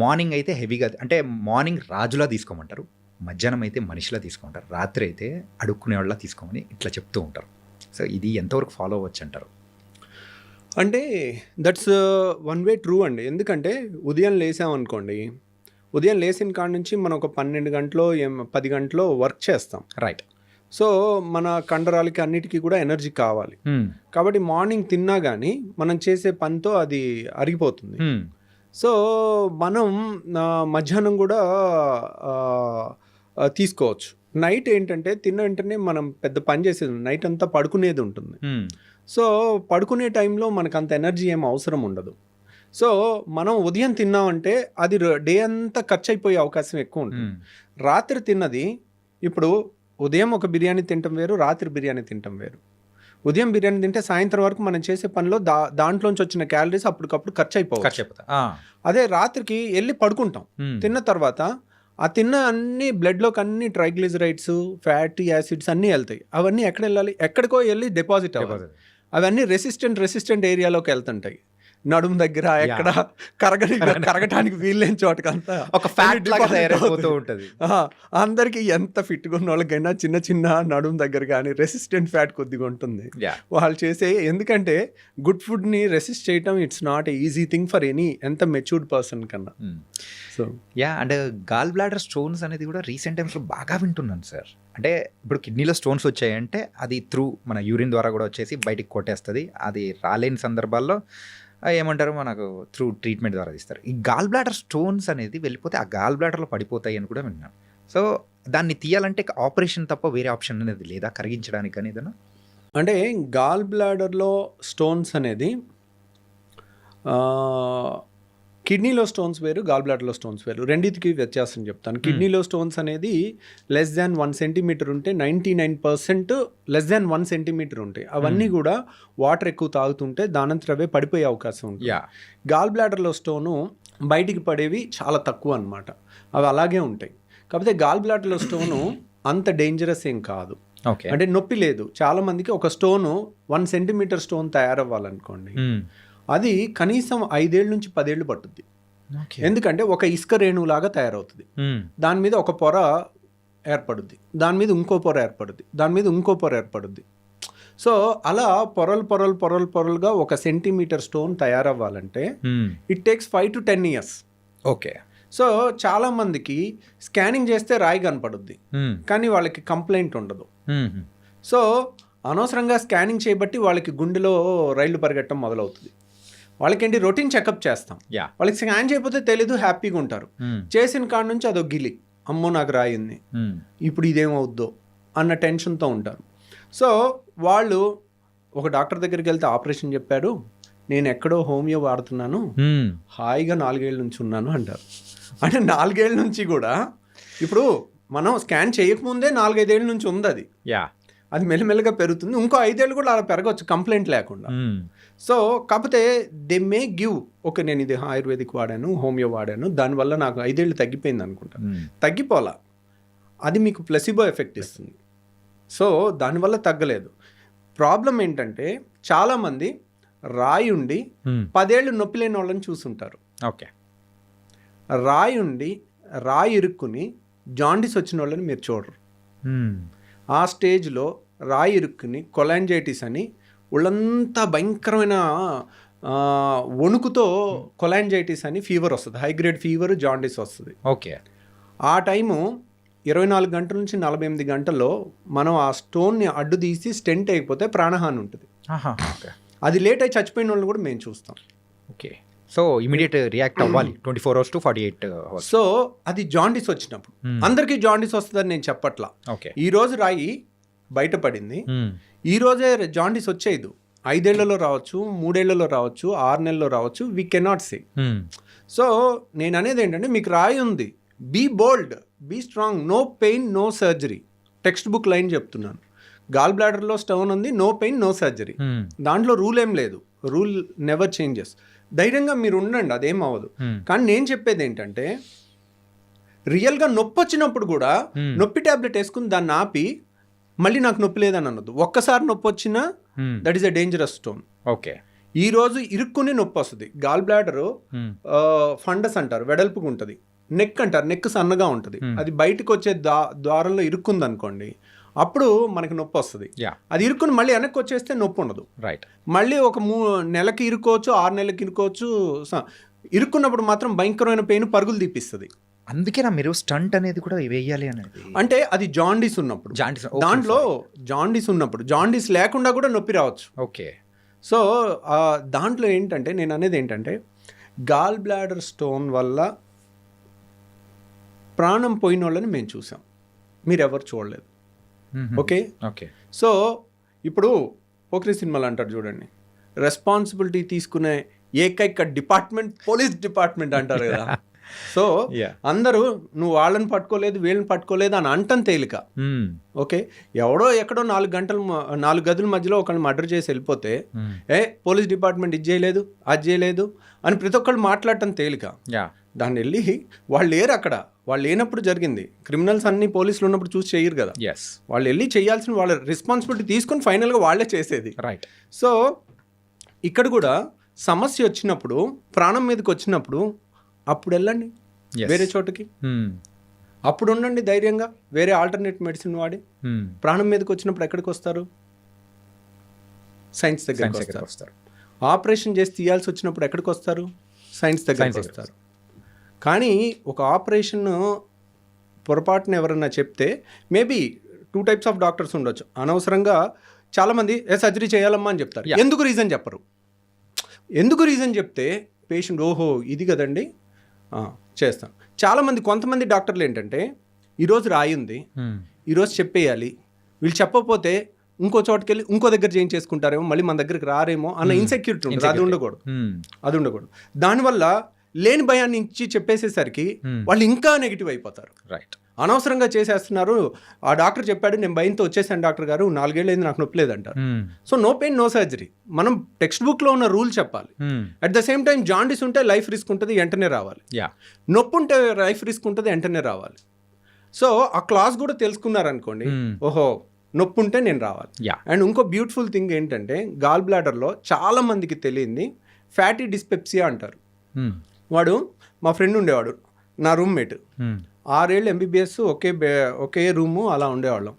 మార్నింగ్ అయితే హెవీగా, అంటే మార్నింగ్ రాజులా తీసుకోమంటారు, మధ్యాహ్నం అయితే మనిషిలా తీసుకోమంటారు, రాత్రి అయితే అడుక్కునే వాళ్ళ తీసుకోమని ఇట్లా చెప్తూ ఉంటారు. సో ఇది ఎంతవరకు ఫాలో అవ్వచ్చు అంటారు? అంటే దట్స్ వన్ వే ట్రూ అండి. ఎందుకంటే ఉదయం లేసామనుకోండి, ఉదయం లేచిన కాడ నుంచి మనం ఒక 12 గంటలో 10 గంటలో వర్క్ చేస్తాం. రైట్. సో మన కండరాలకి అన్నిటికీ కూడా ఎనర్జీ కావాలి. కాబట్టి మార్నింగ్ తిన్నా కానీ మనం చేసే పనితో అది అరిగిపోతుంది. సో మనం మధ్యాహ్నం కూడా తీసుకోవచ్చు. నైట్ ఏంటంటే తిన్న వెంటనే మనం పెద్ద పని చేసేది, నైట్ అంతా పడుకునేది ఉంటుంది. సో పడుకునే టైంలో మనకు అంత ఎనర్జీ ఏం అవసరం ఉండదు. సో మనం ఉదయం తిన్నామంటే అది డే అంతా ఖర్చు అయిపోయే అవకాశం ఎక్కువ ఉంటుంది. రాత్రి తిన్నది, ఇప్పుడు ఉదయం ఒక బిర్యానీ తినటం వేరు, రాత్రి బిర్యానీ తినటం వేరు. ఉదయం బిర్యానీ తింటే సాయంత్రం వరకు మనం చేసే పనిలో దాంట్లోంచి వచ్చిన క్యాలరీస్ అప్పటికప్పుడు ఖర్చు అయిపోవచ్చు. అదే రాత్రికి వెళ్ళి పడుకుంటాం, తిన్న తర్వాత ఆ తిన్న అన్ని బ్లడ్లోకి అన్ని ట్రైగ్లిజరైడ్స్, ఫ్యాటీ యాసిడ్స్ అన్నీ వెళ్తాయి. అవన్నీ ఎక్కడ వెళ్ళాలి? ఎక్కడికో వెళ్ళి డిపాజిట్ అవ్వాలి. అవన్నీ రెసిస్టెంట్ ఏరియాలోకి వెళ్తుంటాయి. నడుము దగ్గర ఎక్కడ కరగటానికి వీల్లేని చోటకంతా ఒక ఫ్యాట్ లాగా తయారైపోతూ ఉంటుంది. అందరికి ఎంత ఫిట్గా ఉన్న వాళ్ళకైనా చిన్న చిన్న నడుము దగ్గర కానీ రెసిస్టెంట్ ఫ్యాట్ కొద్దిగా ఉంటుంది. వాళ్ళు చేసే, ఎందుకంటే గుడ్ ఫుడ్ని రెసిస్ట్ చేయటం it's not easy thing for any ఎంత మెచ్యూర్డ్ పర్సన్ కన్నా. So and gall bladder stones అనేది కూడా రీసెంట్ టైమ్స్లో బాగా వింటున్నాను సార్. అంటే ఇప్పుడు కిడ్నీలో స్టోన్స్ వచ్చాయంటే అది త్రూ మన యూరిన్ ద్వారా కూడా వచ్చేసి బయటికి కొట్టేస్తుంది. అది రాలేని సందర్భాల్లో ఏమంటారు, మనకు త్రూ ట్రీట్మెంట్ ద్వారా తీస్తారు. ఈ గాల్ బ్లాడర్ స్టోన్స్ అనేది వెళ్ళిపోతే ఆ గాల్ బ్లాడర్లో పడిపోతాయి అని కూడా విన్నాను. సో దాన్ని తీయాలంటే ఆపరేషన్ తప్ప వేరే ఆప్షన్ అనేది లేదా కరిగించడానికి అని ఏదైనా? అంటే గాల్ బ్లాడర్లో స్టోన్స్ అనేది కిడ్నీలో స్టోన్స్ వేరు, గాల్ బ్లాడర్లో స్టోన్స్ వేరు. రెండింటికి వ్యత్యాసం చెప్తాను. కిడ్నీలో స్టోన్స్ అనేది లెస్ దాన్ 1 సెంటీమీటర్ ఉంటే 99% లెస్ దాన్ 1 సెంటీమీటర్ ఉంటాయి. అవన్నీ కూడా వాటర్ ఎక్కువ తాగుతుంటే దానంతరవే పడిపోయే అవకాశం ఉంటుంది. గాల్ బ్లాడర్లో స్టోను బయటికి పడేవి చాలా తక్కువ అన్నమాట, అవి అలాగే ఉంటాయి. కాకపోతే గాల్ బ్లాడర్లో స్టోను అంత డేంజరస్ ఏం కాదు. అంటే నొప్పి లేదు. చాలా మందికి ఒక స్టోను 1 సెంటీమీటర్ స్టోన్ తయారవ్వాలనుకోండి, అది కనీసం 5 ఏళ్ళ నుంచి 10 ఏళ్ళు పట్టుద్ది. ఎందుకంటే ఒక ఇసుక రేణులాగా తయారవుతుంది. దాని మీద ఒక పొర ఏర్పడుద్ది, దాని మీద ఇంకో పొర ఏర్పడుద్ది, దాని మీద ఇంకో పొర ఏర్పడుద్ది. సో అలా పొరలుగా 1 సెంటీమీటర్ స్టోన్ తయారవ్వాలంటే it takes 5 to 10 years. Okay. So చాలా మందికి స్కానింగ్ చేస్తే రాయి కనపడుద్ది, కానీ వాళ్ళకి కంప్లైంట్ ఉండదు. సో అనవసరంగా స్కానింగ్ చేయబట్టి వాళ్ళకి గుండెలో రైళ్లు పరిగెట్టడం మొదలవుతుంది. వాళ్ళకేంటి, రొటీన్ చెకప్ చేస్తాం, వాళ్ళకి స్కాన్ చేయకపోతే తెలీదు, హ్యాపీగా ఉంటారు. చేసిన కాడ నుంచి అదో గిలి, అమ్మో నాకు రాయింది, ఇప్పుడు ఇదేమవుద్దో అన్న టెన్షన్తో ఉంటారు. సో వాళ్ళు ఒక డాక్టర్ దగ్గరికి వెళ్తే ఆపరేషన్ చెప్పాడు, నేను ఎక్కడో హోమియో వాడుతున్నాను, హాయిగా 4 ఏళ్ళ నుంచి ఉన్నాను అంటారు. అంటే 4 ఏళ్ళ నుంచి కూడా, ఇప్పుడు మనం స్కాన్ చేయకముందే 4-5 ఏళ్ళ నుంచి ఉంది అది. అది మెల్లమెల్లగా పెరుగుతుంది. ఇంకో 5 ఏళ్ళు కూడా అలా పెరగవచ్చు కంప్లైంట్ లేకుండా. సో కాకపోతే దే మే గివ్, ఓకే నేను ఇది ఆయుర్వేదిక్ వాడాను, హోమియో వాడాను, దానివల్ల నాకు 5 ఏళ్ళు తగ్గిపోయింది అనుకుంటా. తగ్గిపోలా, అది మీకు ప్లసిబో ఎఫెక్ట్ ఇస్తుంది. సో దానివల్ల తగ్గలేదు. ప్రాబ్లం ఏంటంటే చాలామంది రాయి ఉండి 10 ఏళ్ళు నొప్పి లేని వాళ్ళని చూసుంటారు. ఓకే. రాయి ఇరుక్కుని జాండీస్ వచ్చిన వాళ్ళని మీరు చూడరు. ఆ స్టేజ్లో రాయి ఇరుక్కుని కొలాంజైటిస్ అని ఒళ్ళంతా భయంకరమైన వణుకుతో కొలాంజైటిస్ అని ఫీవర్ వస్తుంది, హై గ్రేడ్ ఫీవర్, జాండీస్ వస్తుంది. ఓకే. ఆ టైము 24 గంటల నుంచి 48 గంటల్లో మనం ఆ స్టోన్ని అడ్డు తీసి స్టెంట్ అయిపోతే ప్రాణహాని ఉంటుంది. అది లేట్ అయి చచ్చిపోయిన వాళ్ళు కూడా మేము చూస్తాం. ఓకే. సో ఇమీడియట్ రియాక్ట్ అవ్వాలి 24 hours to 48 hours. సో అది జాండీస్ వచ్చినప్పుడు, అందరికీ జాండీస్ వస్తుందని నేను చెప్పట్లా. ఈ రోజు రాయి బయటపడింది, ఈ రోజే జాండీస్ వచ్చేది. 5 ఏళ్లలో రావచ్చు, 3 ఏళ్లలో రావచ్చు, 6 నెలల్లో రావచ్చు, వీ కెనాట్ సే. సో నేను అనేది ఏంటంటే, మీకు రాయి ఉంది, be bold, be strong, no pain no surgery. Text book line చెప్తున్నాను. గాల్ బ్లాడర్లో స్టోన్ ఉంది, నో పెయిన్ నో సర్జరీ. దాంట్లో రూల్ ఏం లేదు, రూల్ నెవర్ చేంజెస్. ధైర్యంగా మీరు ఉండండి, అదేం అవ్వదు. కానీ నేను చెప్పేది ఏంటంటే, రియల్గా నొప్పి వచ్చినప్పుడు కూడా నొప్పి ట్యాబ్లెట్ వేసుకుని దాన్ని ఆపి మళ్ళీ నాకు నొప్పి లేదని అనొద్దు. ఒక్కసారి నొప్పి వచ్చినా that is a dangerous stone. Okay. ఈ రోజు ఇరుక్కుని నొప్పి వస్తుంది. గాల్ బ్లాడరు ఫండస్ అంటారు, వెడల్పుగా ఉంటుంది. నెక్ అంటారు, నెక్ సన్నగా ఉంటుంది. అది బయటకు వచ్చే ద్వారంలో ఇరుక్కుంది అనుకోండి, అప్పుడు మనకి నొప్పి వస్తుంది. అది ఇరుక్కుని మళ్ళీ వెనక్కి వచ్చేస్తే నొప్పి ఉండదు. రైట్. మళ్ళీ ఒక 3 నెలలకి ఇరుకోవచ్చు, 6 నెలలకి ఇరుకోవచ్చు. ఇరుక్కున్నప్పుడు మాత్రం భయంకరమైన పెయిన్ పరుగులు తీపిస్తుంది. అందుకేనా మీరు స్టంట్ అనేది కూడా వేయాలి అనేది? అంటే అది జాండీస్ ఉన్నప్పుడు, జాండీస్ దాంట్లో జాండీస్ ఉన్నప్పుడు, జాండీస్ లేకుండా కూడా నొప్పి రావచ్చు. ఓకే. సో దాంట్లో ఏంటంటే నేను అనేది ఏంటంటే గాల్ బ్లాడర్ స్టోన్ వల్ల ప్రాణం పోయిన వాళ్ళని మేము చూసాం, మీరు ఎవరు చూడలేదు. Okay okay. సో ఇప్పుడు పోక్రీ సినిమాలు అంటారు చూడండి, రెస్పాన్సిబిలిటీ తీసుకునే ఏకైక డిపార్ట్మెంట్ పోలీస్ డిపార్ట్మెంట్ అంటారు కదా. సో అందరూ నువ్వు వాళ్ళని పట్టుకోలేదు వీళ్ళని పట్టుకోలేదు అని అంటం తేలిక. ఓకే, ఎవడో ఎక్కడో 4 గదుల మధ్యలో ఒకళ్ళు మర్డర్ చేసి వెళ్ళిపోతే పోలీస్ డిపార్ట్మెంట్ ఇది చేయలేదు అది చేయలేదు అని ప్రతి ఒక్కళ్ళు మాట్లాడటం తేలిక. దాన్ని వెళ్ళి వాళ్ళు లేరు అక్కడ, వాళ్ళు లేనప్పుడు జరిగింది. క్రిమినల్స్ అన్ని పోలీసులు ఉన్నప్పుడు చూసి చేయరు కదా, వాళ్ళు వెళ్ళి చేయాల్సిన వాళ్ళ రెస్పాన్సిబిలిటీ తీసుకొని ఫైనల్గా వాళ్ళే చేసేది. రైట్. సో ఇక్కడ కూడా సమస్య వచ్చినప్పుడు, ప్రాణం మీదకి వచ్చినప్పుడు అప్పుడు వెళ్ళండి వేరే చోటుకి, అప్పుడు ఉండండి ధైర్యంగా, వేరే ఆల్టర్నేట్ మెడిసిన్ వాడి. ప్రాణం మీదకి వచ్చినప్పుడు ఎక్కడికి వస్తారు? సైన్స్ దగ్గరికి వస్తారు. ఆపరేషన్ చేసి తీయాల్సి వచ్చినప్పుడు ఎక్కడికి వస్తారు? సైన్స్ దగ్గరికి వస్తారు. కానీ ఒక ఆపరేషన్ పొరపాటున ఎవరన్నా చెప్తే మేబీ 2 types ఆఫ్ డాక్టర్స్ ఉండొచ్చు. అనవసరంగా చాలామంది సర్జరీ చేయాలమ్మా అని చెప్తారు. ఎందుకు రీజన్ చెప్పరు. ఎందుకు రీజన్ చెప్తే పేషెంట్ ఓహో ఇది కదండి చేస్తాం. చాలామంది కొంతమంది డాక్టర్లు ఏంటంటే ఈరోజు రాయి ఉంది, ఈరోజు చెప్పేయాలి, వీళ్ళు చెప్పకపోతే ఇంకో చోటుకి వెళ్ళి ఇంకో దగ్గర చేయించేసుకుంటారేమో, మళ్ళీ మన దగ్గరికి రారేమో అన్న ఇన్సెక్యూరిటీ ఉంటుంది. అది ఉండకూడదు. దానివల్ల లేని భయాన్ని ఇచ్చి చెప్పేసేసరికి వాళ్ళు ఇంకా నెగిటివ్ అయిపోతారు. రైట్. అనవసరంగా చేసేస్తున్నారు. ఆ డాక్టర్ చెప్పాడు, నేను భయంతో వచ్చేసాను డాక్టర్ గారు, 4 ఏళ్ళు అయింది నాకు నొప్పి లేదంటారు. So no pain no surgery. మనం టెక్స్ట్ బుక్లో ఉన్న రూల్ చెప్పాలి. At the same time jaundice ఉంటే లైఫ్ రిస్క్ ఉంటుంది, వెంటనే రావాలి. నొప్పి ఉంటే లైఫ్ రిస్క్ ఉంటుంది, వెంటనే రావాలి. సో ఆ క్లాస్ కూడా తెలుసుకున్నారనుకోండి, ఓహో నొప్పి ఉంటే నేను రావాలి. అండ్ ఇంకో బ్యూటిఫుల్ థింగ్ ఏంటంటే గాల్ బ్లాడర్లో చాలా మందికి తెలియంది ఫ్యాటీ డిస్పెప్సియా అంటారు. వాడు మా ఫ్రెండ్ ఉండేవాడు, నా రూమ్మేట్. 6 ఏళ్ళు MBBS ఒకే రూము అలా ఉండేవాళ్ళం.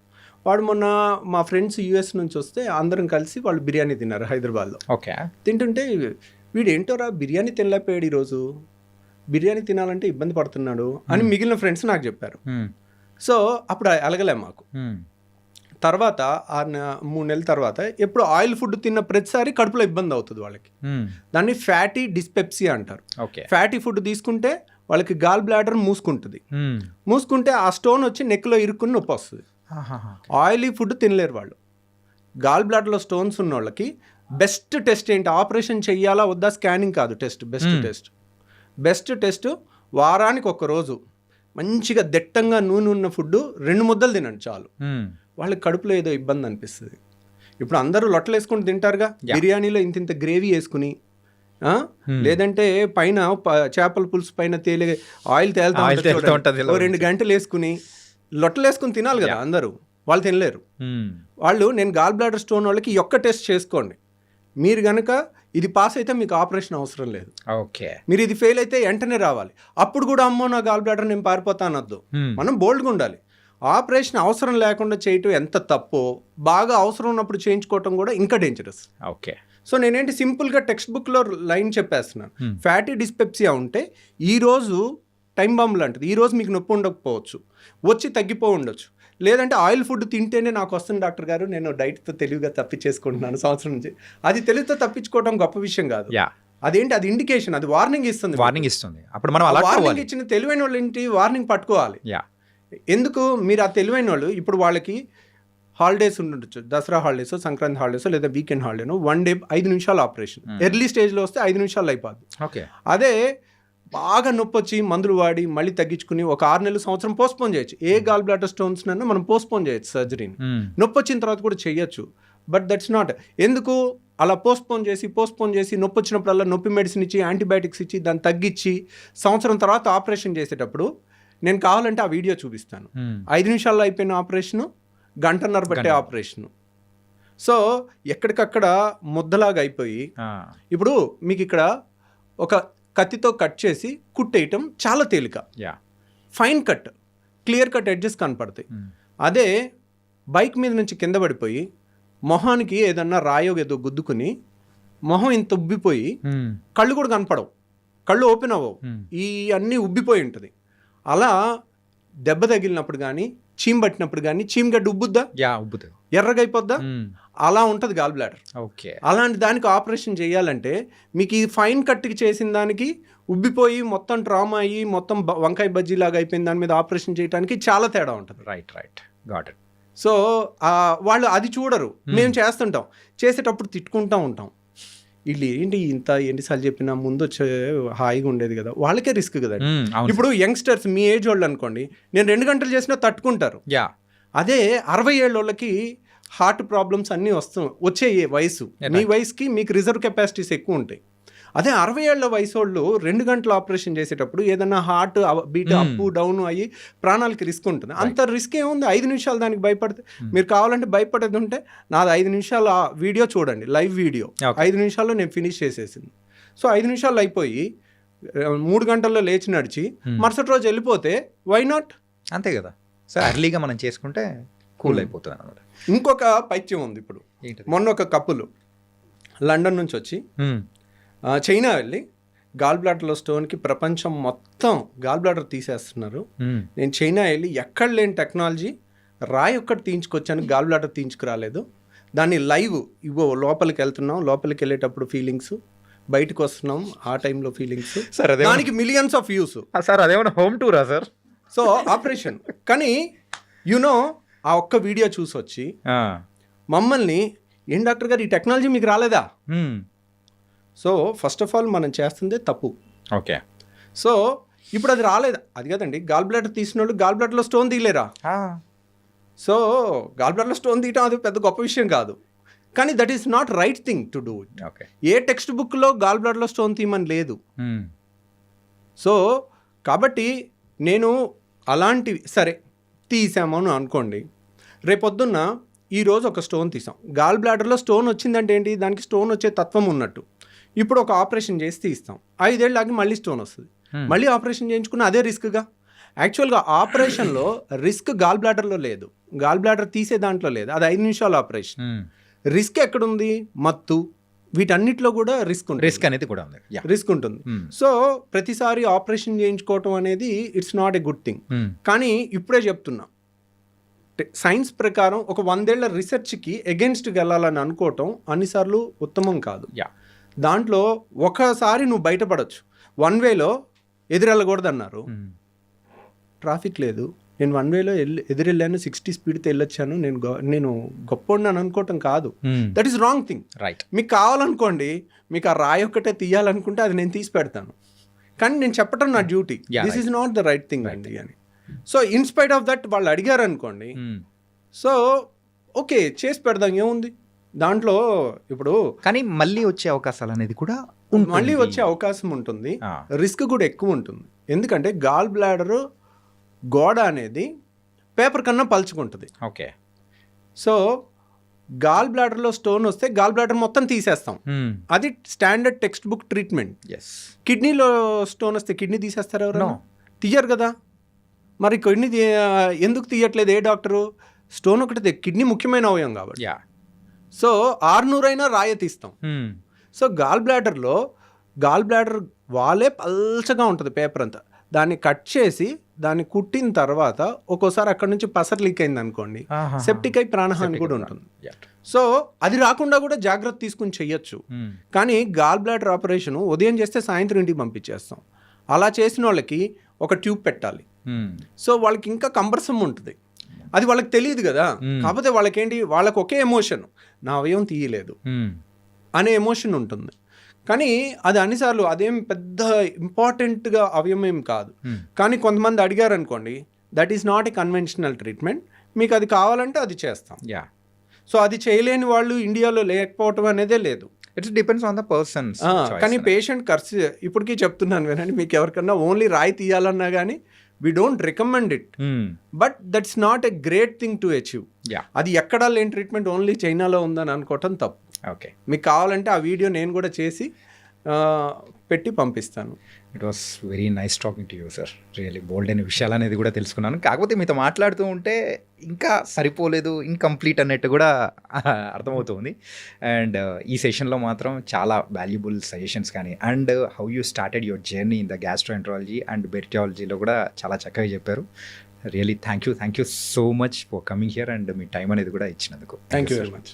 వాడు మొన్న మా ఫ్రెండ్స్ US నుంచి వస్తే అందరం కలిసి వాళ్ళు బిర్యానీ తిన్నారు హైదరాబాద్లో. ఓకే. తింటుంటే వీడు ఏంటోరా బిర్యానీ తినలేకపోయాడు ఈరోజు, బిర్యానీ తినాలంటే ఇబ్బంది పడుతున్నాడు అని మిగిలిన ఫ్రెండ్స్ నాకు చెప్పారు. సో అప్పుడు అలగలే మాకు. తర్వాత 3 నెలల తర్వాత ఎప్పుడు ఆయిల్ ఫుడ్ తిన్న ప్రతిసారి కడుపులో ఇబ్బంది అవుతుంది వాళ్ళకి. దాన్ని ఫ్యాటీ డిస్పెప్సియా అంటారు. ఫ్యాటీ ఫుడ్ తీసుకుంటే వాళ్ళకి గాల్ బ్లాడర్ మూసుకుంటే ఆ స్టోన్ వచ్చి నెక్లో ఇరుక్కుని నొప్పి వస్తుంది. ఆయిలీ ఫుడ్ తినలేరు వాళ్ళు. గాల్ బ్లాడర్లో స్టోన్స్ ఉన్న వాళ్ళకి బెస్ట్ టెస్ట్ ఏంటి, ఆపరేషన్ చెయ్యాలా వద్దా స్కానింగ్ కాదు, బెస్ట్ టెస్ట్ వారానికి 1 రోజు మంచిగా దట్టంగా నూనె ఉన్న ఫుడ్ 2 ముద్దలు తినండి చాలు. వాళ్ళకి కడుపులో ఏదో ఇబ్బంది అనిపిస్తుంది. ఇప్పుడు అందరూ లొట్టలు వేసుకుని తింటారుగా, బిర్యానీలో ఇంత గ్రేవీ వేసుకుని, లేదంటే పైన చేపల పులుసు పైన ఆయిల్ తేలుతా 2 గంటలు వేసుకుని లొట్టలు వేసుకుని తినాలి కదా అందరూ. వాళ్ళు తినలేరు. వాళ్ళు నేను గాల్ బ్లాడర్ స్టోన్ వాళ్ళకి ఒక్క టెస్ట్ చేసుకోండి, మీరు కనుక ఇది పాస్ అయితే మీకు ఆపరేషన్ అవసరం లేదు. ఓకే. మీరు ఇది ఫెయిల్ అయితే వెంటనే రావాలి. అప్పుడు కూడా అమ్మో నా గాల్ బ్లాడర్ నేను పారిపోతా అనొద్దు. మనం బోల్డ్గా ఉండాలి. ఆపరేషన్ అవసరం లేకుండా చేయటం ఎంత తప్పో, బాగా అవసరం ఉన్నప్పుడు చేయించుకోవటం కూడా ఇంకా డేంజరస్. ఓకే. సో నేనేంటి సింపుల్గా టెక్స్ట్ బుక్లో లైన్ చెప్పేస్తున్నాను. ఫ్యాటీ డిస్పెప్సియా ఉంటే ఈరోజు టైం బాంబ్ లాంటిది, ఈరోజు మీకు నొప్పి ఉండకపోవచ్చు, వచ్చి తగ్గిపో ఉండొచ్చు. లేదంటే ఆయిల్ ఫుడ్ తింటేనే నాకు వస్తుంది డాక్టర్ గారు, నేను డైట్తో తెలివిగా తప్పించేసుకుంటున్నాను సంవత్సరం నుంచి. అది తెలివితో తప్పించుకోవడం గొప్ప విషయం కాదు. అదేంటి, అది ఇండికేషన్, అది వార్నింగ్ ఇస్తుంది. అప్పుడు మనం వార్నింగ్ ఇచ్చిన తెలివైన వాళ్ళు ఏంటి, వార్నింగ్ పట్టుకోవాలి. ఎందుకు మీరు ఆ తెలివైన వాళ్ళు ఇప్పుడు వాళ్ళకి హాలిడేస్ ఉండొచ్చు, దసరా హాలిడేస్, సంక్రాంతి హాలిడేస్, లేదా వీకెండ్ హాలిడేనో 1 డే 5 నిమిషాలు ఆపరేషన్. ఎర్లీ స్టేజ్లో వస్తే 5 నిమిషాలు అయిపోద్ది. ఓకే. అదే బాగా నొప్పి వచ్చి మందులు వాడి మళ్ళీ తగ్గించుకుని ఒక 6 నెలలు సంవత్సరం పోస్ట్పోన్ చేయొచ్చు. ఏ గాల్ బ్లాడర్ స్టోన్స్ నన్ను మనం పోస్ట్పోన్ చేయొచ్చు సర్జరీని. నొప్పి వచ్చిన తర్వాత కూడా చేయొచ్చు. But that's not. ఎందుకు అలా పోస్ట్పోన్ చేసి నొప్పి వచ్చినప్పుడల్లా నొప్పి మెడిసిన్ ఇచ్చి యాంటీబయాటిక్స్ ఇచ్చి దాన్ని తగ్గించి సంవత్సరం తర్వాత ఆపరేషన్ చేసేటప్పుడు నేను కావాలంటే ఆ వీడియో చూపిస్తాను. 5 నిమిషాల్లో అయిపోయిన ఆపరేషను, 1.5 గంటల బట్టే ఆపరేషను. సో ఎక్కడికక్కడ ముద్దలాగా అయిపోయి, ఇప్పుడు మీకు ఇక్కడ ఒక కత్తితో కట్ చేసి కుట్టేయటం చాలా తేలిక, fine cut, clear cut edges కనపడతాయి. అదే బైక్ మీద నుంచి కింద పడిపోయి మొహానికి ఏదన్నా రాయో ఏదో గుద్దుకుని మొహం ఇంత ఉబ్బిపోయి కళ్ళు కూడా కనపడవు, కళ్ళు ఓపెన్ అవ్వవు, ఈ అన్నీ ఉబ్బిపోయి ఉంటుంది. అలా దెబ్బ తగిలినప్పుడు కానీ చీమ్ పట్టినప్పుడు కానీ చీమగడ్డ ఉబ్బుద్దా, ఉబ్బుతుంది, ఎర్రగా అయిపోద్దా, అలా ఉంటుంది గాల్ బ్లాడర్. ఓకే. అలాంటి దానికి ఆపరేషన్ చేయాలంటే మీకు ఈ ఫైన్ కట్కి చేసిన దానికి ఉబ్బిపోయి మొత్తం ట్రామా అయ్యి మొత్తం వంకాయ బజ్జీ లాగా అయిపోయిన దాని మీద ఆపరేషన్ చేయడానికి చాలా తేడా ఉంటుంది. Right, got it. సో వాళ్ళు అది చూడరు, మేము చేస్తుంటాం, చేసేటప్పుడు తిట్టుకుంటూ ఉంటాం, వీళ్ళు ఏంటి ఇంత ఎన్నిసార్లు చెప్పినా ముందు వచ్చే హాయిగా ఉండేది కదా, వాళ్ళకే రిస్క్ కదా. ఇప్పుడు యంగ్స్టర్స్ మీ ఏజ్ వాళ్ళు అనుకోండి, నేను 2 గంటలు చేసినా తట్టుకుంటారు. అదే 60 ఏళ్ళ వాళ్ళకి హార్ట్ ప్రాబ్లమ్స్ అన్నీ వచ్చే వయసు, మీ వయసుకి మీకు రిజర్వ్ కెపాసిటీస్ ఎక్కువ ఉంటాయి. అదే 60 ఏళ్ల వయసు వాళ్ళు 2 గంటలు ఆపరేషన్ చేసేటప్పుడు ఏదన్నా హార్ట్ బీట్ అప్ డౌన్ అయ్యి ప్రాణాలకి రిస్క్ ఉంటుంది. అంత రిస్క్ ఏముంది, 5 నిమిషాలు దానికి భయపడితే. మీరు కావాలంటే భయపడేది ఉంటే నాది 5 నిమిషాలు వీడియో చూడండి, లైవ్ వీడియో 5 నిమిషాల్లో నేను ఫినిష్ చేసేసింది. సో 5 నిమిషాలు అయిపోయి 3 గంటల్లో లేచి నడిచి మరుసటి రోజు వెళ్ళిపోతే వై నాట్? అంతే కదా. సో అర్లీగా మనం చేసుకుంటే కూల్ అయిపోతుంది అన్నమాట. ఇంకొక పైత్యం ఉంది. ఇప్పుడు మొన్న ఒక కప్పులు లండన్ నుంచి వచ్చి చైనా వెళ్ళి గాల్ బ్లాడర్లో స్టోన్కి ప్రపంచం మొత్తం గాల్ బ్లాడర్ తీసేస్తున్నారు. నేను చైనా వెళ్ళి ఎక్కడ లేని టెక్నాలజీ రాయి ఒక్కటి తీయించుకొచ్చాను, గాల్ బ్లాడర్ తీయించుకురాలేదు. దాన్ని లైవ్ ఇగో లోపలికి వెళ్తున్నాం, లోపలికి వెళ్ళేటప్పుడు ఫీలింగ్స్, బయటకు వస్తున్నాం ఆ టైంలో ఫీలింగ్స్. సార్ దానికి మిలియన్స్ ఆఫ్ వ్యూస్. సార్ అదేమన్నా హోమ్ టూరా సార్? సో ఆపరేషన్ కానీ యునో ఆ ఒక్క వీడియో చూసి వచ్చి మమ్మల్ని, ఏం డాక్టర్ గారు ఈ టెక్నాలజీ మీకు రాలేదా? సో ఫస్ట్ ఆఫ్ ఆల్ మనం చేస్తుందే తప్పు. ఓకే. సో ఇప్పుడు అది రాలేదు, అది కదండి గాల్ బ్లాడర్ తీసిన వాళ్ళు గాల్ బ్లాడర్లో స్టోన్ తీయలేరా? సో గాల్ బ్లాడర్లో స్టోన్ తీయటం అది పెద్ద గొప్ప విషయం కాదు, కానీ that is not right thing to do it. A text బుక్లో గాల్ బ్లాడర్లో స్టోన్ తీయమని లేదు. సో కాబట్టి నేను అలాంటివి సరే తీసామని అనుకోండి, రేపొద్దున్న ఈరోజు ఒక స్టోన్ తీసాం, గాల్ బ్లాడర్లో స్టోన్ వచ్చిందంటే ఏంటి, దానికి స్టోన్ వచ్చే తత్వం ఉన్నట్టు. ఇప్పుడు ఒక ఆపరేషన్ చేసి తీస్తాం, 5 ఏళ్ళు ఆగి మళ్ళీ స్టోన్ వస్తుంది, మళ్ళీ ఆపరేషన్ చేయించుకున్న అదే రిస్క్గా. యాక్చువల్గా ఆపరేషన్లో రిస్క్ గాల్ బ్లాడర్లో లేదు, గాల్ బ్లాడర్ తీసే దాంట్లో లేదు, అది 5 నిమిషాల ఆపరేషన్. రిస్క్ ఎక్కడుంది? మత్తు, వీటన్నిటిలో కూడా రిస్క్ ఉంటుంది, రిస్క్ అనేది కూడా ఉంది, రిస్క్ ఉంటుంది. సో ప్రతిసారి ఆపరేషన్ చేయించుకోవటం అనేది it's not a good thing. కానీ ఇప్పుడే చెప్తున్నా, సైన్స్ ప్రకారం ఒక 100 ఏళ్ల రీసెర్చ్కి ఎగెన్స్ట్కి వెళ్ళాలని అనుకోవటం అన్నిసార్లు ఉత్తమం కాదు. దాంట్లో ఒకసారి నువ్వు బయటపడవచ్చు, 1 వేలో ఎదురెళ్ళకూడదు అన్నారు, ట్రాఫిక్ లేదు, నేను 1 వేలో ఎదురెళ్ళాను, 60 స్పీడ్తో వెళ్ళొచ్చాను, నేను గొప్ప అనుకోవటం కాదు. That is wrong thing. Right. మీకు కావాలనుకోండి, మీకు ఆ రాయి ఒక్కటే తీయాలనుకుంటే అది నేను తీసి పెడతాను, కానీ నేను చెప్పటం నా duty. This is not the right thing అండి అని. సో ఇన్స్పైట్ ఆఫ్ దట్ వాళ్ళు అడిగారు అనుకోండి, సో ఓకే చేసి పెడదాం, ఏముంది దాంట్లో. ఇప్పుడు కానీ మళ్ళీ వచ్చే అవకాశాలు అనేది కూడా మళ్ళీ వచ్చే అవకాశం ఉంటుంది, రిస్క్ కూడా ఎక్కువ ఉంటుంది. ఎందుకంటే గాల్ బ్లాడర్ గోడ అనేది పేపర్ కన్నా పలుచుకుంటుంది. ఓకే. సో గాల్ బ్లాడర్లో స్టోన్ వస్తే గాల్ బ్లాడర్ మొత్తం తీసేస్తాం, అది స్టాండర్డ్ టెక్స్ట్ బుక్ ట్రీట్మెంట్. కిడ్నీలో స్టోన్ వస్తే కిడ్నీ తీసేస్తారు ఎవరు? తీయరు కదా. మరి కిడ్నీ ఎందుకు తీయట్లేదు ఏ డాక్టరు? స్టోన్ ఒకటి, కిడ్నీ ముఖ్యమైన అవయవం కాబట్టి. సో 600 అయినా రాయ తీస్తాం. సో గాల్ బ్లాడర్ వాళ్ళే పల్చగా ఉంటుంది పేపర్ అంతా, దాన్ని కట్ చేసి దాన్ని కుట్టిన తర్వాత ఒక్కోసారి అక్కడ నుంచి పసర్ లీక్ అయింది అనుకోండి, సెప్టిక్ అయి ప్రాణహాని కూడా ఉంటుంది. సో అది రాకుండా కూడా జాగ్రత్త తీసుకుని చెయ్యొచ్చు. కానీ గాల్ బ్లాడర్ ఆపరేషన్ ఉదయం చేస్తే సాయంత్రం ఇంటికి పంపించేస్తాం. అలా చేసిన వాళ్ళకి ఒక ట్యూబ్ పెట్టాలి. సో వాళ్ళకి ఇంకా కంబర్సమ్ ఉంటుంది, అది వాళ్ళకి తెలియదు కదా. కాకపోతే వాళ్ళకేంటి, వాళ్ళకి ఒకే ఎమోషన్, నా అవయవం తీయలేదు అనే ఎమోషన్ ఉంటుంది. కానీ అది అన్నిసార్లు అదేం పెద్ద ఇంపార్టెంట్గా అవయవం ఏం కాదు. కానీ కొంతమంది అడిగారు అనుకోండి, that is not a conventional treatment, మీకు అది కావాలంటే అది చేస్తాం. సో అది చేయలేని వాళ్ళు ఇండియాలో లేకపోవటం అనేదే లేదు. It's depends on the persons. కానీ పేషెంట్ ఖర్చు ఇప్పటికీ చెప్తున్నాను వినండి, మీకు ఎవరికన్నా ఓన్లీ రాయి తీయాలన్నా కానీ we don't recommend it, but that's not a great thing to achieve. అది ఎక్కడా లేని ట్రీట్మెంట్ ఓన్లీ చైనాలో ఉందని అనుకోవటం తప్పు. ఓకే. మీకు కావాలంటే ఆ వీడియో నేను కూడా చేసి పెట్టి పంపిస్తాను. It was very nice talking to you sir. Really bold అయిన విషయాలు అనేది కూడా తెలుసుకున్నాను. కాకపోతే మీతో మాట్లాడుతూ ఉంటే ఇంకా సరిపోలేదు, ఇన్కంప్లీట్ అన్నట్టు కూడా అర్థమవుతుంది. అండ్ ఈ సెషన్లో మాత్రం చాలా వాల్యుబుల్ సజెషన్స్ కానీ and how you started your journey in the gastroenterology and బెర్టియాలజీలో కూడా చాలా చక్కగా చెప్పారు. Really thank you so much for coming here and మీ టైం అనేది కూడా ఇచ్చినందుకు. Thank you very much.